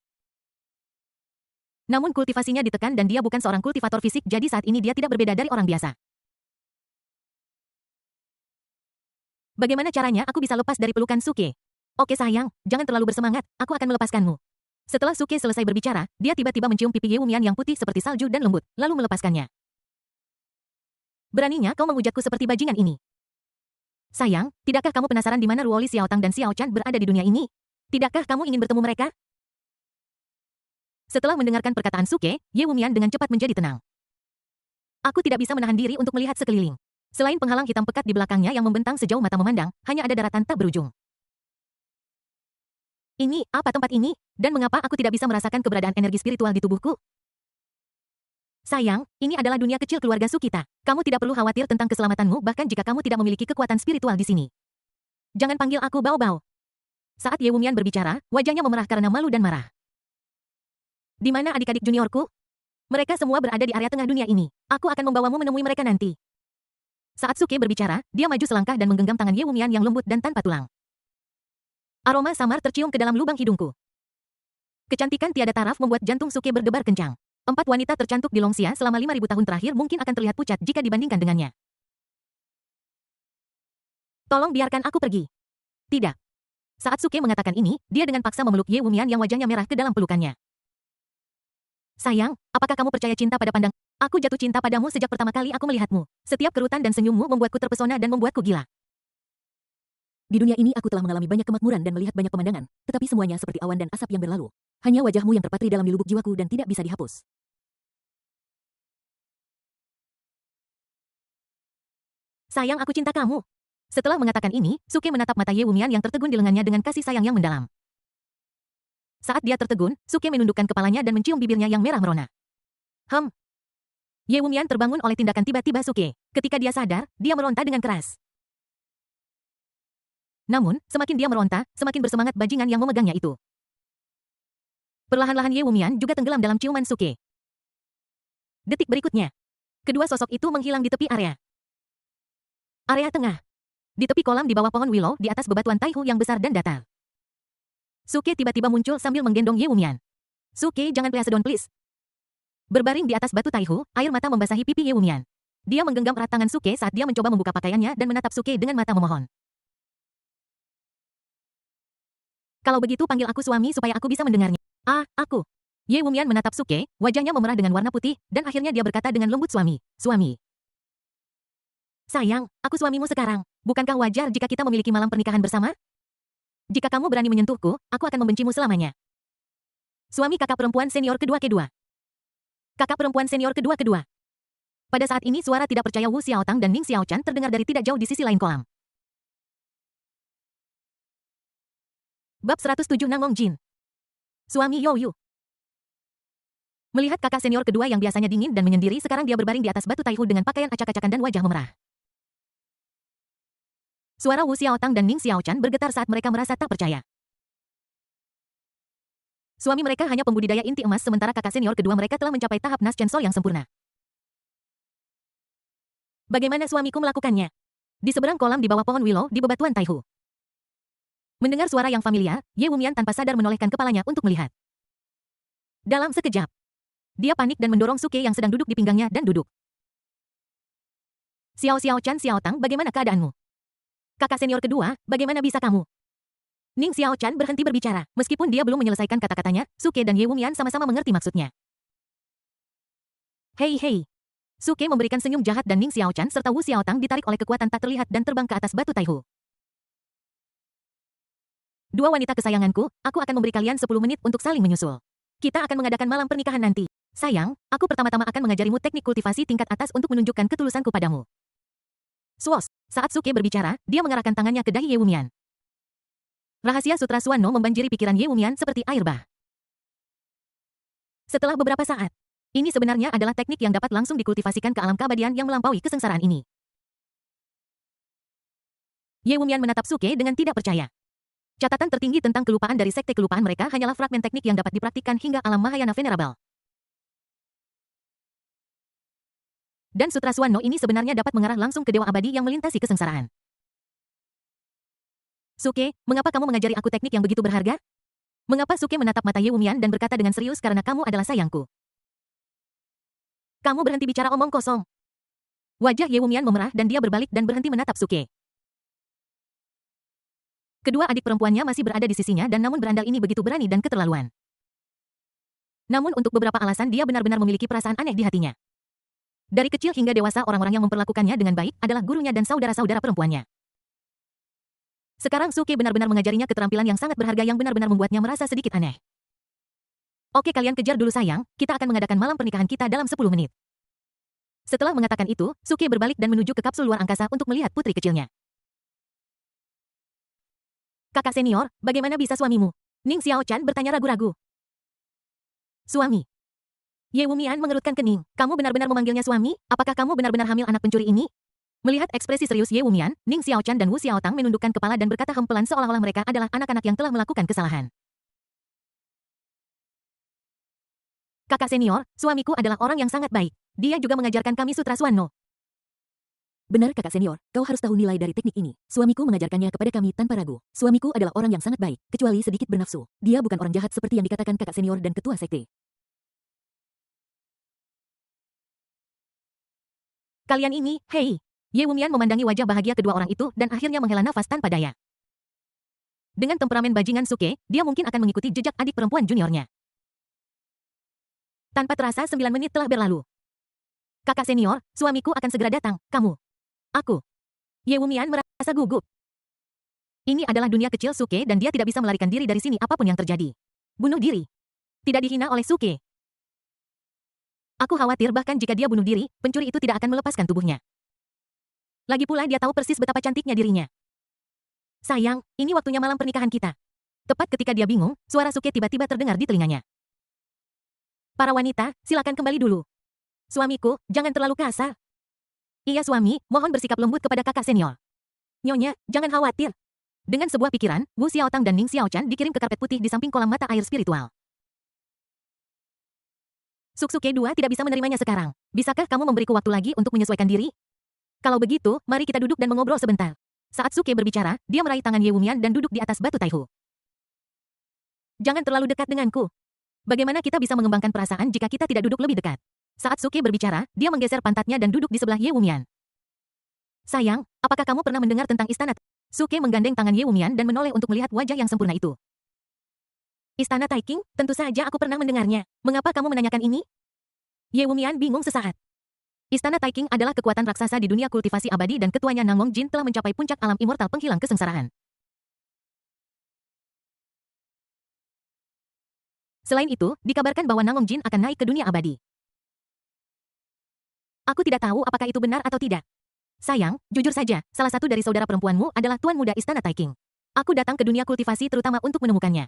Namun kultivasinya ditekan dan dia bukan seorang kultivator fisik, jadi saat ini dia tidak berbeda dari orang biasa. Bagaimana caranya aku bisa lepas dari pelukan Suke? Oke sayang, jangan terlalu bersemangat, aku akan melepaskanmu. Setelah Suke selesai berbicara, dia tiba-tiba mencium pipi Ye Wumian yang putih seperti salju dan lembut, lalu melepaskannya. Beraninya kau menghujatku seperti bajingan ini. Sayang, tidakkah kamu penasaran di mana Ruoli Xiaotang dan Xiao Chan berada di dunia ini? Tidakkah kamu ingin bertemu mereka? Setelah mendengarkan perkataan Suke, Ye Wumian dengan cepat menjadi tenang. Aku tidak bisa menahan diri untuk melihat sekeliling. Selain penghalang hitam pekat di belakangnya yang membentang sejauh mata memandang, hanya ada daratan tak berujung. Ini, apa tempat ini? Dan mengapa aku tidak bisa merasakan keberadaan energi spiritual di tubuhku? Sayang, ini adalah dunia kecil keluarga Sukita. Kamu tidak perlu khawatir tentang keselamatanmu bahkan jika kamu tidak memiliki kekuatan spiritual di sini. Jangan panggil aku Bao-Bao. Saat Ye Wumian berbicara, wajahnya memerah karena malu dan marah. Di mana adik-adik juniorku? Mereka semua berada di area tengah dunia ini. Aku akan membawamu menemui mereka nanti. Saat Suke berbicara, dia maju selangkah dan menggenggam tangan Ye Wumian yang lembut dan tanpa tulang. Aroma samar tercium ke dalam lubang hidungku. Kecantikan tiada taraf membuat jantung Suke berdebar kencang. 4 wanita tercantik di Longxia selama 5.000 tahun terakhir mungkin akan terlihat pucat jika dibandingkan dengannya. Tolong biarkan aku pergi. Tidak. Saat Suke mengatakan ini, dia dengan paksa memeluk Ye Wumian yang wajahnya merah ke dalam pelukannya. Sayang, apakah kamu percaya cinta pada pandang? Aku jatuh cinta padamu sejak pertama kali aku melihatmu. Setiap kerutan dan senyummu membuatku terpesona dan membuatku gila. Di dunia ini aku telah mengalami banyak kemakmuran dan melihat banyak pemandangan, tetapi semuanya seperti awan dan asap yang berlalu. Hanya wajahmu yang terpatri dalam di lubuk jiwaku dan tidak bisa dihapus. Sayang, aku cinta kamu. Setelah mengatakan ini, Suke menatap mata Ye Wumian yang tertegun di lengannya dengan kasih sayang yang mendalam. Saat dia tertegun, Suke menundukkan kepalanya dan mencium bibirnya yang merah merona. Ye Wumian terbangun oleh tindakan tiba-tiba Suke. Ketika dia sadar, dia meronta dengan keras. Namun, semakin dia meronta, semakin bersemangat bajingan yang memegangnya itu. Perlahan-lahan Ye Wumian juga tenggelam dalam ciuman Suke. Detik berikutnya, kedua sosok itu menghilang di tepi area. Area tengah. Di tepi kolam di bawah pohon willow di atas bebatuan Taihu yang besar dan datar. Suke tiba-tiba muncul sambil menggendong Ye Wumian. Suke, jangan please, please. Berbaring di atas batu Taihu, air mata membasahi pipi Ye Wumian. Dia menggenggam erat tangan Suke saat dia mencoba membuka pakaiannya dan menatap Suke dengan mata memohon. Kalau begitu panggil aku suami supaya aku bisa mendengarnya. Aku. Ye Wumian menatap Suke, wajahnya memerah dengan warna putih, dan akhirnya dia berkata dengan lembut suami. Sayang, aku suamimu sekarang. Bukankah wajar jika kita memiliki malam pernikahan bersama? Jika kamu berani menyentuhku, aku akan membencimu selamanya. Suami kakak perempuan senior kedua. Kakak perempuan senior kedua. Pada saat ini suara tidak percaya Wu Xiaotang dan Ning Xiaochan terdengar dari tidak jauh di sisi lain kolam. Bab 107 Nangong Jin. Suami Youyu. Melihat kakak senior kedua yang biasanya dingin dan menyendiri sekarang dia berbaring di atas batu Taihu dengan pakaian acak-acakan dan wajah memerah. Suara Wu Xiaotang dan Ning Xiaochan bergetar saat mereka merasa tak percaya. Suami mereka hanya pembudidaya inti emas sementara kakak senior kedua mereka telah mencapai tahap Nas Chensol yang sempurna. Bagaimana suamiku melakukannya? Di seberang kolam di bawah pohon willow di bebatuan Taihu. Mendengar suara yang familiar, Ye Wumian tanpa sadar menolehkan kepalanya untuk melihat. Dalam sekejap, dia panik dan mendorong Suke yang sedang duduk di pinggangnya dan duduk. Xiao Xiao Chan Xiao Tang, bagaimana keadaanmu? Kakak senior kedua, bagaimana bisa kamu? Ning Xiao Chan berhenti berbicara. Meskipun dia belum menyelesaikan kata-katanya, Suke dan Ye Wumian sama-sama mengerti maksudnya. Hei hei. Suke memberikan senyum jahat dan Ning Xiao Chan serta Wu Xiao Tang ditarik oleh kekuatan tak terlihat dan terbang ke atas batu Taihu. Dua wanita kesayanganku, aku akan memberi kalian 10 menit untuk saling menyusul. Kita akan mengadakan malam pernikahan nanti. Sayang, aku pertama-tama akan mengajarimu teknik kultivasi tingkat atas untuk menunjukkan ketulusanku padamu. Swos, saat Suke berbicara, dia mengarahkan tangannya ke dahi Ye Wumian. Rahasia Sutra Suano membanjiri pikiran Ye Wumian seperti air bah. Setelah beberapa saat, ini sebenarnya adalah teknik yang dapat langsung dikultivasikan ke alam keabadian yang melampaui kesengsaraan ini. Ye Wumian menatap Suke dengan tidak percaya. Catatan tertinggi tentang kelupaan dari sekte kelupaan mereka hanyalah fragmen teknik yang dapat dipraktikkan hingga alam Mahayana Venerable. Dan Sutra Suano ini sebenarnya dapat mengarah langsung ke dewa abadi yang melintasi kesengsaraan. Suke, mengapa kamu mengajari aku teknik yang begitu berharga? Mengapa Suke menatap mata Ye Wumian dan berkata dengan serius karena kamu adalah sayangku? Kamu berhenti bicara omong kosong. Wajah Ye Wumian memerah dan dia berbalik dan berhenti menatap Suke. Kedua adik perempuannya masih berada di sisinya dan namun berandal ini begitu berani dan keterlaluan. Namun untuk beberapa alasan dia benar-benar memiliki perasaan aneh di hatinya. Dari kecil hingga dewasa orang-orang yang memperlakukannya dengan baik adalah gurunya dan saudara-saudara perempuannya. Sekarang Suke benar-benar mengajarinya keterampilan yang sangat berharga yang benar-benar membuatnya merasa sedikit aneh. Oke, kalian kejar dulu sayang, kita akan mengadakan malam pernikahan kita dalam 10 menit. Setelah mengatakan itu, Suke berbalik dan menuju ke kapsul luar angkasa untuk melihat putri kecilnya. Kakak senior, bagaimana bisa suamimu? Ning Xiao Chan bertanya ragu-ragu. Suami. Ye Wumian mengerutkan kening. Kamu benar-benar memanggilnya suami? Apakah kamu benar-benar hamil anak pencuri ini? Melihat ekspresi serius Ye Wumian, Ning Xiao Chan dan Wu Xiao Tang menundukkan kepala dan berkata hempelan seolah-olah mereka adalah anak-anak yang telah melakukan kesalahan. Kakak senior, suamiku adalah orang yang sangat baik. Dia juga mengajarkan kami Sutra Suano. Benar kakak senior, kau harus tahu nilai dari teknik ini. Suamiku mengajarkannya kepada kami tanpa ragu. Suamiku adalah orang yang sangat baik, kecuali sedikit bernafsu. Dia bukan orang jahat seperti yang dikatakan kakak senior dan ketua sekte. Kalian ini, hei. Ye Wumian memandangi wajah bahagia kedua orang itu dan akhirnya menghela nafas tanpa daya. Dengan temperamen bajingan Suke, dia mungkin akan mengikuti jejak adik perempuan juniornya. Tanpa terasa 9 menit telah berlalu. Kakak senior, suamiku akan segera datang, kamu. Aku. Ye Wumian merasa gugup. Ini adalah dunia kecil Suke dan dia tidak bisa melarikan diri dari sini apapun yang terjadi. Bunuh diri. Tidak dihina oleh Suke. Aku khawatir bahkan jika dia bunuh diri, pencuri itu tidak akan melepaskan tubuhnya. Lagi pula dia tahu persis betapa cantiknya dirinya. Sayang, ini waktunya malam pernikahan kita. Tepat ketika dia bingung, suara Suke tiba-tiba terdengar di telinganya. Para wanita, silakan kembali dulu. Suamiku, jangan terlalu kasar. Iya suami, mohon bersikap lembut kepada kakak senior. Nyonya, jangan khawatir. Dengan sebuah pikiran, Wu Xiaotang dan Ning Xiaochan dikirim ke karpet putih di samping kolam mata air spiritual. Suke 2 tidak bisa menerimanya sekarang. Bisakah kamu memberiku waktu lagi untuk menyesuaikan diri? Kalau begitu, mari kita duduk dan mengobrol sebentar. Saat Suke berbicara, dia meraih tangan Ye Wumian dan duduk di atas batu Taihu. Jangan terlalu dekat denganku. Bagaimana kita bisa mengembangkan perasaan jika kita tidak duduk lebih dekat? Saat Suke berbicara, dia menggeser pantatnya dan duduk di sebelah Ye Wumian. Sayang, apakah kamu pernah mendengar tentang istana? Suke menggandeng tangan Ye Wumian dan menoleh untuk melihat wajah yang sempurna itu. Istana Taiking, tentu saja aku pernah mendengarnya. Mengapa kamu menanyakan ini? Ye Wumian bingung sesaat. Istana Taiking adalah kekuatan raksasa di dunia kultivasi abadi dan ketuanya Nangmong Jin telah mencapai puncak alam immortal penghilang kesengsaraan. Selain itu, dikabarkan bahwa Nangmong Jin akan naik ke dunia abadi. Aku tidak tahu apakah itu benar atau tidak. Sayang, jujur saja, salah satu dari saudara perempuanmu adalah Tuan Muda Istana Taiking. Aku datang ke dunia kultivasi terutama untuk menemukannya.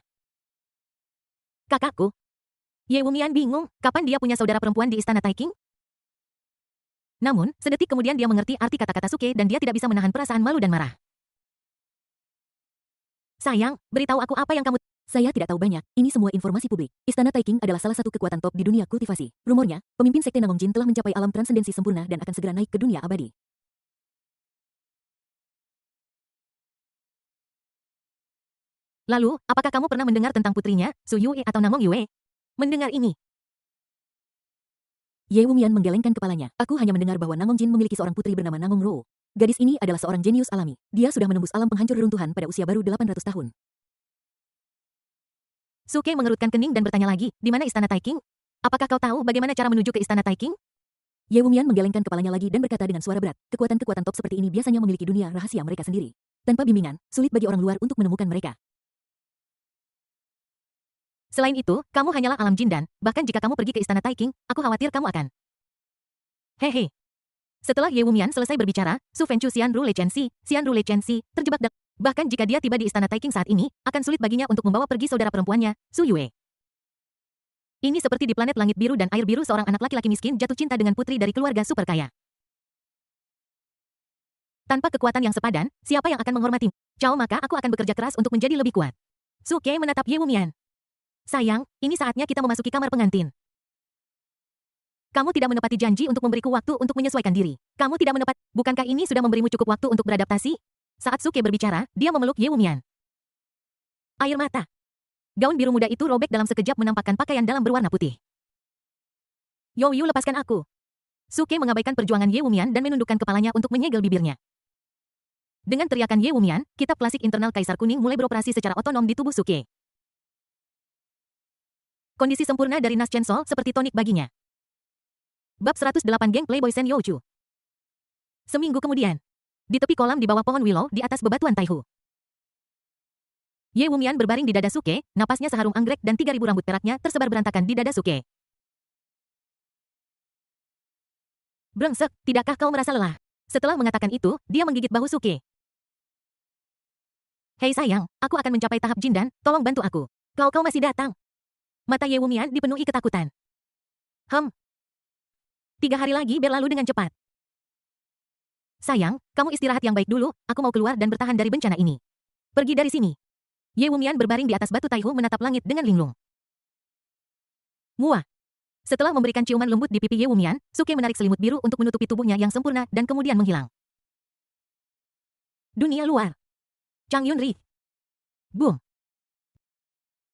Kakakku? Ye Wumian bingung, kapan dia punya saudara perempuan di Istana Taiking? Namun, sedetik kemudian dia mengerti arti kata-kata Suke dan dia tidak bisa menahan perasaan malu dan marah. Sayang, beritahu aku apa yang kamu Saya tidak tahu banyak, ini semua informasi publik. Istana Taiking adalah salah satu kekuatan top di dunia kultivasi. Rumornya, pemimpin sekte Nangongjin telah mencapai alam transendensi sempurna dan akan segera naik ke dunia abadi. Lalu, apakah kamu pernah mendengar tentang putrinya, Su Yue atau Namong Yue? Mendengar ini. Ye Wumian menggelengkan kepalanya. Aku hanya mendengar bahwa Nangongjin memiliki seorang putri bernama Nangong Rou. Gadis ini adalah seorang jenius alami. Dia sudah menembus alam penghancur reruntuhan pada usia baru 800 tahun. Suke mengerutkan kening dan bertanya lagi, di mana Istana Taiking? Apakah kau tahu bagaimana cara menuju ke Istana Taiking? Ye Wumian menggelengkan kepalanya lagi dan berkata dengan suara berat, kekuatan-kekuatan top seperti ini biasanya memiliki dunia rahasia mereka sendiri. Tanpa bimbingan, sulit bagi orang luar untuk menemukan mereka. Selain itu, kamu hanyalah alam jin dan, bahkan jika kamu pergi ke Istana Taiking, aku khawatir kamu akan. Hehe. Setelah Ye Wumian selesai berbicara, Su Fenchu Xian Ru Lechenxi terjebak dan bahkan jika dia tiba di Istana Taiking saat ini, akan sulit baginya untuk membawa pergi saudara perempuannya, Su Yue. Ini seperti di planet langit biru dan air biru seorang anak laki-laki miskin jatuh cinta dengan putri dari keluarga super kaya. Tanpa kekuatan yang sepadan, siapa yang akan menghormati? Cao, maka aku akan bekerja keras untuk menjadi lebih kuat. Suke menatap Ye Wumian. Sayang, ini saatnya kita memasuki kamar pengantin. Kamu tidak menepati janji untuk memberiku waktu untuk menyesuaikan diri. Kamu tidak bukankah ini sudah memberimu cukup waktu untuk beradaptasi? Saat Suke berbicara, dia memeluk Ye Wumian. Air mata. Gaun biru muda itu robek dalam sekejap menampakkan pakaian dalam berwarna putih. Youyu, lepaskan aku. Suke mengabaikan perjuangan Ye Wumian dan menundukkan kepalanya untuk menyegel bibirnya. Dengan teriakan Ye Wumian, kitab klasik internal Kaisar Kuning mulai beroperasi secara otonom di tubuh Suke. Kondisi sempurna dari Nas Chen Sol seperti tonik baginya. Bab 108 Geng Playboy Sen Youchu. Seminggu kemudian. Di tepi kolam di bawah pohon willow di atas bebatuan Taihu. Ye Wumian berbaring di dada Suke, napasnya seharum anggrek dan 3.000 rambut peraknya tersebar berantakan di dada Suke. Brengsek, tidakkah kau merasa lelah? Setelah mengatakan itu, dia menggigit bahu Suke. Hei sayang, aku akan mencapai tahap jin dan, tolong bantu aku. Kau masih datang. Mata Ye Wumian dipenuhi ketakutan. 3 hari lagi berlalu dengan cepat. Sayang, kamu istirahat yang baik dulu, aku mau keluar dan bertahan dari bencana ini. Pergi dari sini. Ye Wumian berbaring di atas batu Taihu menatap langit dengan linglung. Muah. Setelah memberikan ciuman lembut di pipi Ye Wumian, Suke menarik selimut biru untuk menutupi tubuhnya yang sempurna dan kemudian menghilang. Dunia luar. Chang Yunri. Boom.